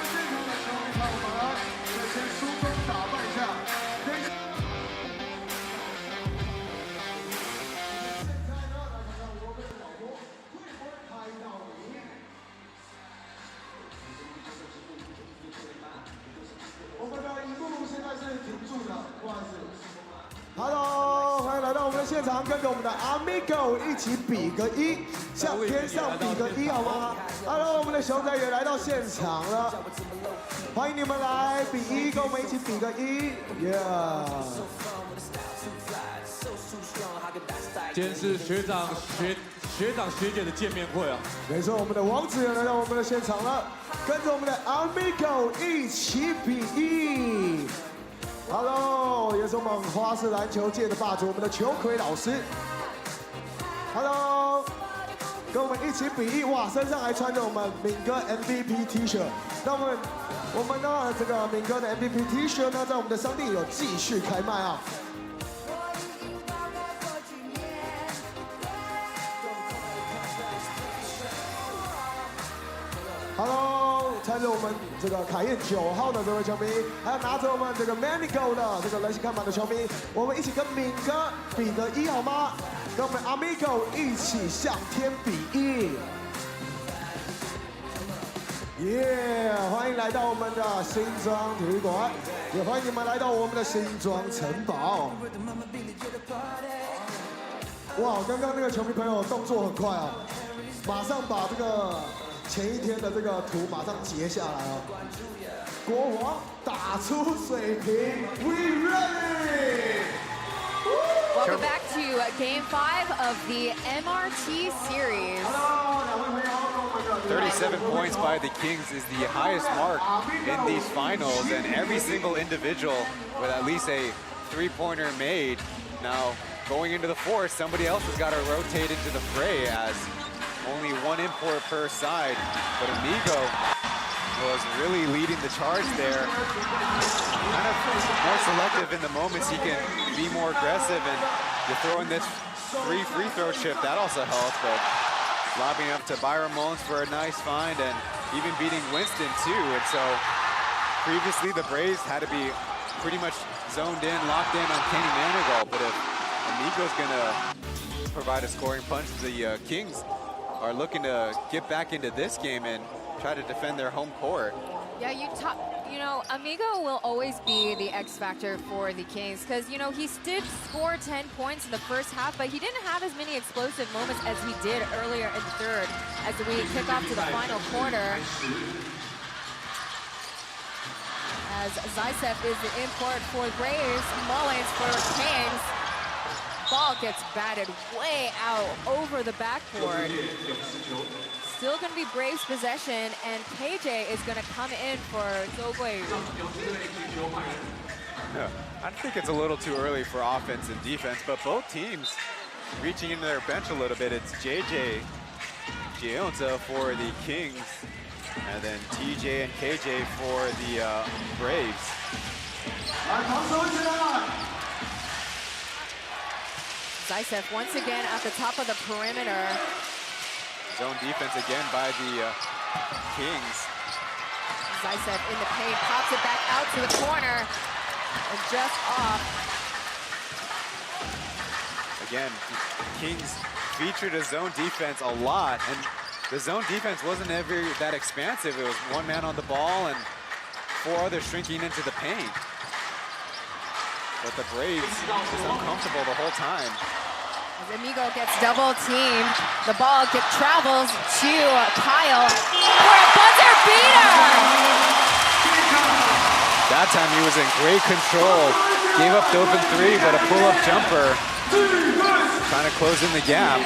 我们的荧幕现在是停住的，不好意思。Hello， 欢迎来到我们的现场，跟着我们的 Amigo 一起比个1，向天上比个1，好吗 ？Hello， 我们的熊仔也来到现场了，欢迎你们来比1，跟我们一起比个1 ，Yeah。今天是学长学姐的见面会啊！没错，我们的王子也来到我们的现场了，跟着我们的 Amigo 一起比1。Hello， 也是我们花式篮球界的霸主，我们的裘奎老师。Hello， 跟我们一起比1，哇，身上还穿着我们敏哥 MVP T 恤。那我们呢，这个敏哥的 MVP T 恤呢，在我们的商店有继续开卖啊。Hello， 穿着我们这个凯燕9号的这位球迷，还有拿着我们这个 Manigo 的这个人形看板的球迷，我们一起跟敏哥比个1好吗？跟我们 Amigo 一起向天比1。耶！欢迎来到我们的新庄体育馆，也欢迎你们来到我们的新庄城堡。哇，刚刚那个球迷朋友动作很快啊，马上把这个。前一天的这个图马上截下来哦。国王打出水平 ，We ready! Welcome back to Game 5 of the MRT Series. 37 points by the Kings is the highest mark in these finals, and every single individual with at least a three-pointer made. Now, going into the fourth, somebody else has got to rotate into the fray as only one import per side, but Amigo was really leading the charge there. Kind of more selective in the moments. He can be more aggressive, and you throw in this free throw chip, that also helps, but lobbing up to Byron Mullins for a nice find and even beating Winston too. And so previously the Braves had to be pretty much zoned in, locked in on Kenny Manigault, but if Amigo's gonna provide a scoring punch, the Kings are looking to get back into this game and try to defend their home court. Yeah, you know, Amigo will always be the X factor for the Kings because, you know, he did score 10 points in the first half, but he didn't have as many explosive moments as he did earlier in the third as we kick off to the final quarter. As Zaitsev is the import for Braves, Mullins for Kings. Ball gets batted way out over the backboard. Still going to be Braves possession, and KJ is going to come in for Zhou Guiyu. Yeah, I think it's a little too early for offense and defense, but both teams reaching into their bench a little bit. It's JJ Gionta for the Kings, and then TJ and KJ for the Braves. Zaitsev once again at the top of the perimeter. Zone defense again by the Kings. Zaitsev in the paint, pops it back out to the corner, and just off. Again, Kings featured a zone defense a lot, and the zone defense wasn't ever that expansive. It was one man on the ball and 4 others shrinking into the paint. But the Braves just uncomfortable the whole time. As Amigo gets double teamed, the ball travels to Kyle for a buzzer beater. That time he was in great control. Gave up the open 3, but a pull-up jumper. Trying to close in the gap.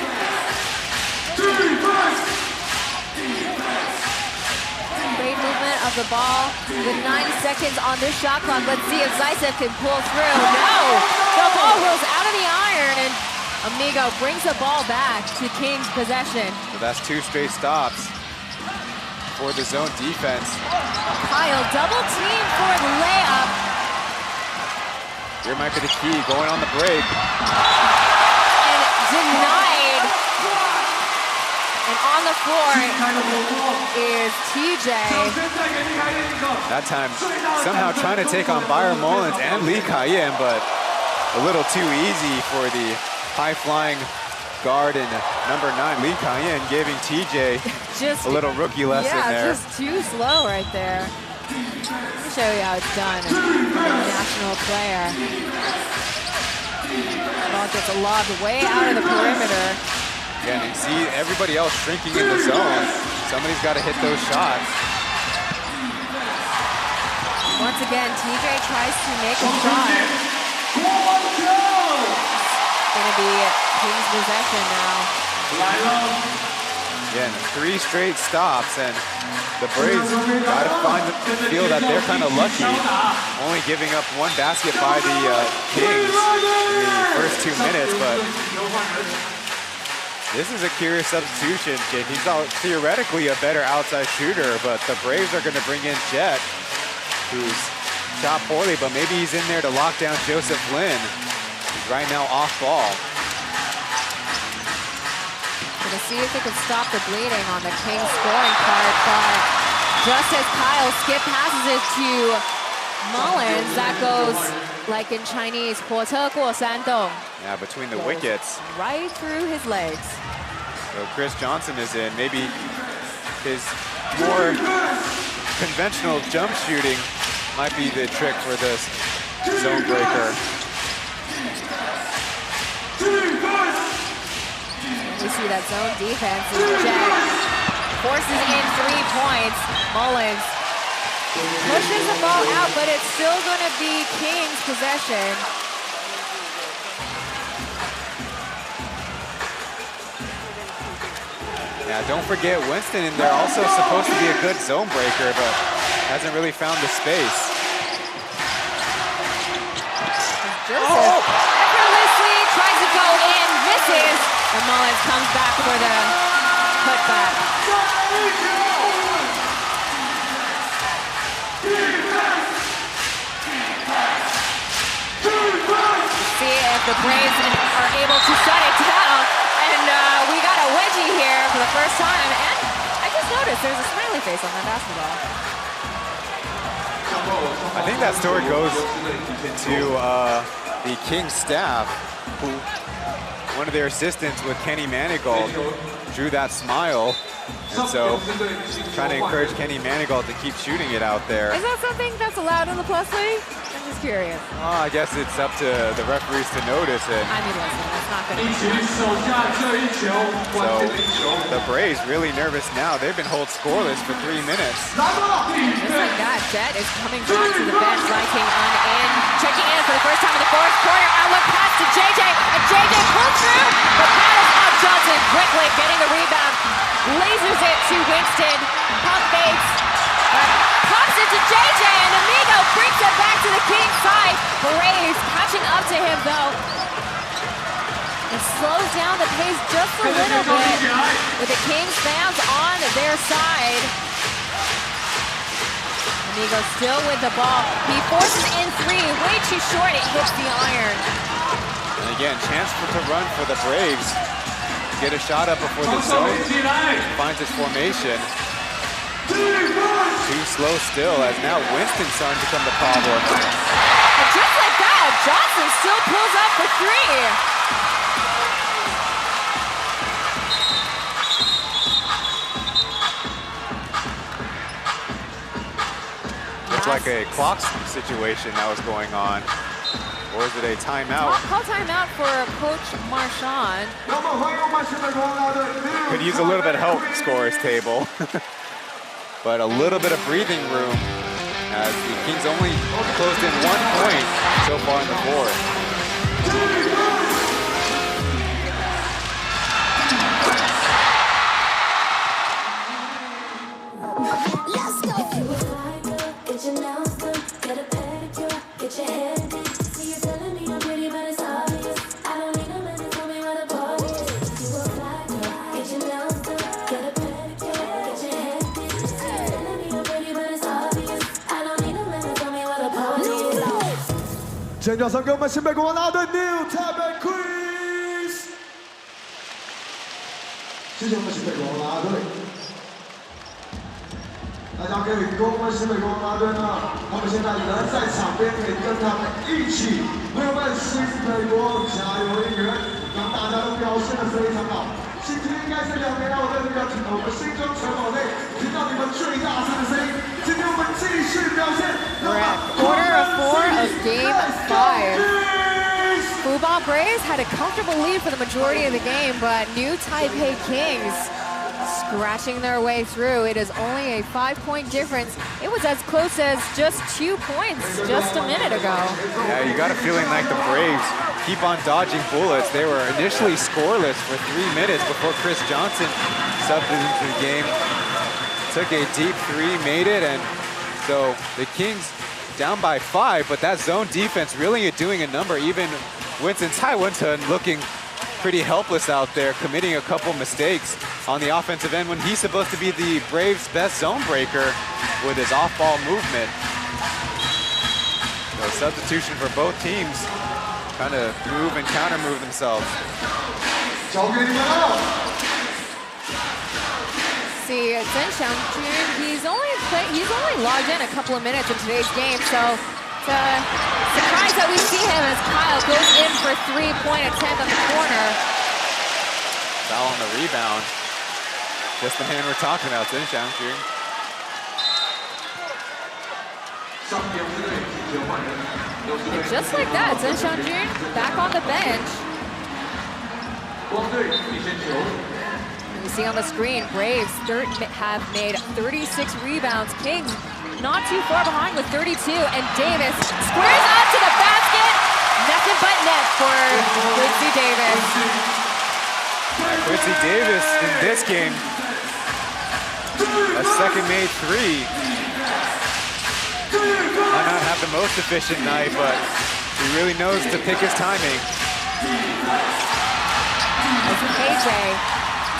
Great movement of the ball with 9 seconds on this shot clock. Let's see if Zaitsev can pull through. No! The ball rolls out of the iron, and Amigo brings the ball back to Kings possession. So that's 2 straight stops for the zone defense. Kyle double team for the layup. Here might be the key, going on the break. And denied. And on the floor is TJ. That time, somehow trying to take on Byron Mullins and Lee Kayin, but a little too easy for the high-flying guard and number 9, Lee Kayin, giving TJ just a little rookie lesson there. Yeah, just too slow right there. Let me show you how it's done. A national player. Ball gets lobbed way out of the perimeter. Yeah, and you see everybody else shrinking in the zone. Somebody's got to hit those shots. Once again, TJ tries to make a shot. Gonna be Kings possession now. Again, 3 straight stops, and the Braves got to feel that they're kind of lucky, only giving up 1 basket by the Kings in the first 2 minutes, but this is a curious substitution, kid. He's theoretically a better outside shooter, but the Braves are going to bring in Jet, who's shot poorly, but maybe he's in there to lock down Joseph Lin. He's right now off ball. Gonna see if they can stop the bleeding on the Kings scoring card, but just as Kyle skip passes it to Mullins, that goes like in Chinese, 火车过山洞. Yeah, between the wickets. Right through his legs. So Chris Johnson is in. Maybe his more conventional jump shooting might be the trick for this zone breaker. We see that zone defense is Jet. Forces in 3 points. Mullins pushes the ball out, but it's still going to be Kings possession. Yeah, don't forget Winston in there, also supposed to be a good zone breaker, but hasn't really found the space. Joseph effortlessly tries to go in, misses, and Mullins comes back for the putback. See if the Braves are able to shut it down. And we got a wedgie here for the first time. And I just noticed there's a smiley face on that basketball. I think that story goes to the Kings staff, who one of their assistants with Kenny Manigault drew that smile. And so trying to encourage Kenny Manigault to keep shooting it out there. Is that something that's allowed in the Plus League? I'm just curious. Oh, I guess it's up to the referees to notice it. I mean, listen, that's not going to So the Braves really nervous now. They've been held scoreless for 3 minutes. Just like that, Jet is coming back to the bench, lighting on in, checking in for the first time in the 4th quarter. Outlook pass to JJ, and JJ pulls through, but paddles off Johnson quickly, getting the rebound, lasers it to Winston, pump fakes, pops it to JJ, and Amigo brings it back to the Kings side. Braves catching up to him though. It slows down the pace just a little bit with the Kings fans on their side. Amigo still with the ball. He forces in 3, way too short. It hits the iron. And again, chance to run for the Braves. get a shot up before the zone finds its formation. Too slow still, as now Winston's starting to become the problem. And just like that, Johnson still pulls up for three. Looks like a clock situation that was going on. Or is it a timeout? Call timeout for Coach Marchand. Could use a little bit of help, scorer's table. But a little bit of breathing room, as the Kings only closed in 1 point so far in the fourth. Let's go. If you a fly girl, get your nails done, get a pedicure, get your hair did. See you telling me I'm pretty, but it's obvious. I don't need a man to tell me where the party is. If you a fly girl, get your nails done, get a pedicure, get your hair did. See you telling me I'm pretty, but it's obvious. I don't need a man to tell me where the party is. 尖叫声给我们新北国王啦啦队 New Taipei Queens！ 谢谢我们新北国王啦啦队。大家可以跟我们新北国王啦啦队呢，他们现在人在场边，可以跟他们一起，朋友们，新北国加油应援，让大家都表现得非常好。今天应该是2年来我在这个我们新中城堡内听到你们最大声的声音。今天我们继续表现。We're at quarter of 4 of game 5. Fubon Braves had a comfortable lead for the majority of the game, but New Taipei Kings scratching their way through. It is only a 5-point difference. It was as close as just 2 points just a minute ago. Yeah, you got a feeling like the Braves keep on dodging bullets. They were initially scoreless for 3 minutes before Chris Johnson subbed into the game. Took a deep 3, made it, and so the Kings down by 5, but that zone defense really doing a number. Even Winston looking pretty helpless out there, committing a couple mistakes on the offensive end when he's supposed to be the Braves' best zone breaker with his off-ball movement. So substitution for both teams, trying to move and counter-move themselves. See, Chen he's only logged in a couple of minutes in today's game, so it's a surprise that we see him as Kyle goes in for 3-point attempt on the corner. Foul on the rebound. Just the man we're talking about, Chen. And just like that, Chen back on the bench. You see on the screen, Braves have made 36 rebounds. Kings not too far behind with 32, and Davis squares up to the basket. Nothing but net for Quincy Davis. Quincy Davis in this game, a second made 3. Might not have the most efficient night, but he really knows to pick his timing. As KJ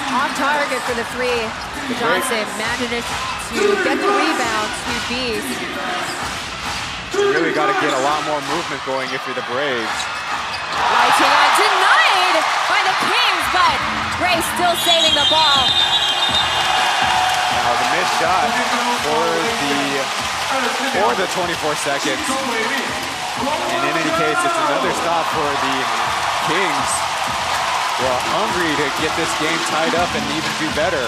on target for the 3. Johnson managed to get the rebound to Beast. You really got to get a lot more movement going if you're the Braves. Lighting on denied by the Kings, but Braves still saving the ball. Now the missed shot for the 24 seconds. And in any case, it's another stop for the Kings. Well, hungry to get this game tied up and even do better.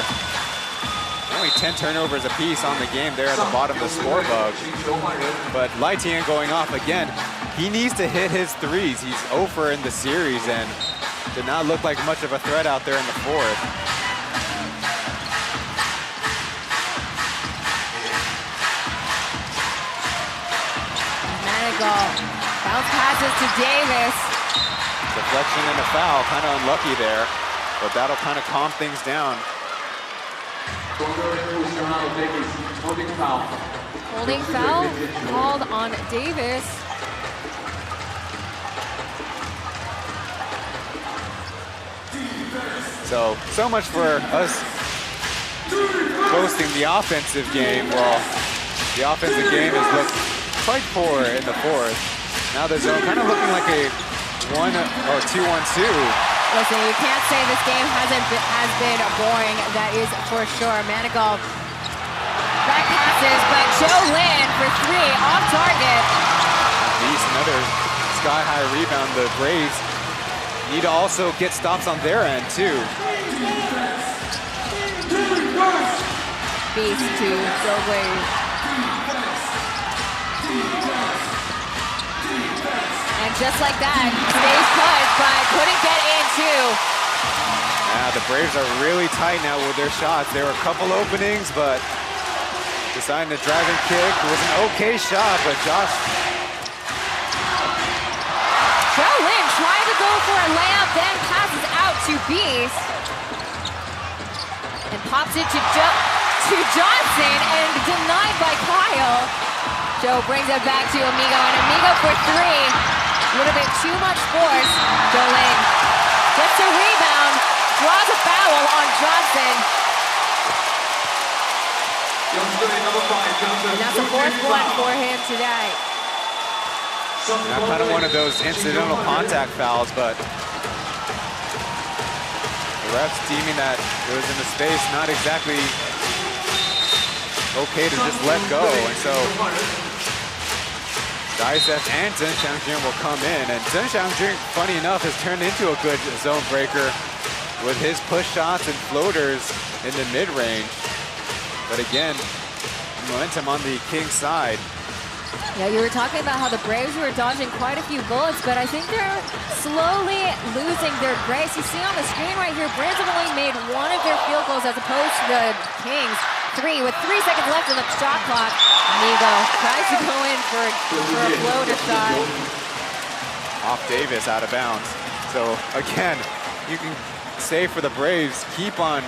Only 10 turnovers apiece on the game there at the bottom of the score bug. But Lightian going off again. He needs to hit his threes. He's 0 for in the series and did not look like much of a threat out there in the fourth. Manigal bounce passes to Davis. Deflection and a foul, kind of unlucky there, but that'll kind of calm things down. Holding foul called on Davis. So much for us boasting the offensive game. Well, the offensive game has looked quite poor in the fourth. Now the zone kind of looking like a 1 or 2-1-2 Listen, you can't say this game has been boring. That is for sure. Manigault back passes, but Joe Lin for 3 off target. Beast, another sky-high rebound. The Braves need to also get stops on their end, too. Beast to Joe Lin. And just like that, stays put, but couldn't get in, too. Yeah, the Braves are really tight now with their shots. There were a couple openings, but deciding to drive and kick was an okay shot, but Josh. Joe Lin trying to go for a layup, then passes out to Beast. And pops it to Johnson, and denied by Kyle. Joe brings it back to Amigo, and Amigo for 3. A little bit too much force. Joe Lin gets a rebound, draws a foul on Johnson. And that's the 4th one for him today. Yeah, kind of one of those incidental contact fouls, but the refs deeming that it was in the space, not exactly okay to just let go. And so Zaitsev and Chen Xiangjun will come in. And Chen Xiangjun, funny enough, has turned into a good zone breaker with his push shots and floaters in the mid-range. But again, momentum on the Kings side. Yeah, you were talking about how the Braves were dodging quite a few bullets, but I think they're slowly losing their grace. You see on the screen right here, Braves have only made 1 of their field goals as opposed to the Kings. 3 with 3 seconds left on the shot clock. Amigo tries to go in for a floater shot. Off Davis, out of bounds. So again, you can say for the Braves, keep on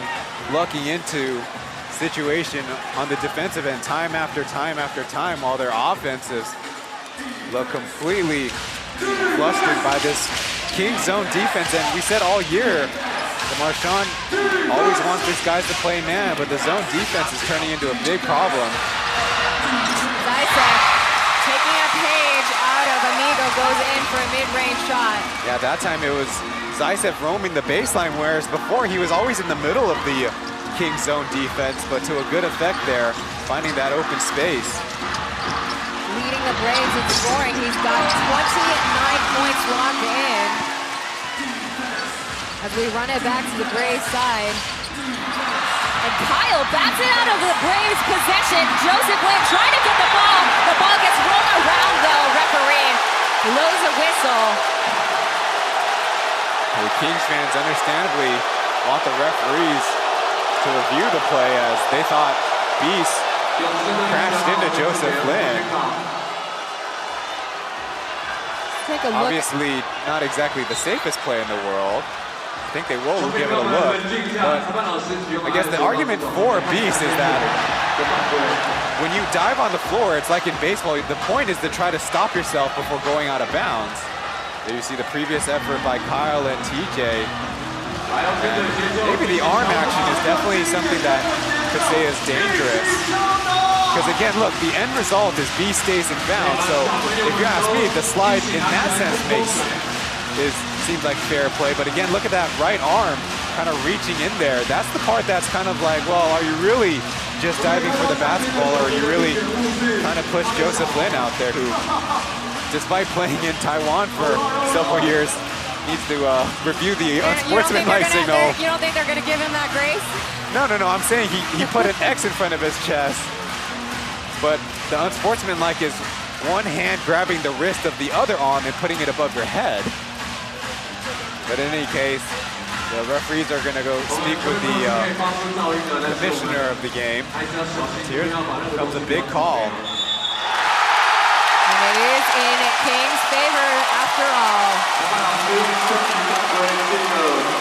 lucking into situation on the defensive end time after time after time, while their offenses look completely flustered by this King zone defense. And we said all year, the Marchand always wants these guys to play man, but the zone defense is turning into a big problem. Zaitsev taking a page out of Amigo, goes in for a mid-range shot. Yeah, that time it was Zaitsev roaming the baseline, whereas before he was always in the middle of the King zone defense, but to a good effect there, finding that open space. Leading the Braves in scoring. He's got 29 points locked in. As we run it back to the Braves side. And Kyle bats it out of the Braves possession. Joseph Lin trying to get the ball. The ball gets rolled around though. Referee blows a whistle. The Kings fans understandably want the referees to review the play, as they thought Beast crashed into Joseph Lin. Take a look. Obviously not exactly the safest play in the world. I think they will give it a look. But I guess the argument for Beast is that when you dive on the floor, it's like in baseball, the point is to try to stop yourself before going out of bounds. There you see the previous effort by Kyle and TJ. And maybe the arm action is definitely something that could say is dangerous. Because again, look, the end result is B stays in bounds. So if you ask me, the slide in that sense seems like fair play. But again, look at that right arm kind of reaching in there. That's the part that's kind of like, well, are you really just diving for the basketball, or are you really trying to push Joseph Lin out there, who, despite playing in Taiwan for several years, needs to review the unsportsmanlike signal. You don't think they're going to give him that grace? No. I'm saying he put an X in front of his chest. But the unsportsmanlike is one hand grabbing the wrist of the other arm and putting it above your head. But in any case, the referees are going to go speak with the commissioner of the game. Here comes a big call. And it is in King's favor after all.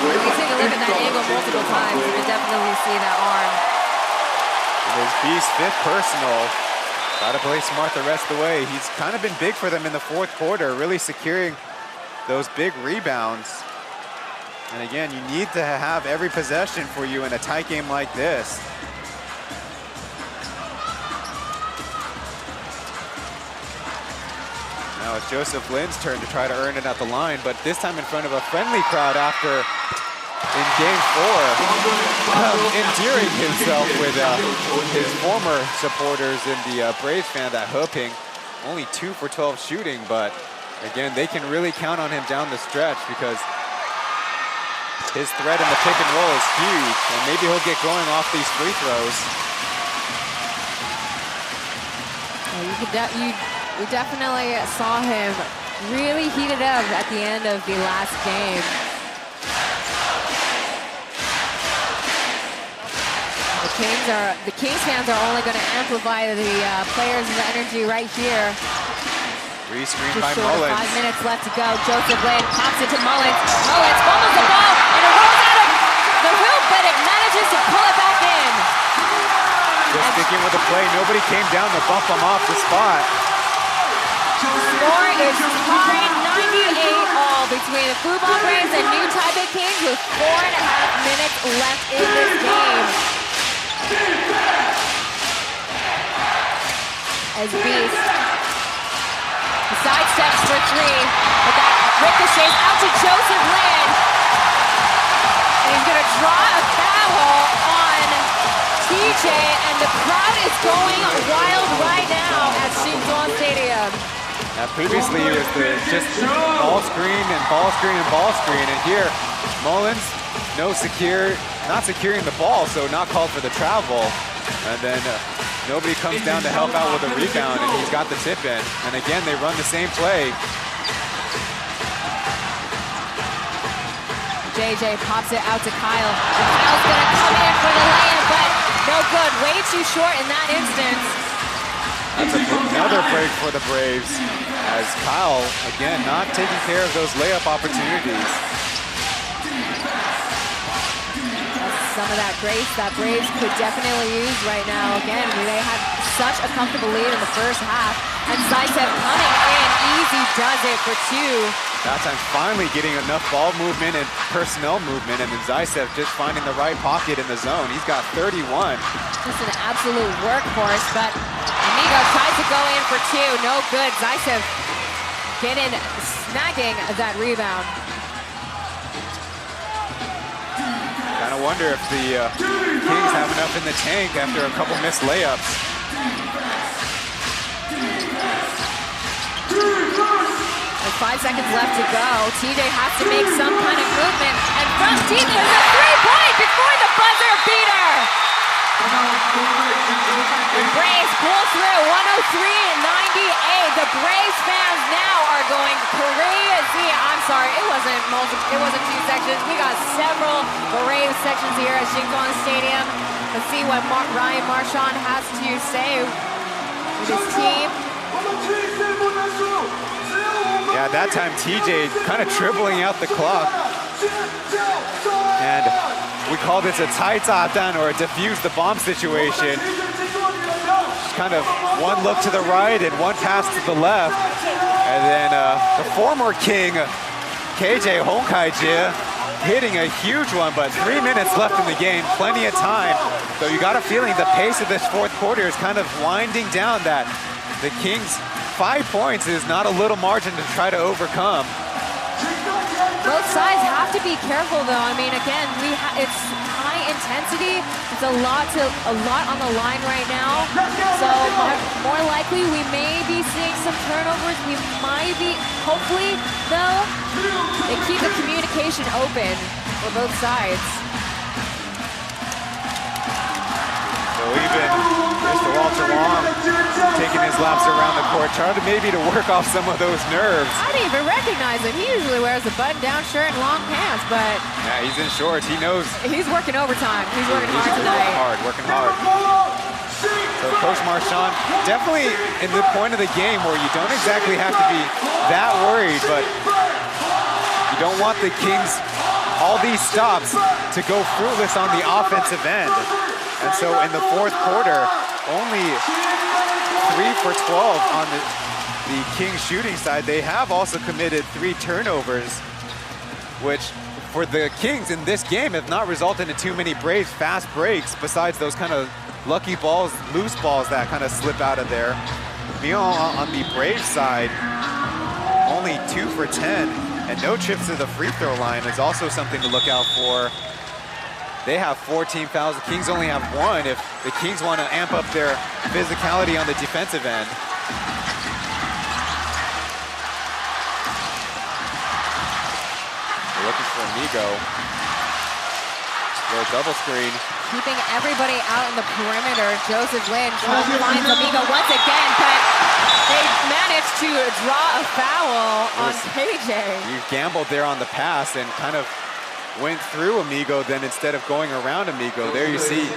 When you take a look at that angle multiple times, you can definitely see that arm. And there's B's 5th personal. Got to play smart the rest of the way. He's kind of been big for them in the 4th quarter, really securing those big rebounds. And again, you need to have every possession for you in a tight game like this. Now Now it's Joseph Lin's turn to try to earn it at the line, but this time in front of a friendly crowd after in Game 4, endearing himself with his former supporters in the Braves fan, that Heping. Only 2 for 12 shooting, but again, they can really count on him down the stretch because his threat in the pick and roll is huge, and maybe he'll get going off these free throws. You definitely saw him really heated up at the end of the last game. The Kings fans are only going to amplify the players' energy right here. Re-screen Just by short of Mullins. 5 minutes left to go. Joseph Lin pops it to Mullins. Mullins fumbles the ball, and it rolls out of the hoop, but it manages to pull it back in. Just sticking with the play. Nobody came down to bump him off the spot. Score is tied 98-all between the Fubon Braves and New Taipei Kings with 4.5 minutes left in this game. As Beast sidesteps for 3, but that ricochets out to Joseph Lin. And he's going to draw a foul on TJ, and the crowd is going wild right now at Fubon Stadium. Now previously it was just ball screen and ball screen and ball screen, and here Mullins not securing the ball, so not called for the travel, and then nobody comes down to help out with a rebound, and he's got the tip in, and again they run the same play. JJ pops it out to Kyle, and Kyle's gonna come in for the lay-in, but no good, way too short in that instance. That's another break for the Braves, as Kyle, again, not taking care of those layup opportunities. Some of that grace that Braves could definitely use right now. Again, they had such a comfortable lead in the first half, and Zaitsev coming in, easy does it for 2. That time finally getting enough ball movement and personnel movement, and then Zaitsev just finding the right pocket in the zone. He's got 31. Just an absolute workhorse, but Amigo tries to go in for 2, no good. Zaitsev snagging that rebound. Kind of wonder if the Kings have enough in the tank after a couple missed layups. With 5 seconds left to go, TJ has to make some kind of movement, and from TJ, there's a 3-point before the buzzer beater. The Braves pull through 103-98. The Braves fans now are going crazy. I'm sorry, it wasn't 2 sections. We got several Braves sections here at Fubon Stadium. Let's see what Ryan Marchand has to say with his team. Yeah, that time TJ kind of dribbling out the clock. And we call this a 拆炸弹, or a defuse the bomb situation. Just kind of one look to the right and one pass to the left. And then the former king, KJ Honkaijie, hitting a huge one, but 3 minutes left in the game, plenty of time. So you got a feeling the pace of this fourth quarter is kind of winding down, that the Kings' 5 points is not a little margin to try to overcome. Both sides have to be careful, though. I mean, again, it's high intensity. It's a lot on the line right now. So more likely, we may be seeing some turnovers. We might be, hopefully, though, they keep the communication open for both sides. So even Mr. Walter Wong taking his laps around the court, trying to maybe work off some of those nerves. I didn't even recognize him. He usually wears a button-down shirt and long pants, but yeah, he's in shorts. He knows. He's working overtime. He's working hard tonight. Working hard. So Coach Marchand, definitely in the point of the game where you don't exactly have to be that worried, but you don't want the Kings, all these stops, to go fruitless on the offensive end. And so in the fourth quarter, only 3 for 12 on the Kings shooting side. They have also committed 3 turnovers, which for the Kings in this game have not resulted in too many Braves fast breaks, besides those kind of lucky balls, loose balls that kind of slip out of there. Meanwhile, on the Braves side, only 2 for 10, and no trips to the free throw line is also something to look out for. They have 14 fouls. The Kings only have 1 if the Kings want to amp up their physicality on the defensive end. They're looking for Amigo. Little double screen. Keeping everybody out in the perimeter. Joseph Lin finds Amigo once again, but they managed to draw a foul on PJ. You gambled there on the pass and kind of went through Amigo, then instead of going around Amigo, there you see,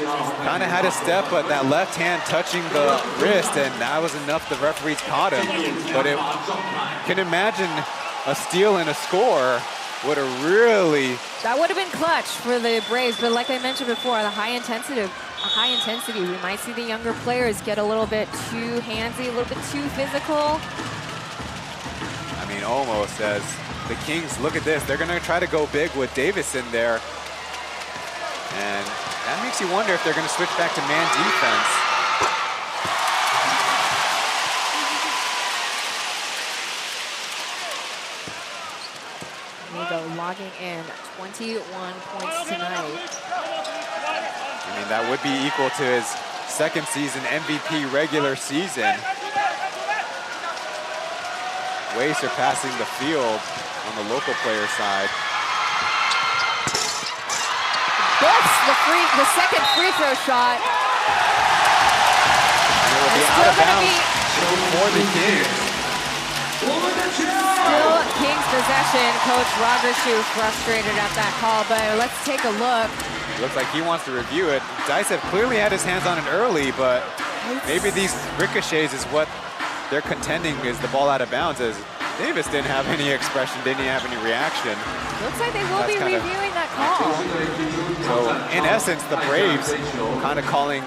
kind of had a step, but that left hand touching the wrist, and that was enough. The referees caught him. But it can imagine a steal and a score would have really... That would have been clutch for the Braves, but like I mentioned before, the high intensity, we might see the younger players get a little bit too handsy, a little bit too physical. I mean, almost as the Kings, look at this, they're gonna try to go big with Davis in there. And that makes you wonder if they're gonna switch back to man defense. Amigo logging in 21 points tonight. I mean, that would be equal to his second season MVP regular season. Way surpassing the field on the local player side. Buffs the second free throw shot. And it will be out of bounds for the Kings. Still Kings possession. Coach Rogershoe frustrated at that call, but let's take a look. Looks like he wants to review it. Dicev clearly had his hands on it early, but maybe these ricochets is what they're contending is the ball out of bounds, as Davis didn't have any expression, didn't have any reaction. Looks like they will be reviewing that call. So in essence, the Braves kind of calling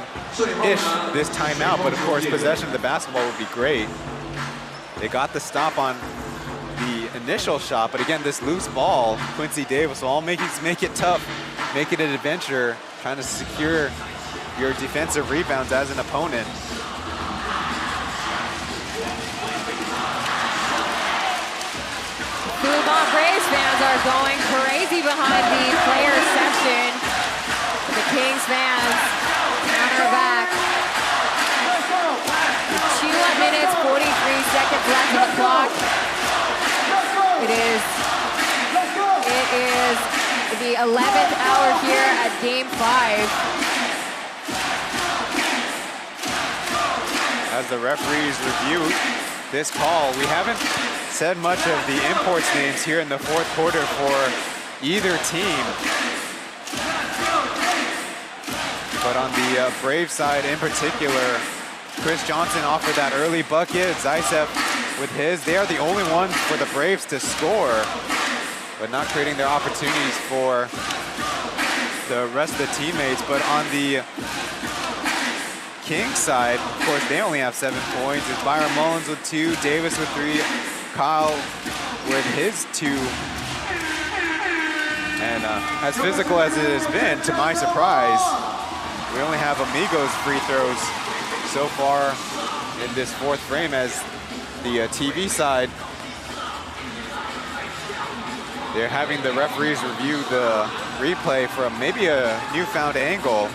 ish this timeout, but of course possession of the basketball would be great. They got the stop on the initial shot, but again, this loose ball, Quincy Davis will all make it tough, make it an adventure, trying to secure your defensive rebounds as an opponent. Fubon Braves fans are going crazy behind the player section. The Kings fans counter back. 2 minutes, 43 seconds left on the clock. It is the 11th hour here at Game 5. As the referees review this call, we haven't said much of the imports names here in the fourth quarter for either team. But on the Brave side in particular, Chris Johnson offered that early bucket. Zaitsev with his. They are the only ones for the Braves to score, but not creating their opportunities for the rest of the teammates. But on the Kings side, of course, they only have 7 points. It's Byron Mullins with 2, Davis with 3, Kyle with his 2. And as physical as it has been, to my surprise, we only have Amigo's free throws so far in this fourth frame, as the TV side, they're having the referees review the replay from maybe a newfound angle.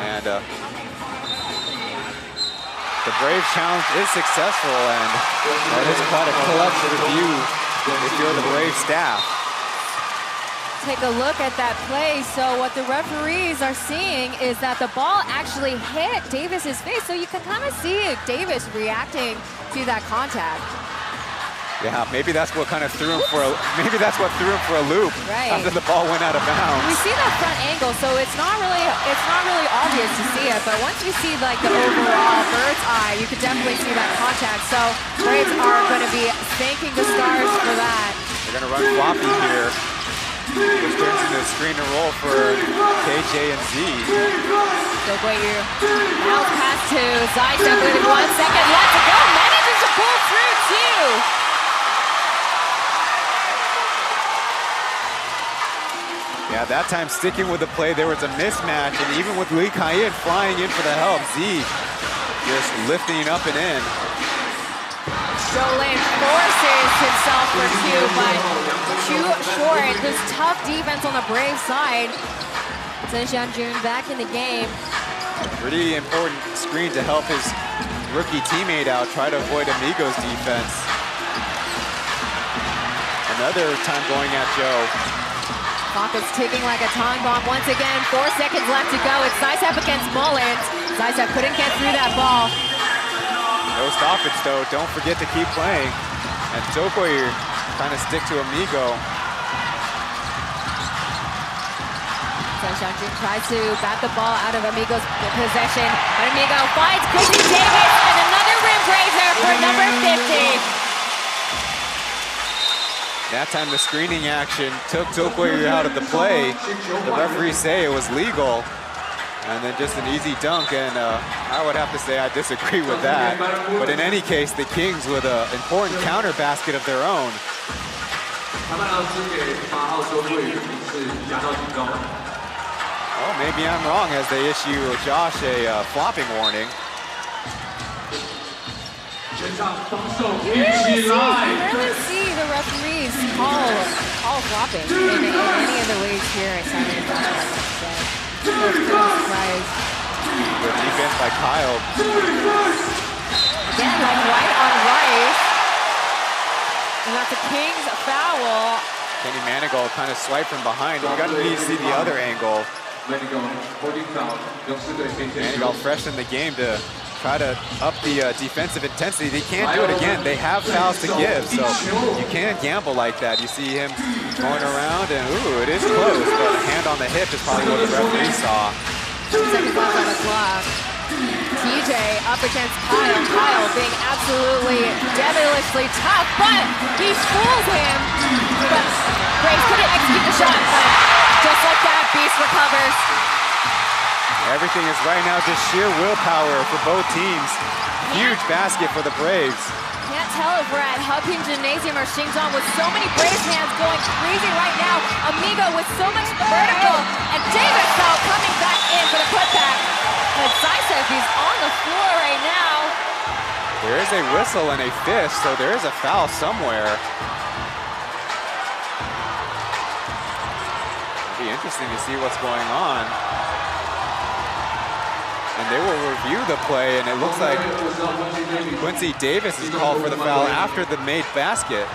And the Braves challenge is successful, and that is quite a clutch review if you're the Braves staff. Take a look at that play. So what the referees are seeing is that the ball actually hit Davis's face. So you can kind of see Davis reacting to that contact. Yeah, maybe that's what kind of threw him for a loop after the ball went out of bounds. We see that front angle, so it's not really obvious to see it, but once you see like the overall bird's eye, you could definitely see that contact. So Braves are going to be thanking the stars for that. They're going to run floppy here, which turns into a screen and roll for KJ and Z. So now pass to Zaitsev with 1 second left to go. Manages to pull through too. Yeah, that time sticking with the play, there was a mismatch, and even with Lee Kai-in flying in for the help, Z just lifting up and in. Jolin forces himself for two, but too short. This tough defense on the Brave side. Chen Xiangjun back in the game. Pretty important screen to help his rookie teammate out, try to avoid Amigo's defense. Another time going at Joe. Clock is ticking like a time bomb once again. 4 seconds left to go. It's Zaitsev against Mullins. Zaitsev couldn't get through that ball. No stoppage though, don't forget to keep playing. And Zokoi trying to stick to Amigo. Chen Xiangjun tries to bat the ball out of Amigo's possession. But Amigo finds Quincy Davis and another rim raiser for number 50. That time the screening action took Zokoi out of the play. The referees say it was legal. And then just an easy dunk, and I would have to say I disagree with that. But in any case, the Kings with an important counter basket of their own. Oh, maybe I'm wrong as they issue Josh a flopping warning. You rarely see the referees call flopping in any of the leagues here at Simon. Good defense by Kyle. Again, like right on Rice. And that's a Kings foul. Kenny Manigault kind of swiped from behind. You got to see the other angle. Manigault fresh in the game to try to up the defensive intensity. They can't do it again. They have fouls to give, so you can't gamble like that. You see him going around, and ooh, it is close, but a hand on the hip is probably what the referee saw. 2 seconds left on the clock. TJ up against Kyle. Kyle being absolutely devilishly tough, but he fools him. But Graves couldn't execute the shot, but just like that, Beast recovers. Everything is right now just sheer willpower for both teams. Huge basket for the Braves. Can't tell if we're at Huping Gymnasium or Xingzhong with so many Braves fans going crazy right now. Amigo with so much vertical, and Davis though coming back in for the putback. But Zaitsev, he's on the floor right now. There is a whistle and a fist, so there is a foul somewhere. It'll be interesting to see what's going on. And they will review the play, and it looks like Quincy Davis is called for the foul after the made basket.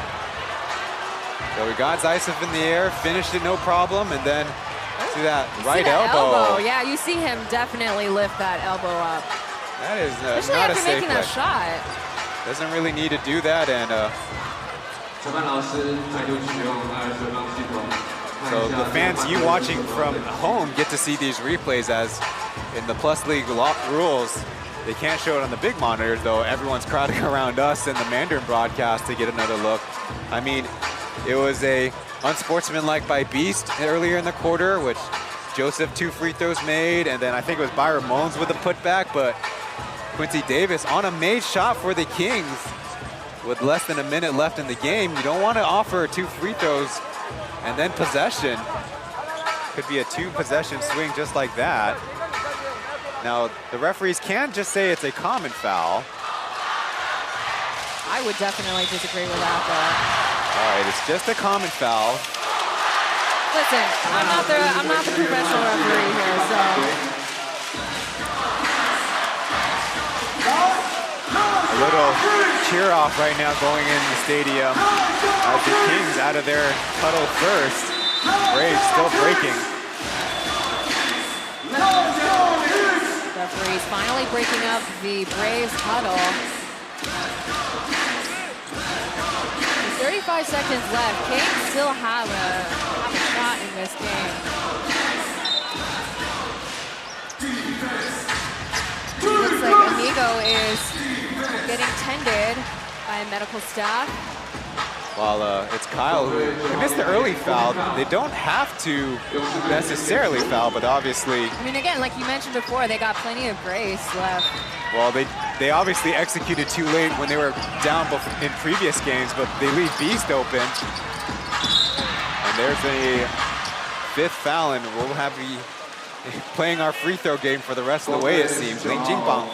So we got Zaitsev in the air, finished it no problem, and then see that right elbow. Yeah, you see him definitely lift that elbow up. That is especially not a after safe making play. that shot. Doesn't really need to do that, and so the fans you watching from home get to see these replays, as in the Plus League rules, they can't show it on the big monitors, though everyone's crowding around us in the Mandarin broadcast to get another look. I mean, it was a unsportsmanlike by Beast earlier in the quarter, which Joseph 2 free throws made, and then I think it was Byron Mones with a putback, but Quincy Davis on a made shot for the Kings with less than a minute left in the game. You don't want to offer 2 free throws and then possession. Could be a 2-possession swing just like that. Now, the referees can't just say it's a common foul. I would definitely disagree with that, though. All right, it's just a common foul. Listen, I'm not the professional referee here, so. A little cheer off right now going in the stadium as the Kings out of their huddle first. Braves still breaking. Referees finally breaking up the Braves huddle. 35 seconds left. Kings still have a shot in this game. Looks like Amigo is getting tended by medical staff. While it's Kyle who missed the early foul. They don't have to necessarily foul, but obviously. I mean, again, like you mentioned before, they got plenty of grace left. Well, they obviously executed too late when they were down in previous games, but they leave Beast open. And there's a 5th foul, and we'll have the playing our free throw game for the rest of the way, it seems. Ling Jingbang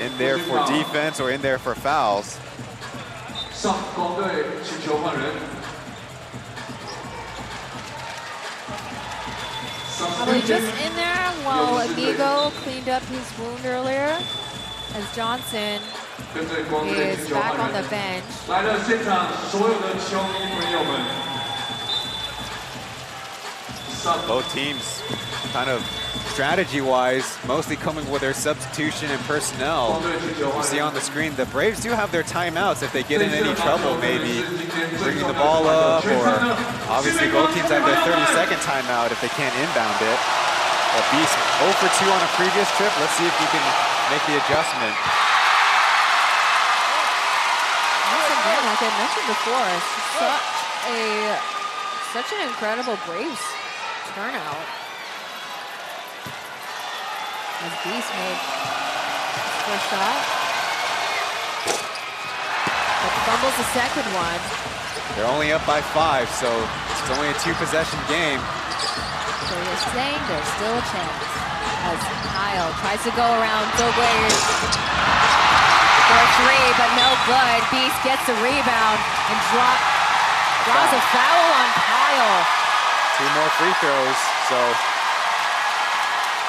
in there for defense or in there for fouls. 上光队请求换人。 Probably just in there while Amigo cleaned up his wound earlier, as Johnson is back on the bench. 来了，现场所有的球迷朋友们。 Both teams kind of strategy-wise, mostly coming with their substitution and personnel. You see on the screen, the Braves do have their timeouts if they get in any trouble, maybe bringing the ball up, or obviously both teams have their 30-second timeout if they can't inbound it. But Beast 0 for 2 on a previous trip. Let's see if he can make the adjustment. Once again, like I mentioned before, such an incredible Braves turnout. As Beast made his first shot. But fumbles the second one. They're only up by 5, so it's only a 2-possession game. So you're saying there's still a chance. As Kyle tries to go around PLEAGUE for a 3, but no good. Beast gets the rebound and draws a foul on Kyle. 2 more free throws, so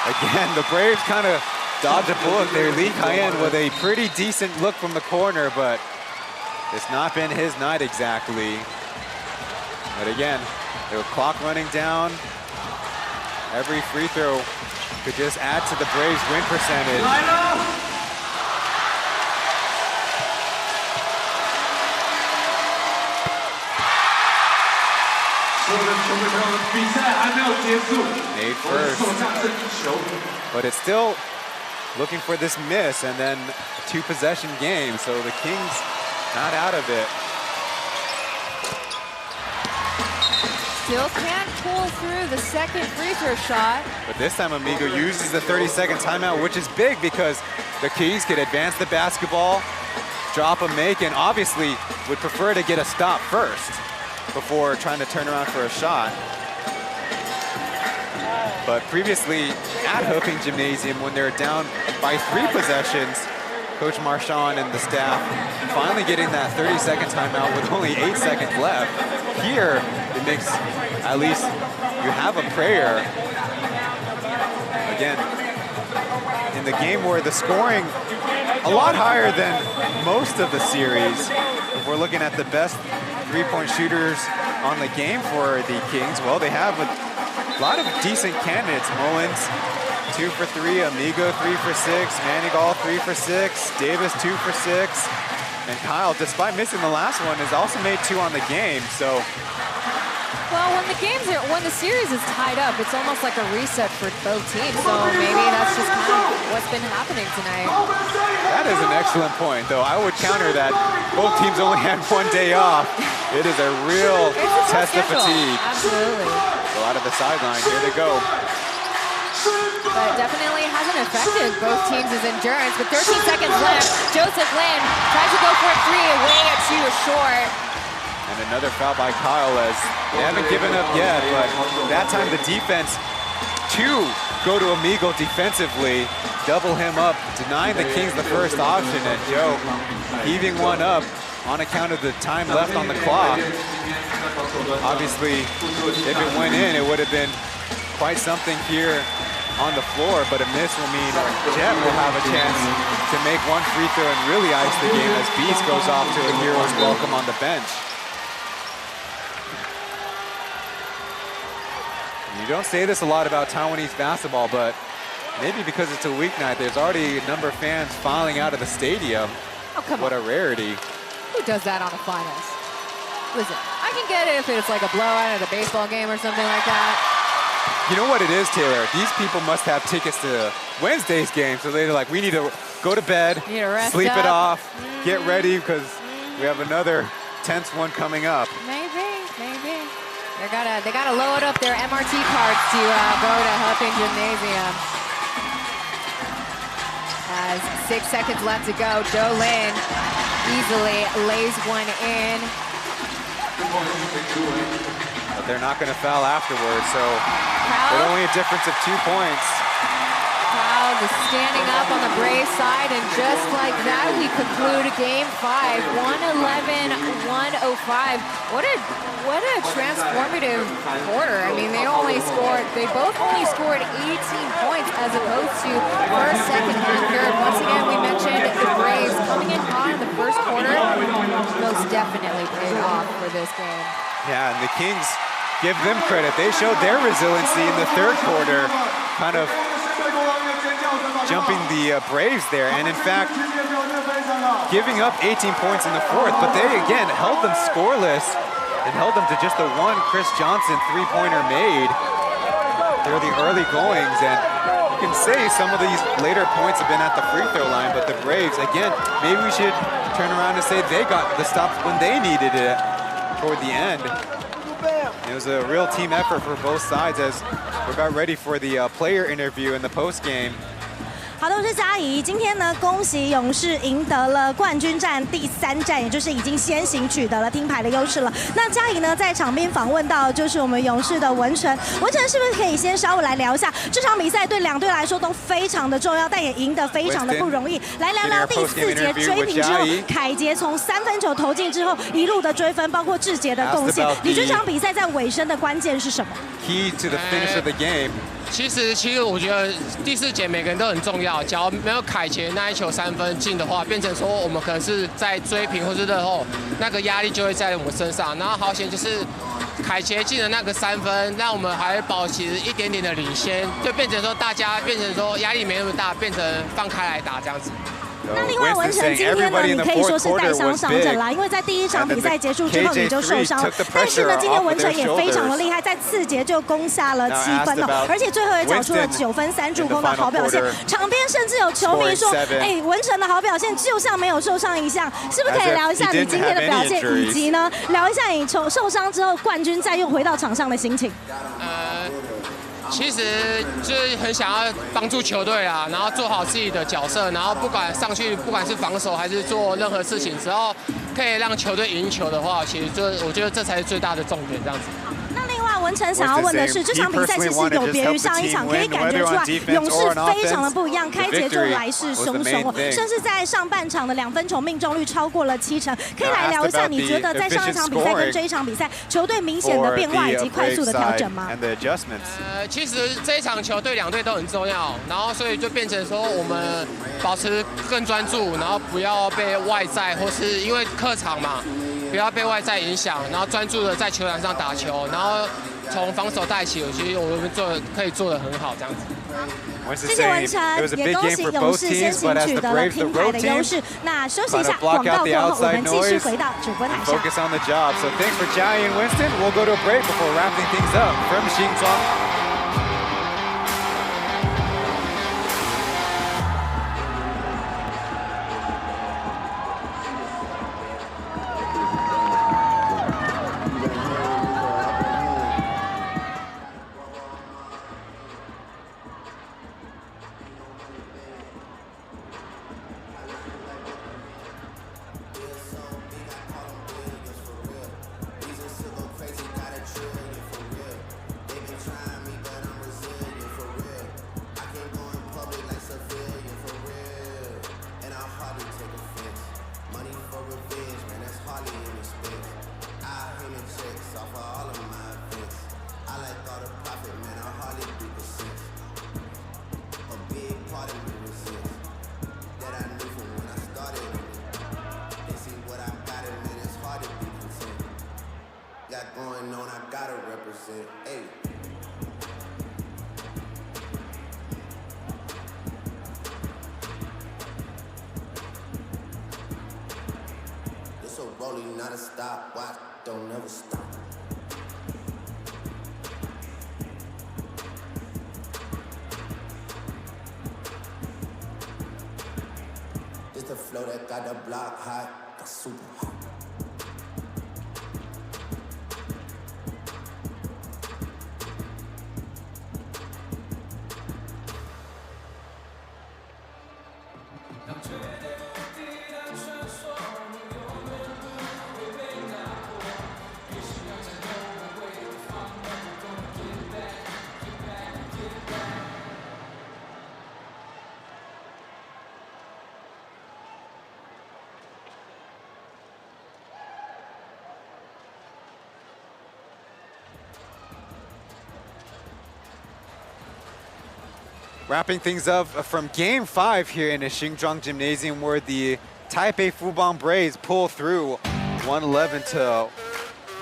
again, the Braves kind of dodge a bullet there. Lee Cayenne with a pretty decent look from the corner, but it's not been his night exactly. But again, the clock running down. Every free throw could just add to the Braves' win percentage. Made first, but it's still looking for this miss, and then a 2-possession game, so the Kings not out of it. Still can't pull through the second free throw shot. But this time Amigo uses the 30-second timeout, which is big because the Kings could advance the basketball, drop a make, and obviously would prefer to get a stop first before trying to turn around for a shot. But previously at Hooping Gymnasium, when they're down by 3 possessions, Coach Marchand and the staff finally getting that 30-second timeout with only 8 seconds left. Here, it makes, at least you have a prayer. Again, in the game where the scoring a lot higher than most of the series, if we're looking at the best 3-point shooters on the game for the Kings, well, they have a lot of decent candidates. Mullins, 2 for 3, Amigo 3 for 6, Manigal 3 for 6, Davis 2 for 6, and Kyle, despite missing the last one, has also made 2 on the game. So, well, when the series is tied up, it's almost like a reset for both teams. So maybe that's just kind of what's been happening tonight. That is an excellent point, though. I would counter that both teams only had 1 day off. It is a real test of fatigue. Absolutely. So out of the sideline, here they go. But it definitely hasn't affected both teams' endurance. With 13 seconds left, Joseph Lin tries to go for a 3, way too short. And another foul by Kyle, as they haven't given up yet, but that time the defense to go to Amigo defensively, double him up, denying the Kings the first option, and Joe heaving one up on account of the time left on the clock. Obviously, if it went in, it would have been quite something here on the floor, but a miss will mean Jet will have a chance to make 1 free throw and really ice the game as Beast goes off to a hero's welcome on the bench. You don't say this a lot about Taiwanese basketball, but maybe because it's a weeknight, there's already a number of fans filing out of the stadium. Oh, come on. What a rarity. Who does that on the finals? Listen, I can get it if it's like a blowout at a baseball game or something like that. You know what it is, Taylor? These people must have tickets to Wednesday's game, so they're like, we need to go to bed, sleep it off, get ready, because we have another tense one coming up. Maybe. They gotta load up their MRT cards to go to Hooping Gymnasium. As 6 seconds left to go, Joe Lin easily lays one in. But they're not going to foul afterwards, so with only a difference of 2 points. Kyle crowd standing up on the Braves side, and just like that, we conclude Game 5, 111-105. What a transformative quarter. I mean, they both only scored 18 points as opposed to first, second, and third. Once again, we mentioned the Braves coming in hot in the first quarter. Most definitely paid off for this game. Yeah, and the Kings, give them credit. They showed their resiliency in the third quarter, kind of jumping the Braves there, and in fact, giving up 18 points in the fourth, but they again held them scoreless and held them to just the one Chris Johnson three-pointer made. They're the early goings, and you can say some of these later points have been at the free throw line, but the Braves, again, maybe we should turn around and say they got the stops when they needed it toward the end. It was a real team effort for both sides as we're about ready for the player interview in the post game. 好的，我是嘉怡。今天呢，恭喜勇士赢得了冠军战第3战，也就是已经先行取得了听牌的优势了。那嘉怡呢，在场边访问到就是我们勇士的文成，文成是不是可以先稍微来聊一下这场比赛对两队来说都非常的重要，但也赢得非常的不容易。来聊聊第4节追平之后，凯杰从3分球投进之后一路的追分，包括志杰的贡献。你这场比赛在尾声的关键是什么 ？Key to the finish of the game. 其实我觉得第4节每个人都很重要。假如没有凯杰那一球3分进的话，变成说我们可能是在追平或是热后，那个压力就会在我们身上。然后好险就是凯杰进了那个3分，让我们还保持一点点的领先，就变成说大家变成说压力没那么大，变成放开来打这样子。 那另外，文成今天呢，你可以说是带伤上阵啦，因为在第1场比赛结束之后你就受伤了。但是呢，今天文成也非常的厉害，在4节就攻下了7分哦，而且最后也缴出了9分3助攻的好表现。场边甚至有球迷说：“哎，文成的好表现就像没有受伤一样。”是不是可以聊一下你今天的表现，以及呢，聊一下你受伤之后冠军赛又回到场上的心情？其实就是很想要帮助球队啊，然后做好自己的角色，然后不管上去，不管是防守还是做任何事情，只要可以让球队赢球的话，其实我觉得这才是最大的重点，这样子。那另外，文成想要问的是，这场比赛其实有别于上一场，可以感觉出来勇士非常的不一样，开节就来势汹汹哦，甚至在上半场的2分球命中率超过了70%。可以来聊一下，你觉得在上一场比赛跟这一场比赛，球队明显的变化以及快速的调整吗？其实这一场球对2队都很重要，然后所以就变成说我们保持更专注，然后不要被外在或是因为客场嘛。 不要被外在影响，然后专注的在球场上打球，然后从防守带起，我觉得我们可以做得很好，这样子。谢谢文成，也恭喜勇士先行取得了听牌的优势。那休息一下，广告过后，我们继续回到主播台上。Focus on the job. So thanks for Jai and Winston. We'll go to a break before wrapping things up from Xinjiang. Rolling, not a stopwatch, don't never stop. Just the flow that got the block hot, got super hot. wrapping things up from Game 5 here in the Xinzhuang Gymnasium, where the Taipei Fubon Braves pull through 111 to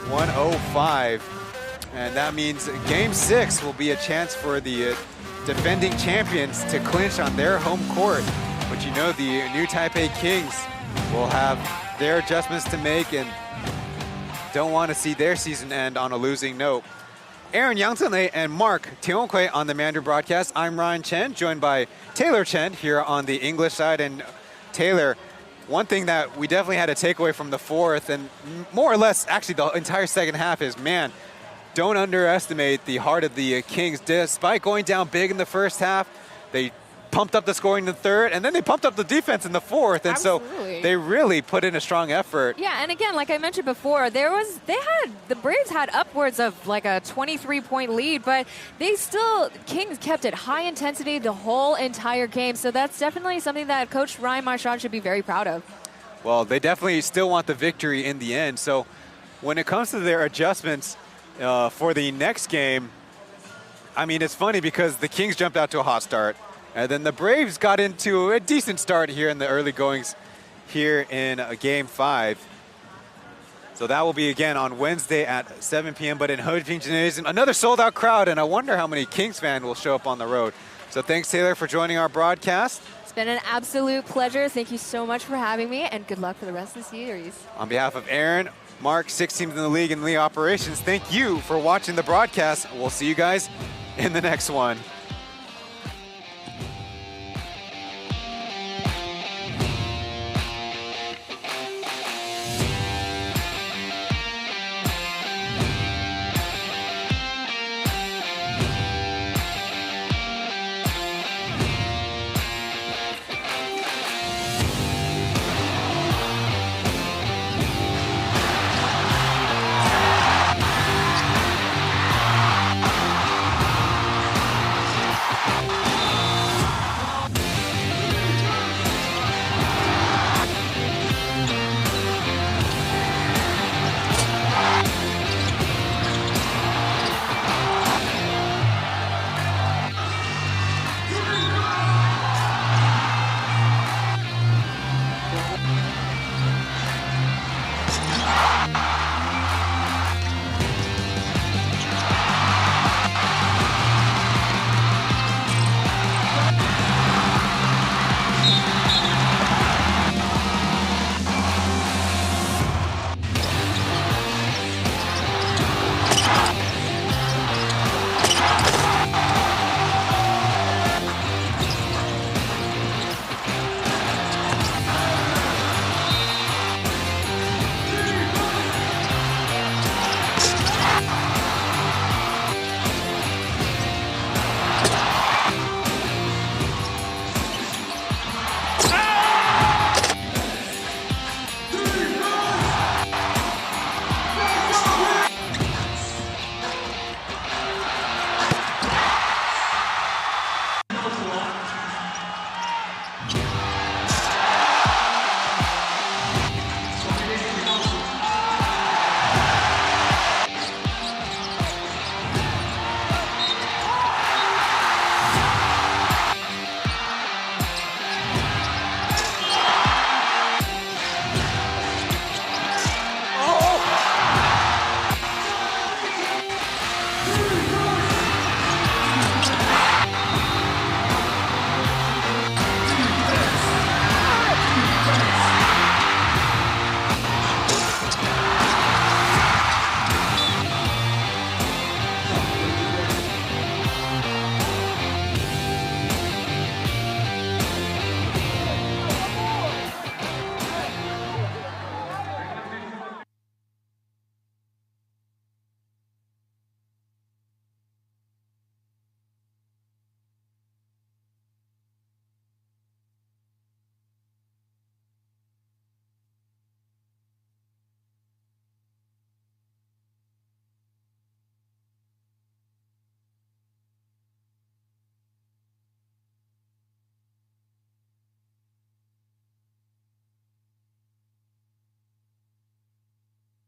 105. And that means Game 6 will be a chance for the defending champions to clinch on their home court. But you know, the new Taipei Kings will have their adjustments to make and don't want to see their season end on a losing note. Aaron Yang Zhenlei and Mark Tionghui on the Mandarin broadcast. I'm Ryan Chen, joined by Taylor Chen here on the English side. And Taylor, one thing that we definitely had a takeaway from the fourth, and more or less actually the entire second half, is, man, don't underestimate the heart of the Kings. Despite going down big in the first half, they pumped up the scoring in the third, and then they pumped up the defense in the fourth, and Absolutely. so they really put in a strong effort. Yeah, and again, like I mentioned before, the Braves had upwards of like a 23-point lead, but Kings kept it high intensity the whole entire game. So that's definitely something that Coach Ryan Marchand should be very proud of. Well, they definitely still want the victory in the end. So when it comes to their adjustments for the next game, I mean, it's funny because the Kings jumped out to a hot start. And then the Braves got into a decent start here in the early goings here in Game 5. So that will be again on Wednesday at 7 p.m. But in Hojin Gymnasium, another sold-out crowd, and I wonder how many Kings fans will show up on the road. So thanks, Taylor, for joining our broadcast. It's been an absolute pleasure. Thank you so much for having me, and good luck for the rest of the series. On behalf of Aaron, Mark, 6 teams in the league and league operations, thank you for watching the broadcast. We'll see you guys in the next one.